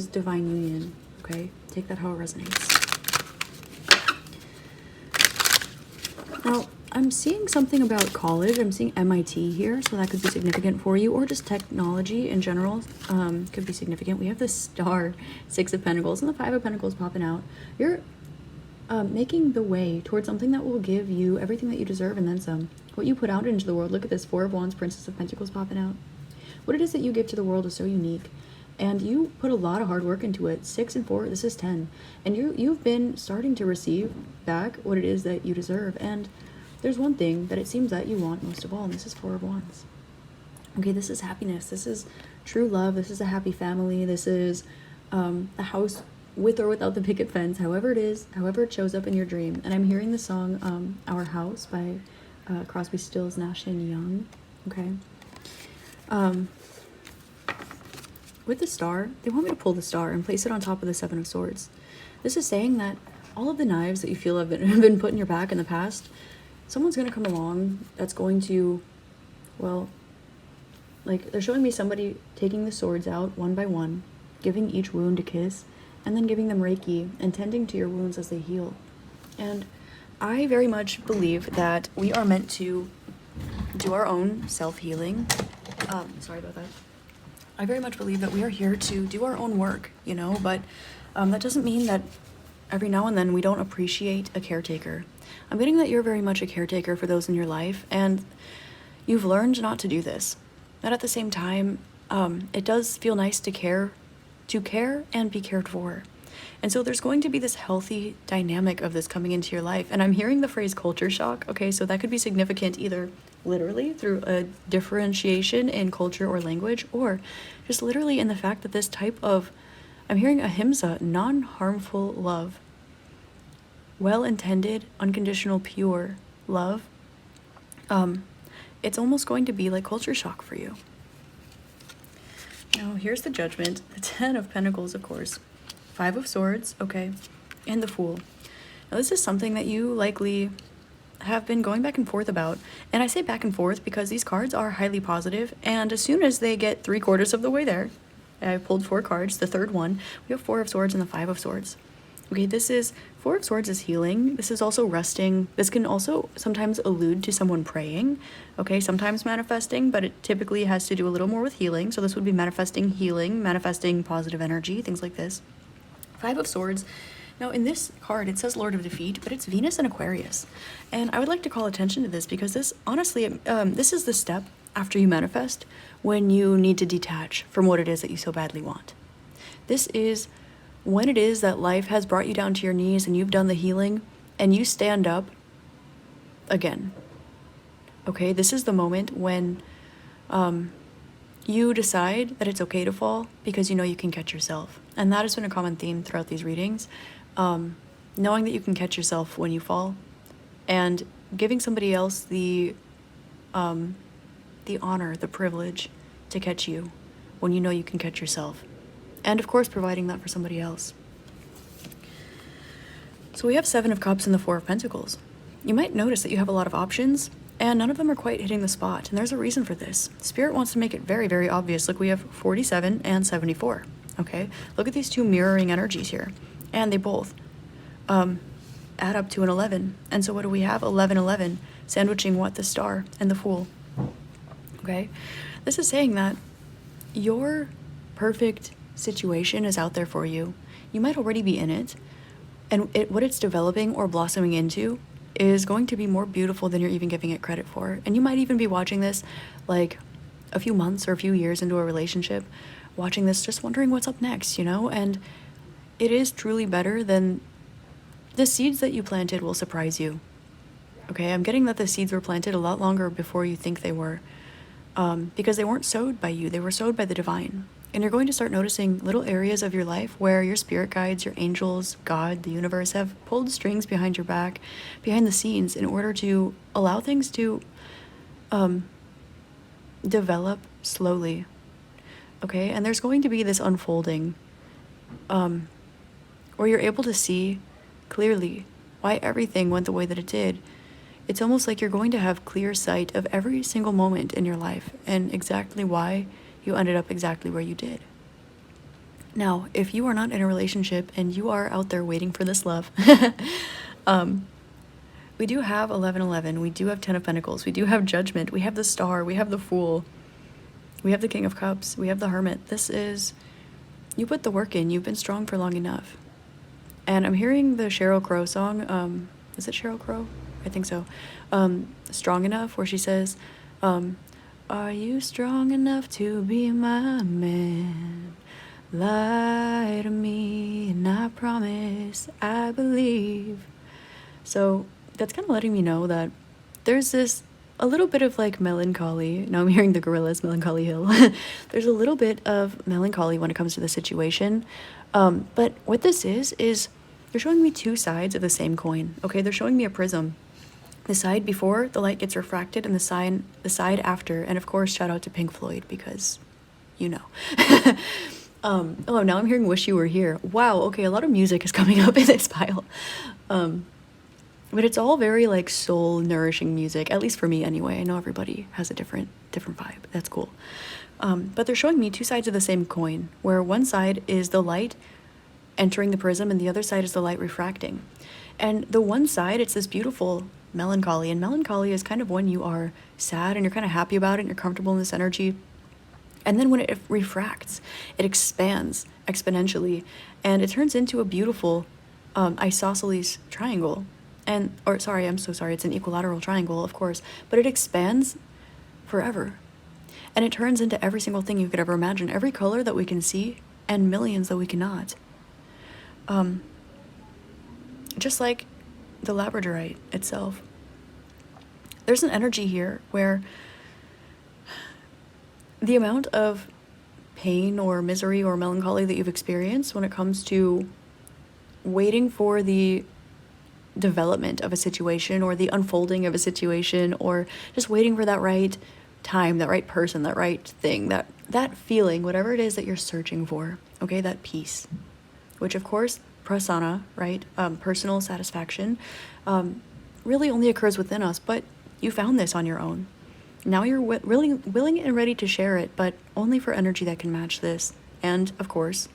divine union. Okay, take that how it resonates. Now I'm seeing something about college. I'm seeing MIT here, so that could be significant for you, or just technology in general could be significant. We have the Star, 6 of Pentacles, and the 5 of Pentacles popping out. You're making the way towards something that will give you everything that you deserve and then some. What you put out into the world. Look at this, 4 of Wands, Princess of Pentacles popping out. What it is that you give to the world is so unique, and you put a lot of hard work into it. 6 and 4, this is 10, and you've been starting to receive back what it is that you deserve. And there's one thing that it seems that you want most of all, and this is 4 of Wands. Okay, this is happiness. This is true love. This is a happy family. This is a house with or without the picket fence, however it is, however it shows up in your dream. And I'm hearing the song Our House by Crosby, Stills, Nash and Young. Okay. With the Star, they want me to pull the Star and place it on top of the 7 of Swords. This is saying that all of the knives that you feel have been put in your back in the past, someone's going to come along that's going to, well, like, they're showing me somebody taking the swords out one by one, giving each wound a kiss, and then giving them Reiki and tending to your wounds as they heal. And I very much believe that we are meant to do our own self-healing. Sorry about that. I very much believe that we are here to do our own work, you know, but that doesn't mean that every now and then we don't appreciate a caretaker. I'm getting that you're very much a caretaker for those in your life, and you've learned not to do this. But at the same time, it does feel nice to care and be cared for. And so there's going to be this healthy dynamic of this coming into your life. And I'm hearing the phrase culture shock. Okay, so that could be significant either literally through a differentiation in culture or language, or just literally in the fact that this type of, I'm hearing ahimsa, non-harmful love, well-intended, unconditional, pure love, it's almost going to be like culture shock for you. Now, here's the Judgment, the 10 of Pentacles, of course, 5 of Swords, okay, and the Fool. Now, this is something that you likely have been going back and forth about, and I say back and forth because these cards are highly positive, and as soon as they get 3/4 of the way there, I pulled 4 cards, the third one, we have 4 of Swords and the 5 of Swords. Okay, this is, 4 of Swords is healing, this is also resting, this can also sometimes allude to someone praying, okay, sometimes manifesting, but it typically has to do a little more with healing, so this would be manifesting healing, manifesting positive energy, things like this. 5 of Swords. Now, in this card, it says Lord of Defeat, but it's Venus and Aquarius. And I would like to call attention to this because this, honestly, this is the step after you manifest when you need to detach from what it is that you so badly want. This is when it is that life has brought you down to your knees and you've done the healing and you stand up again. Okay, this is the moment when you decide that it's okay to fall because you know you can catch yourself. And that has been a common theme throughout these readings. Knowing that you can catch yourself when you fall and giving somebody else the honor, the privilege to catch you when you know you can catch yourself. And of course, providing that for somebody else. So we have 7 of Cups and the 4 of Pentacles. You might notice that you have a lot of options and none of them are quite hitting the spot. And there's a reason for this. Spirit wants to make it very, very obvious. Look, we have 47 and 74. Okay, look at these 2 mirroring energies here. And they both add up to an 11. And so what do we have? 11, 11, sandwiching what? The Star and the Fool. Okay, this is saying that your perfect situation is out there for you. You might already be in it. And what it's developing or blossoming into is going to be more beautiful than you're even giving it credit for. And you might even be watching this like a few months or a few years into a relationship, watching this just wondering what's up next, you know? And it is truly better than the seeds that you planted will surprise you. Okay, I'm getting that the seeds were planted a lot longer before you think they were, because they weren't sowed by you, they were sowed by the divine. And you're going to start noticing little areas of your life where your spirit guides, your angels, God, the universe have pulled strings behind your back, behind the scenes, in order to allow things to develop slowly. Okay, and there's going to be this unfolding where you're able to see clearly why everything went the way that it did. It's almost like you're going to have clear sight of every single moment in your life and exactly why you ended up exactly where you did. Now, if you are not in a relationship and you are out there waiting for this love, we do have 11-11, we do have 10 of Pentacles, we do have Judgment, we have the Star, we have the Fool, we have the King of Cups, we have the Hermit. This is, you put the work in, you've been strong for long enough. And I'm hearing the Sheryl Crow song, is it Sheryl Crow? I think so. Strong Enough, where she says, are you strong enough to be my man? Lie to me and I promise I believe. So that's kind of letting me know that there's this a little bit of like melancholy. Now I'm hearing the Gorillaz, Melancholy Hill. There's a little bit of melancholy when it comes to the situation. But what this is they're showing me 2 sides of the same coin. Okay, they're showing me a prism. The side before the light gets refracted and the side after. And of course, shout out to Pink Floyd because, you know. Oh, now I'm hearing Wish You Were Here. Wow, okay, a lot of music is coming up in this pile. But it's all very like soul nourishing music, at least for me anyway. I know everybody has a different vibe. That's cool. But they're showing me two sides of the same coin, where one side is the light entering the prism and the other side is the light refracting. And the one side, it's this beautiful melancholy, and melancholy is kind of when you are sad and you're kind of happy about it and you're comfortable in this energy. And then when it refracts, it expands exponentially and it turns into a beautiful isosceles triangle. I'm so sorry, it's an equilateral triangle, of course, but it expands forever. And it turns into every single thing you could ever imagine, every color that we can see and millions that we cannot. Just like the labradorite itself. There's an energy here where the amount of pain or misery or melancholy that you've experienced when it comes to waiting for the development of a situation or the unfolding of a situation or just waiting for that right time, that right person, that right thing, that feeling, whatever it is that you're searching for, okay, that peace, which of course, prasana, right, personal satisfaction, really only occurs within us, but you found this on your own. Now you're really willing and ready to share it, but only for energy that can match this. And of course,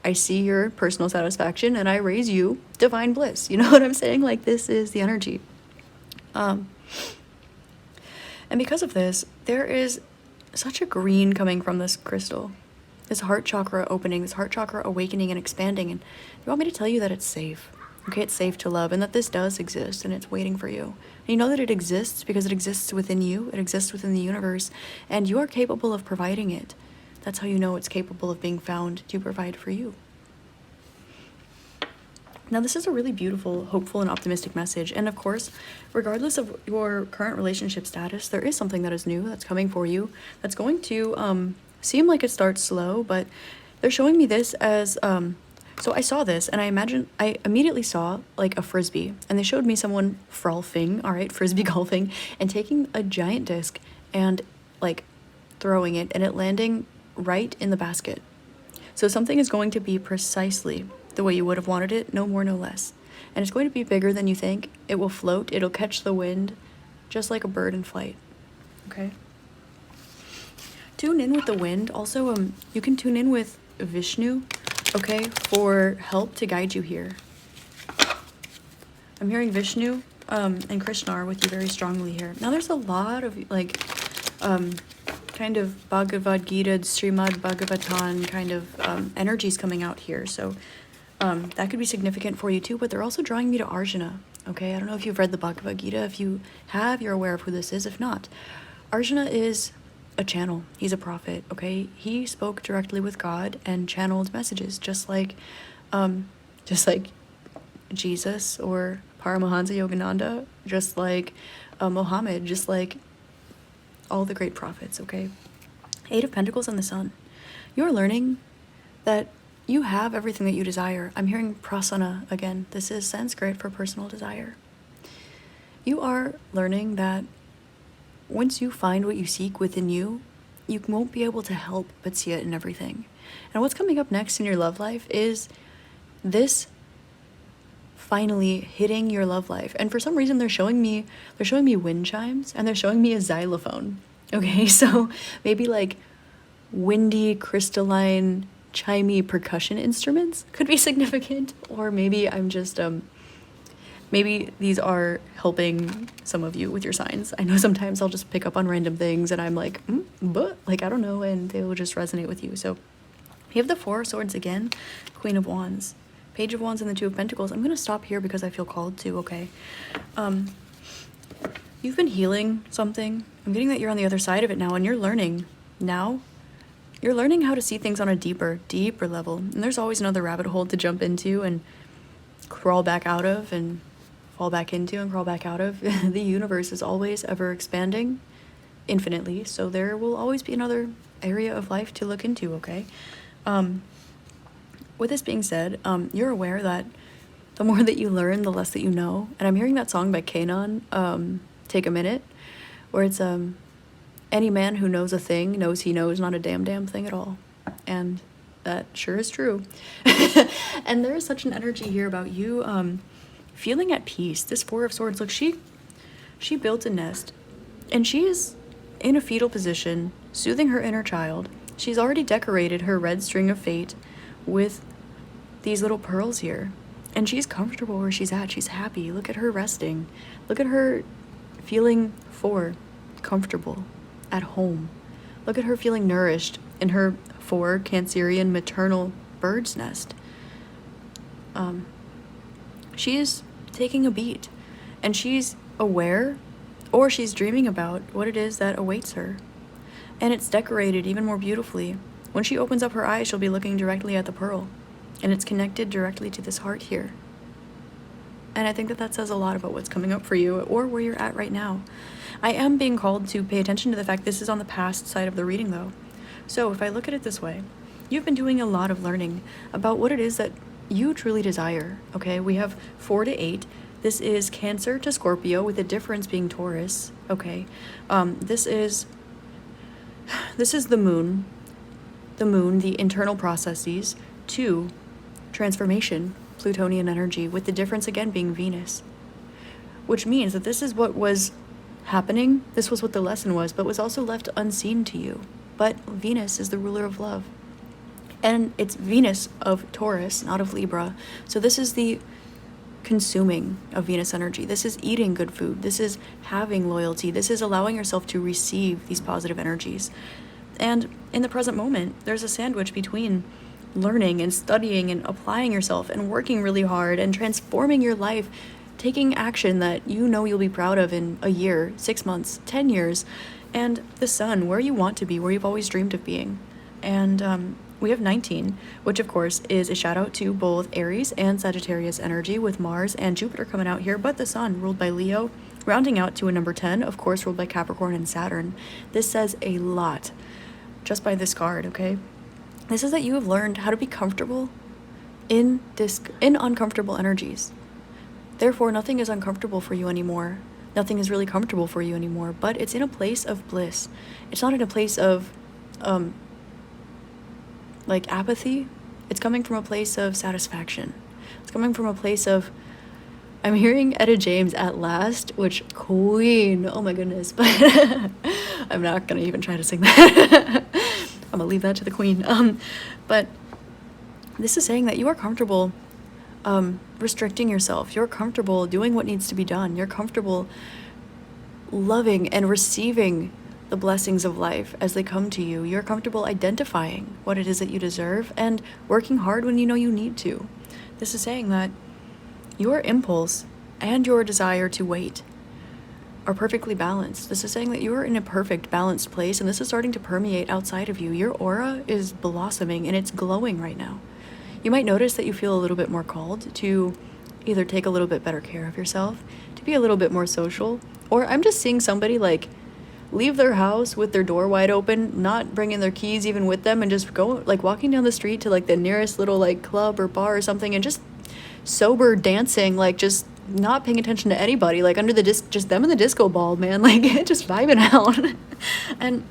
I see your personal satisfaction and I raise you divine bliss. You know what I'm saying? Like, this is the energy. And because of this, there is such a green coming from this crystal. This heart chakra opening, this heart chakra awakening and expanding. And you want me to tell you that it's safe. Okay, it's safe to love and that this does exist and it's waiting for you. And you know that it exists because it exists within you, it exists within the universe, and you are capable of providing it. That's how you know it's capable of being found to provide for you. Now, this is a really beautiful, hopeful, and optimistic message. And of course, regardless of your current relationship status, there is something that is new that's coming for you that's going to seem like it starts slow, but they're showing me this as... So I saw this and I immediately saw like a frisbee, and they showed me someone frolfing, all right, frisbee golfing, and taking a giant disc and like throwing it and it landing right in the basket. So something is going to be precisely the way you would have wanted it, no more, no less. And it's going to be bigger than you think. It will float, it'll catch the wind, just like a bird in flight, okay? Tune in with the wind. Also, you can tune in with Vishnu, okay, for help to guide you here. I'm hearing Vishnu and Krishna are with you very strongly here. Now, there's a lot of, like, kind of Bhagavad Gita, Srimad Bhagavatam kind of energies coming out here. So that could be significant for you, too. But they're also drawing me to Arjuna, okay? I don't know if you've read the Bhagavad Gita. If you have, you're aware of who this is. If not, Arjuna is a channel. He's a prophet, okay? He spoke directly with God and channeled messages, just like Jesus or Paramahansa Yogananda, just like Muhammad, just like all the great prophets, okay? Eight of Pentacles and the Sun. You're learning that you have everything that you desire. I'm hearing prasana again. This is Sanskrit for personal desire. You are learning that once you find what you seek within you, you won't be able to help but see it in everything. And what's coming up next in your love life is this finally hitting your love life. And for some reason they're showing me wind chimes and they're showing me a xylophone. Okay, so maybe like windy, crystalline, chimey percussion instruments could be significant, or maybe I'm just maybe these are helping some of you with your signs. I know sometimes I'll just pick up on random things and I'm like, but like, I don't know, and they will just resonate with you. So we have the Four of Swords again, Queen of Wands, Page of Wands, and the Two of Pentacles. I'm going to stop here because I feel called to, okay? You've been healing something. I'm getting that you're on the other side of it now, and you're learning now. You're learning how to see things on a deeper level. And there's always another rabbit hole to jump into and crawl back out of and fall back into and crawl back out of. The universe is always ever expanding infinitely, so there will always be another area of life to look into, okay? With this being said, you're aware that the more that you learn, the less that you know. And I'm hearing that song by Kanon, Take a Minute, where it's any man who knows a thing knows he knows not a damn thing at all. And that sure is true. And there is such an energy here about you feeling at peace. This Four of Swords, look, she built a nest, and she is in a fetal position, soothing her inner child. She's already decorated her red string of fate with these little pearls here, and she's comfortable where she's at. She's happy. Look at her resting. Look at her feeling comfortable at home. Look at her feeling nourished in her Cancerian maternal bird's nest. She is taking a beat, and she's aware, or she's dreaming about what it is that awaits her. And it's decorated even more beautifully. When she opens up her eyes, she'll be looking directly at the pearl, and it's connected directly to this heart here. And I think that says a lot about what's coming up for you, or where you're at right now. I am being called to pay attention to the fact this is on the past side of the reading, though. So if I look at it this way, you've been doing a lot of learning about what it is that you truly desire, okay? We have 4 to 8. This is Cancer to Scorpio, with the difference being Taurus, okay? This is the moon, the internal processes, to transformation, Plutonian energy, with the difference again being Venus. Which means that this is what was happening, this was what the lesson was, but was also left unseen to you. But Venus is the ruler of love. And it's Venus of Taurus, not of Libra. So this is the consuming of Venus energy. This is eating good food. This is having loyalty. This is allowing yourself to receive these positive energies. And in the present moment, there's a sandwich between learning and studying and applying yourself and working really hard and transforming your life, taking action that you know you'll be proud of in a year, 6 months, 10 years, and the sun, where you want to be, where you've always dreamed of being. And we have 19, which of course is a shout out to both Aries and Sagittarius energy, with Mars and Jupiter coming out here, but the sun, ruled by Leo, rounding out to a number 10, of course, ruled by Capricorn and Saturn. This says a lot just by this card, okay? This is that you have learned how to be comfortable in uncomfortable energies. Therefore, nothing is uncomfortable for you anymore. Nothing is really comfortable for you anymore, but it's in a place of bliss. It's not in a place of like apathy. It's coming from a place of satisfaction. It's coming from a place of, I'm hearing Etta James at last, which queen, oh my goodness, but I'm not gonna even try to sing that. I'm gonna leave that to the queen. But this is saying that you are comfortable restricting yourself. You're comfortable doing what needs to be done. You're comfortable loving and receiving the blessings of life as they come to you. You're comfortable identifying what it is that you deserve and working hard when you know you need to. This is saying that your impulse and your desire to wait are perfectly balanced. This is saying that you're in a perfect balanced place, and this is starting to permeate outside of you. Your aura is blossoming and it's glowing right now. You might notice that you feel a little bit more called to either take a little bit better care of yourself, to be a little bit more social, or I'm just seeing somebody like leave their house with their door wide open, not bringing their keys even with them, and just go like walking down the street to like the nearest little like club or bar or something, and just sober dancing, like just not paying attention to anybody, like under the just them in the disco ball, man, like just vibing out. And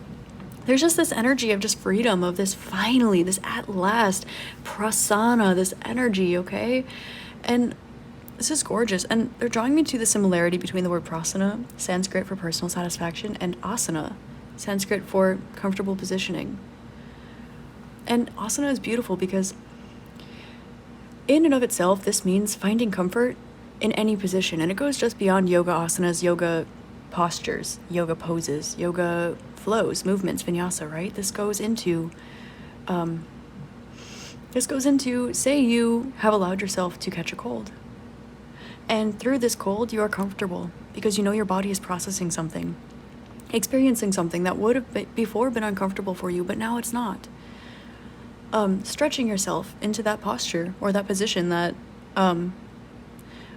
there's just this energy of just freedom, of this finally, this at last, prasana, this energy, okay? And this is gorgeous. And they're drawing me to the similarity between the word prasana, Sanskrit for personal satisfaction, and asana, Sanskrit for comfortable positioning. And asana is beautiful because in and of itself, this means finding comfort in any position. And it goes just beyond yoga asanas, yoga postures, yoga poses, yoga flows, movements, vinyasa, right? This goes into, say you have allowed yourself to catch a cold. And through this cold, you are comfortable because you know your body is processing something, experiencing something that would have before been uncomfortable for you, but now it's not. Stretching yourself into that posture or that position that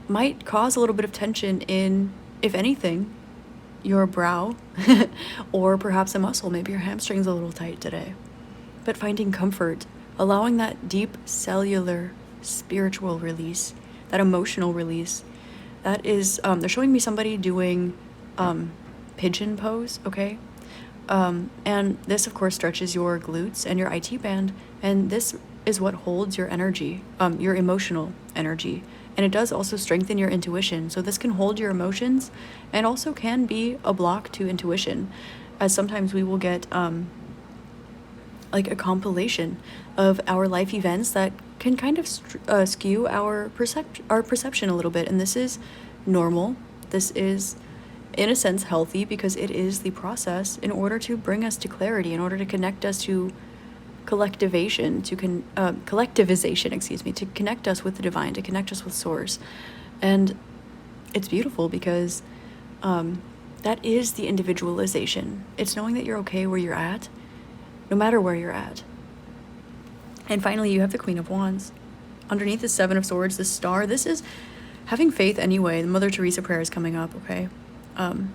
might cause a little bit of tension in, if anything, your brow or perhaps a muscle. Maybe your hamstring's a little tight today. But finding comfort, allowing that deep cellular spiritual release, that emotional release, that is, they're showing me somebody doing pigeon pose, okay? And this, of course, stretches your glutes and your IT band, and this is what holds your energy, your emotional energy, And it does also strengthen your intuition. So this can hold your emotions and also can be a block to intuition, as sometimes we will get like a compilation of our life events that can kind of skew our perception a little bit. And this is normal. This is, in a sense, healthy, because it is the process in order to bring us to clarity, in order to connect us to collectivization, to connect us with the divine, to connect us with source. And it's beautiful because that is the individualization. It's knowing that you're okay where you're at, no matter where you're at. And finally, you have the Queen of Wands. Underneath the Seven of Swords, the star, this is having faith anyway. The Mother Teresa prayer is coming up, okay?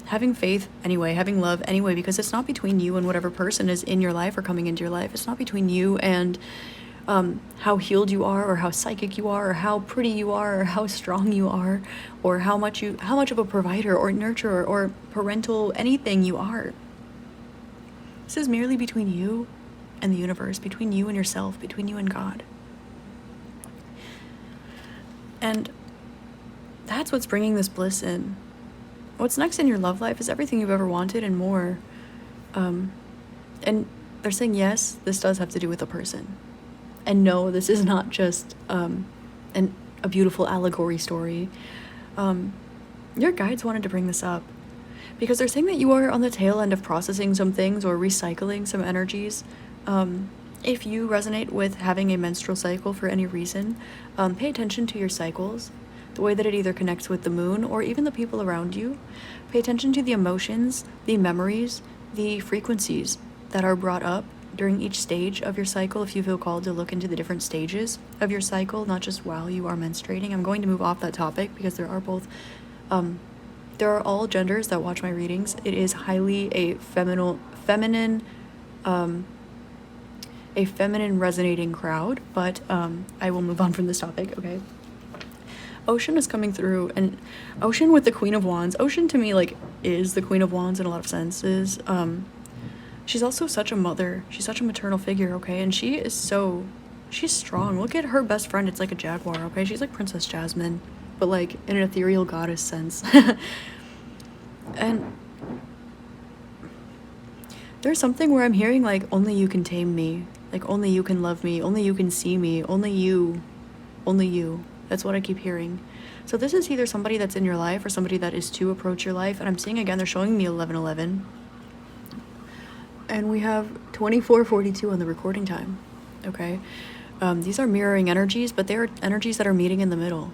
Having faith anyway, having love anyway, because it's not between you and whatever person is in your life or coming into your life. It's not between you and how healed you are, or how psychic you are, or how pretty you are, or how strong you are, or how much of a provider or nurturer or parental anything you are. This is merely between you and the universe, between you and yourself, between you and God. And that's what's bringing this bliss in. What's next in your love life is everything you've ever wanted and more. And they're saying, yes, this does have to do with a person. And no, this is not just a beautiful allegory story. Your guides wanted to bring this up because they're saying that you are on the tail end of processing some things or recycling some energies. If you resonate with having a menstrual cycle for any reason, pay attention to your cycles, the way that it either connects with the moon or even the people around you. Pay attention to the emotions, the memories, the frequencies that are brought up during each stage of your cycle, if you feel called to look into the different stages of your cycle, not just while you are menstruating. I'm going to move off that topic because there are all genders that watch my readings. It is highly a feminine resonating crowd, but I will move on from this topic, okay? Ocean is coming through, and Ocean with the Queen of Wands. Ocean to me, like, is the Queen of Wands in a lot of senses. She's also such a mother. She's such a maternal figure, okay? And she's strong. Look at her best friend. It's like a jaguar, okay? She's like Princess Jasmine, but like in an ethereal goddess sense. And there's something where I'm hearing like, only you can tame me. Like, only you can love me. Only you can see me. Only you. Only you. That's what I keep hearing. So this is either somebody that's in your life or somebody that is to approach your life. And I'm seeing again, they're showing me 1111. And we have 2442 on the recording time. Okay. These are mirroring energies, but they are energies that are meeting in the middle.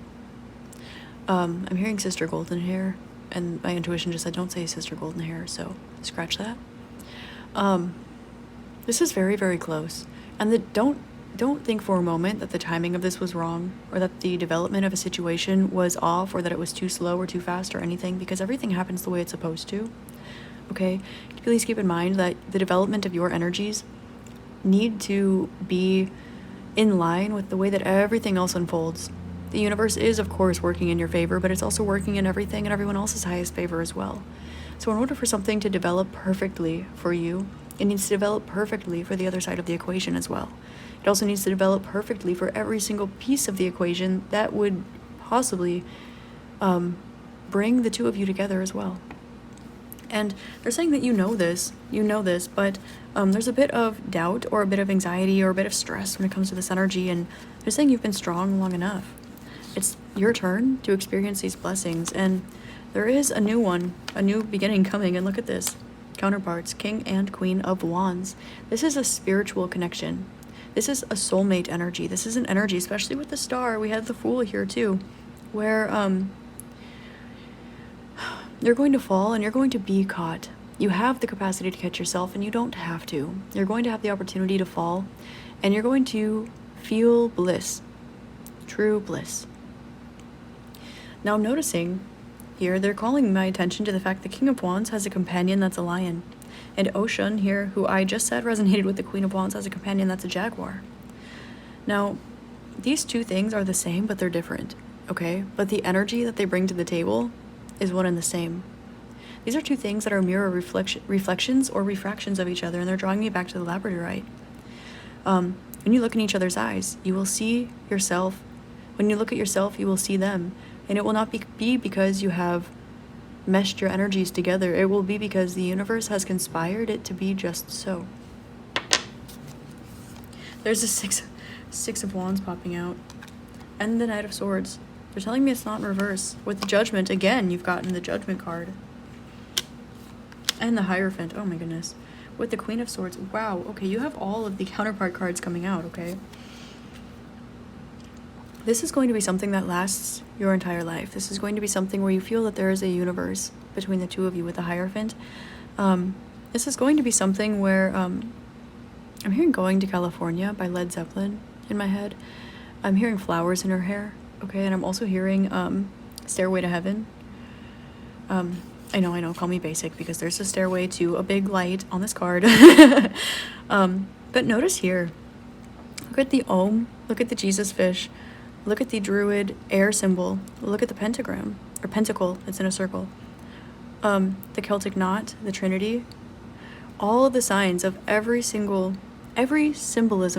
I'm hearing Sister Golden Hair, and my intuition just said, don't say Sister Golden Hair, so scratch that. This is very, very close. And don't think for a moment that the timing of this was wrong, or that the development of a situation was off, or that it was too slow or too fast or anything, because everything happens the way it's supposed to. Okay? Please keep in mind that the development of your energies need to be in line with the way that everything else unfolds. The universe is, of course, working in your favor, but it's also working in everything and everyone else's highest favor as well. So in order for something to develop perfectly for you, it needs to develop perfectly for the other side of the equation as well. It also needs to develop perfectly for every single piece of the equation that would possibly bring the two of you together as well. And they're saying that you know this, but there's a bit of doubt or a bit of anxiety or a bit of stress when it comes to this energy, and they're saying you've been strong long enough. It's your turn to experience these blessings, and there is a new beginning coming, and look at this. Counterparts, King and Queen of Wands. This is a spiritual connection. This is a soulmate energy. This is an energy, especially with the star. We had the Fool here too, where you're going to fall and you're going to be caught. You have the capacity to catch yourself, and you don't have to. You're going to have the opportunity to fall, and you're going to feel bliss. True bliss. Now I'm noticing here, they're calling my attention to the fact the King of Wands has a companion that's a lion. And Ocean here, who I just said resonated with the Queen of Wands, has a companion that's a jaguar. Now, these two things are the same, but they're different, okay? But the energy that they bring to the table is one and the same. These are two things that are mirror reflections or refractions of each other, and they're drawing me back to the labradorite. When you look in each other's eyes, you will see yourself When you look at yourself, you will see them. And it will not be because you have meshed your energies together. It will be because the universe has conspired it to be just so. There's a six of wands popping out. And the Knight of Swords. They're telling me it's not in reverse. With the Judgment, again, you've gotten the Judgment card. And the Hierophant. Oh my goodness. With the Queen of Swords. Wow. Okay, you have all of the counterpart cards coming out, okay? This is going to be something that lasts your entire life. This is going to be something where you feel that there is a universe between the two of you with the Hierophant. This is going to be something where, I'm hearing Going to California by Led Zeppelin in my head. I'm hearing Flowers in Her Hair, okay? And I'm also hearing, Stairway to Heaven. I know, call me basic because there's a stairway to a big light on this card. But notice here, look at the Om, look at the Jesus fish, look at the Druid air symbol, look at the pentagram, or pentacle, it's in a circle. The Celtic knot, the Trinity, all of the signs of every symbolism,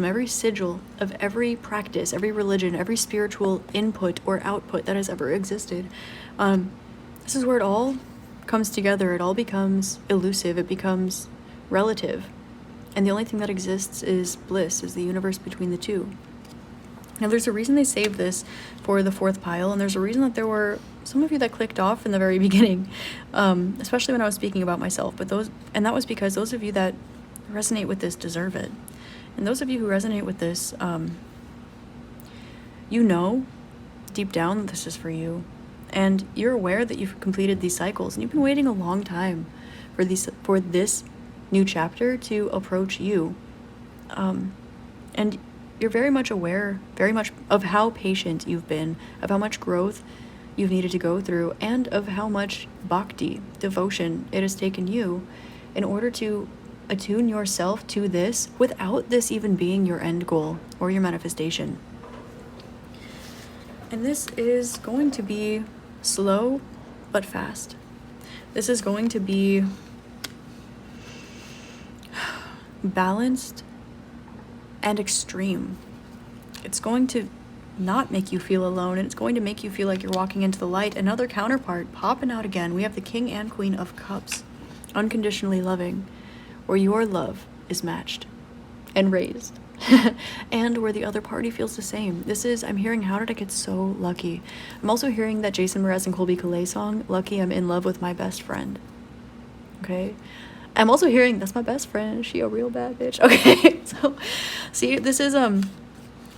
every sigil of every practice, every religion, every spiritual input or output that has ever existed. This is where it all comes together. It all becomes elusive. It becomes relative. And the only thing that exists is bliss, is the universe between the two. Now, there's a reason they saved this for the fourth pile, and there's a reason that there were some of you that clicked off in the very beginning, especially when I was speaking about myself. But that was because those of you that resonate with this deserve it. And those of you who resonate with this, you know deep down that this is for you. And you're aware that you've completed these cycles, and you've been waiting a long time for this new chapter to approach you. And you're very much aware, very much of how patient you've been, of how much growth you've needed to go through, and of how much bhakti, devotion, it has taken you in order to attune yourself to this without this even being your end goal or your manifestation. And this is going to be slow but fast. This is going to be balanced and extreme. It's going to not make you feel alone, and it's going to make you feel like you're walking into the light. Another counterpart popping out again. We have the King and Queen of Cups, unconditionally loving, where your love is matched and raised. And where the other party feels the same. I'm hearing How Did I Get So Lucky? I'm also hearing that Jason Mraz and Colby Calais song, Lucky I'm in Love with My Best Friend. Okay? I'm also hearing That's My Best Friend, she a real bad bitch. Okay, so see, this is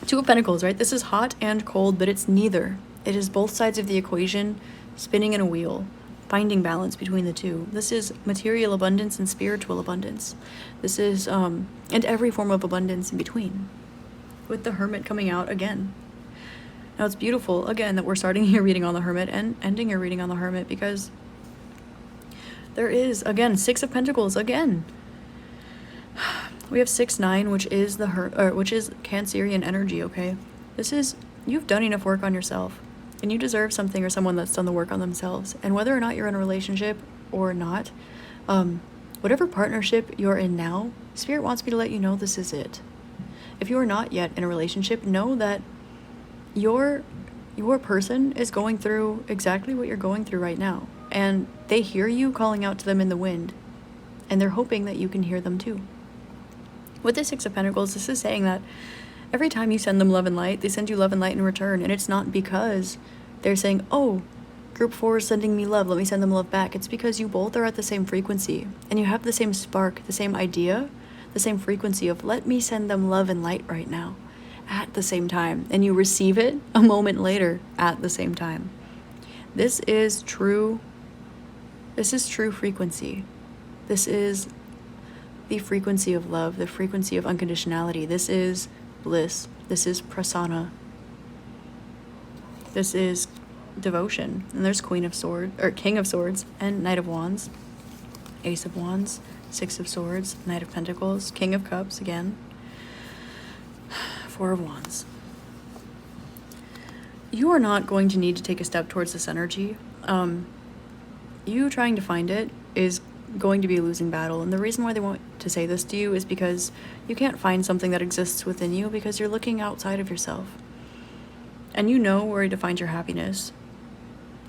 Two of Pentacles, right? This is hot and cold, but it's neither. It is both sides of the equation spinning in a wheel, finding balance between the two. This is material abundance and spiritual abundance. This is and every form of abundance in between, with the Hermit coming out again. Now it's beautiful again that we're starting your reading on the Hermit and ending your reading on the Hermit, because there is again Six of Pentacles again. We have 6-9, which is which is Cancerian energy. Okay, this is, you've done enough work on yourself, and you deserve something or someone that's done the work on themselves. And whether or not you're in a relationship or not, whatever partnership you're in now, Spirit wants me to let you know this is it. If you are not yet in a relationship, know that your person is going through exactly what you're going through right now. And they hear you calling out to them in the wind, and they're hoping that you can hear them too. With the Six of Pentacles, this is saying that every time you send them love and light, they send you love and light in return. And it's not because they're saying, oh, group 4 is sending me love, let me send them love back. It's because you both are at the same frequency, and you have the same spark, the same idea, the same frequency of let me send them love and light right now at the same time. And you receive it a moment later at the same time. This is true frequency. This is the frequency of love, the frequency of unconditionality. This is bliss. This is prasana. This is devotion. And there's Queen of Swords, or King of Swords, and Knight of Wands, Ace of Wands, Six of Swords, Knight of Pentacles, King of Cups again, Four of Wands. You are not going to need to take a step towards this energy. You trying to find it is going to be a losing battle. And the reason why they want to say this to you is because you can't find something that exists within you because you're looking outside of yourself. And you know where to find your happiness.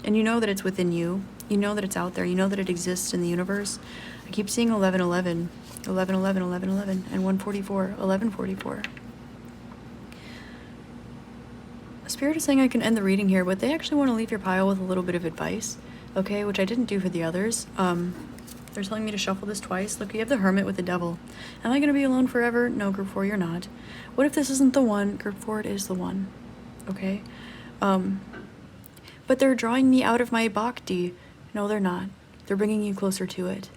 And you know that it's within you. You know that it's out there. You know that it exists in the universe. I keep seeing 1111, 1111, 1111, and 144, 1144. Spirit is saying I can end the reading here, but they actually want to leave your pile with a little bit of advice, okay, which I didn't do for the others. They're telling me to shuffle this twice. Look, you have the Hermit with the Devil. Am I going to be alone forever? No, Group 4, you're not. What if this isn't the one? Group 4, it is the one, okay? But they're drawing me out of my bhakti. No, they're not. They're bringing you closer to it.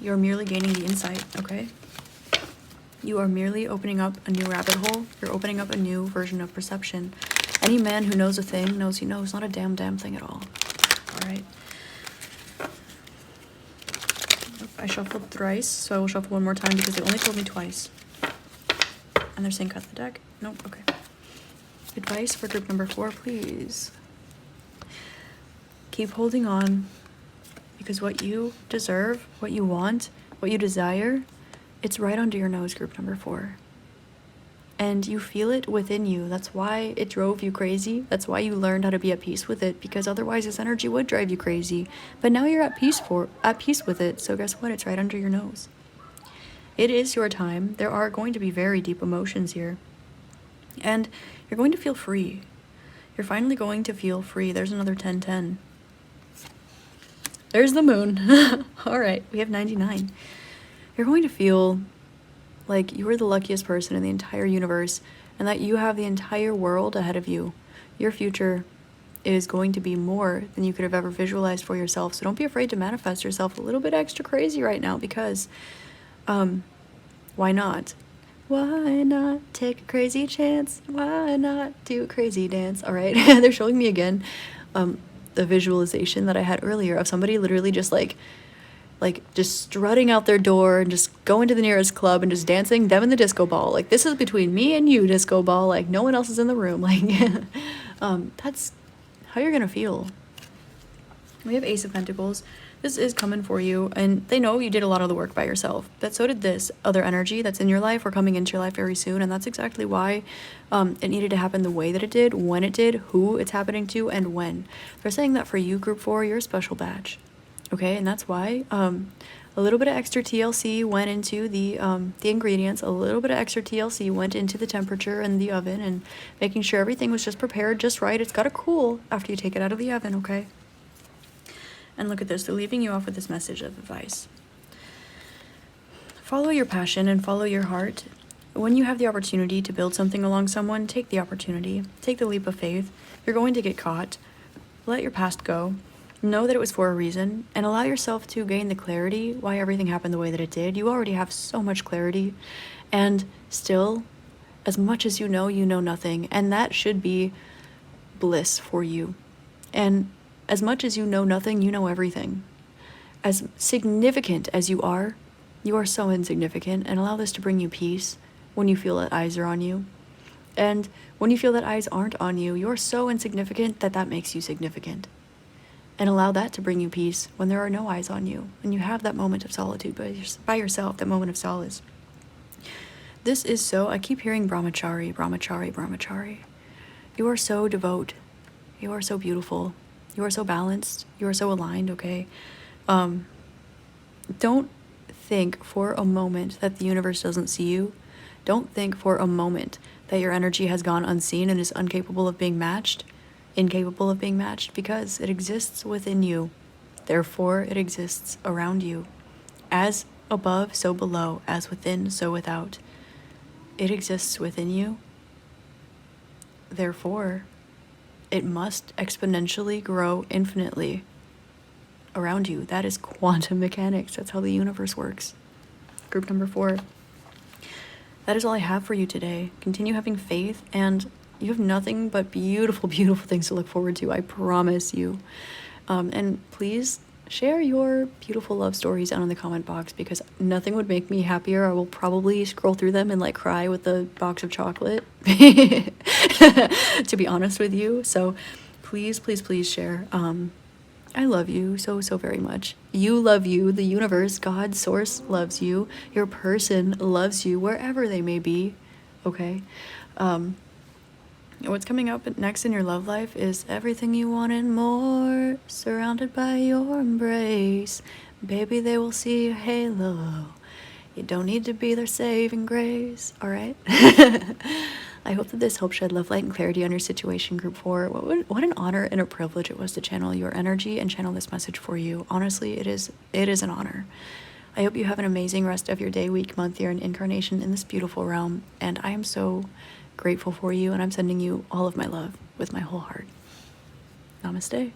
You're merely gaining the insight, okay? You are merely opening up a new rabbit hole. You're opening up a new version of perception. Any man who knows a thing knows he knows not a damn thing at all. All right. I shuffled thrice, so I will shuffle one more time because they only told me twice. And they're saying cut the deck. Nope, okay. Advice for group number 4, please. Keep holding on, because what you deserve, what you want, what you desire, it's right under your nose, group number 4. And you feel it within you. That's why it drove you crazy. That's why you learned how to be at peace with it, because otherwise this energy would drive you crazy. But now you're at peace with it, so guess what? It's right under your nose. It is your time. There are going to be very deep emotions here. And you're going to feel free. You're finally going to feel free. There's another 1010. There's the moon. All right, we have 99. You're going to feel like you are the luckiest person in the entire universe and that you have the entire world ahead of you. Your future is going to be more than you could have ever visualized for yourself. So don't be afraid to manifest yourself a little bit extra crazy right now, because why not? Why not take a crazy chance? Why not do a crazy dance? All right. They're showing me again the visualization that I had earlier of somebody literally just like just strutting out their door and just going to the nearest club and just dancing, them in the disco ball. Like, this is between me and you, disco ball. Like, no one else is in the room. Like, that's how you're gonna feel. We have Ace of Pentacles. This is coming for you, and they know you did a lot of the work by yourself. But so did this other energy that's in your life or coming into your life very soon, and that's exactly why it needed to happen the way that it did, when it did, who it's happening to, and when. They're saying that for you, Group 4, you're a special batch. Okay, and that's why a little bit of extra TLC went into the ingredients. A little bit of extra TLC went into the temperature and the oven, and making sure everything was just prepared just right. It's got to cool after you take it out of the oven, okay? And look at this. They're leaving you off with this message of advice. Follow your passion and follow your heart. When you have the opportunity to build something along someone, take the opportunity. Take the leap of faith. You're going to get caught. Let your past go. Know that it was for a reason, and allow yourself to gain the clarity why everything happened the way that it did. You already have so much clarity, and still, as much as you know nothing, and that should be bliss for you. And as much as you know nothing, you know everything. As significant as you are so insignificant, and allow this to bring you peace when you feel that eyes are on you. And when you feel that eyes aren't on you, you're so insignificant that makes you significant. And allow that to bring you peace when there are no eyes on you, and you have that moment of solitude by yourself, that moment of solace. This is so, I keep hearing brahmachari, brahmachari, brahmachari. You are so devout. You are so beautiful. You are so balanced. You are so aligned, okay? Don't think for a moment that the universe doesn't see you. Don't think for a moment that your energy has gone unseen and is incapable of being matched, because it exists within you. Therefore, it exists around you. As above, so below. As within, so without. It exists within you. Therefore, it must exponentially grow infinitely around you. That is quantum mechanics. That's how the universe works. Group number 4. That is all I have for you today. Continue having faith, and you have nothing but beautiful, beautiful things to look forward to. I promise you. And please share your beautiful love stories down in the comment box, because nothing would make me happier. I will probably scroll through them and cry with a box of chocolate, to be honest with you. So please, please, please share. I love you so, so very much. You love you. The universe, God, source loves you. Your person loves you wherever they may be. Okay. What's coming up next in your love life is everything you want and more, surrounded by your embrace. Baby, they will see your halo. You don't need to be their saving grace, all right? I hope that this helped shed love, light, and clarity on your situation, Group 4. What an honor and a privilege it was to channel your energy and channel this message for you. Honestly, it is an honor. I hope you have an amazing rest of your day, week, month, year, and incarnation in this beautiful realm, and I am so grateful for you, and I'm sending you all of my love with my whole heart. Namaste.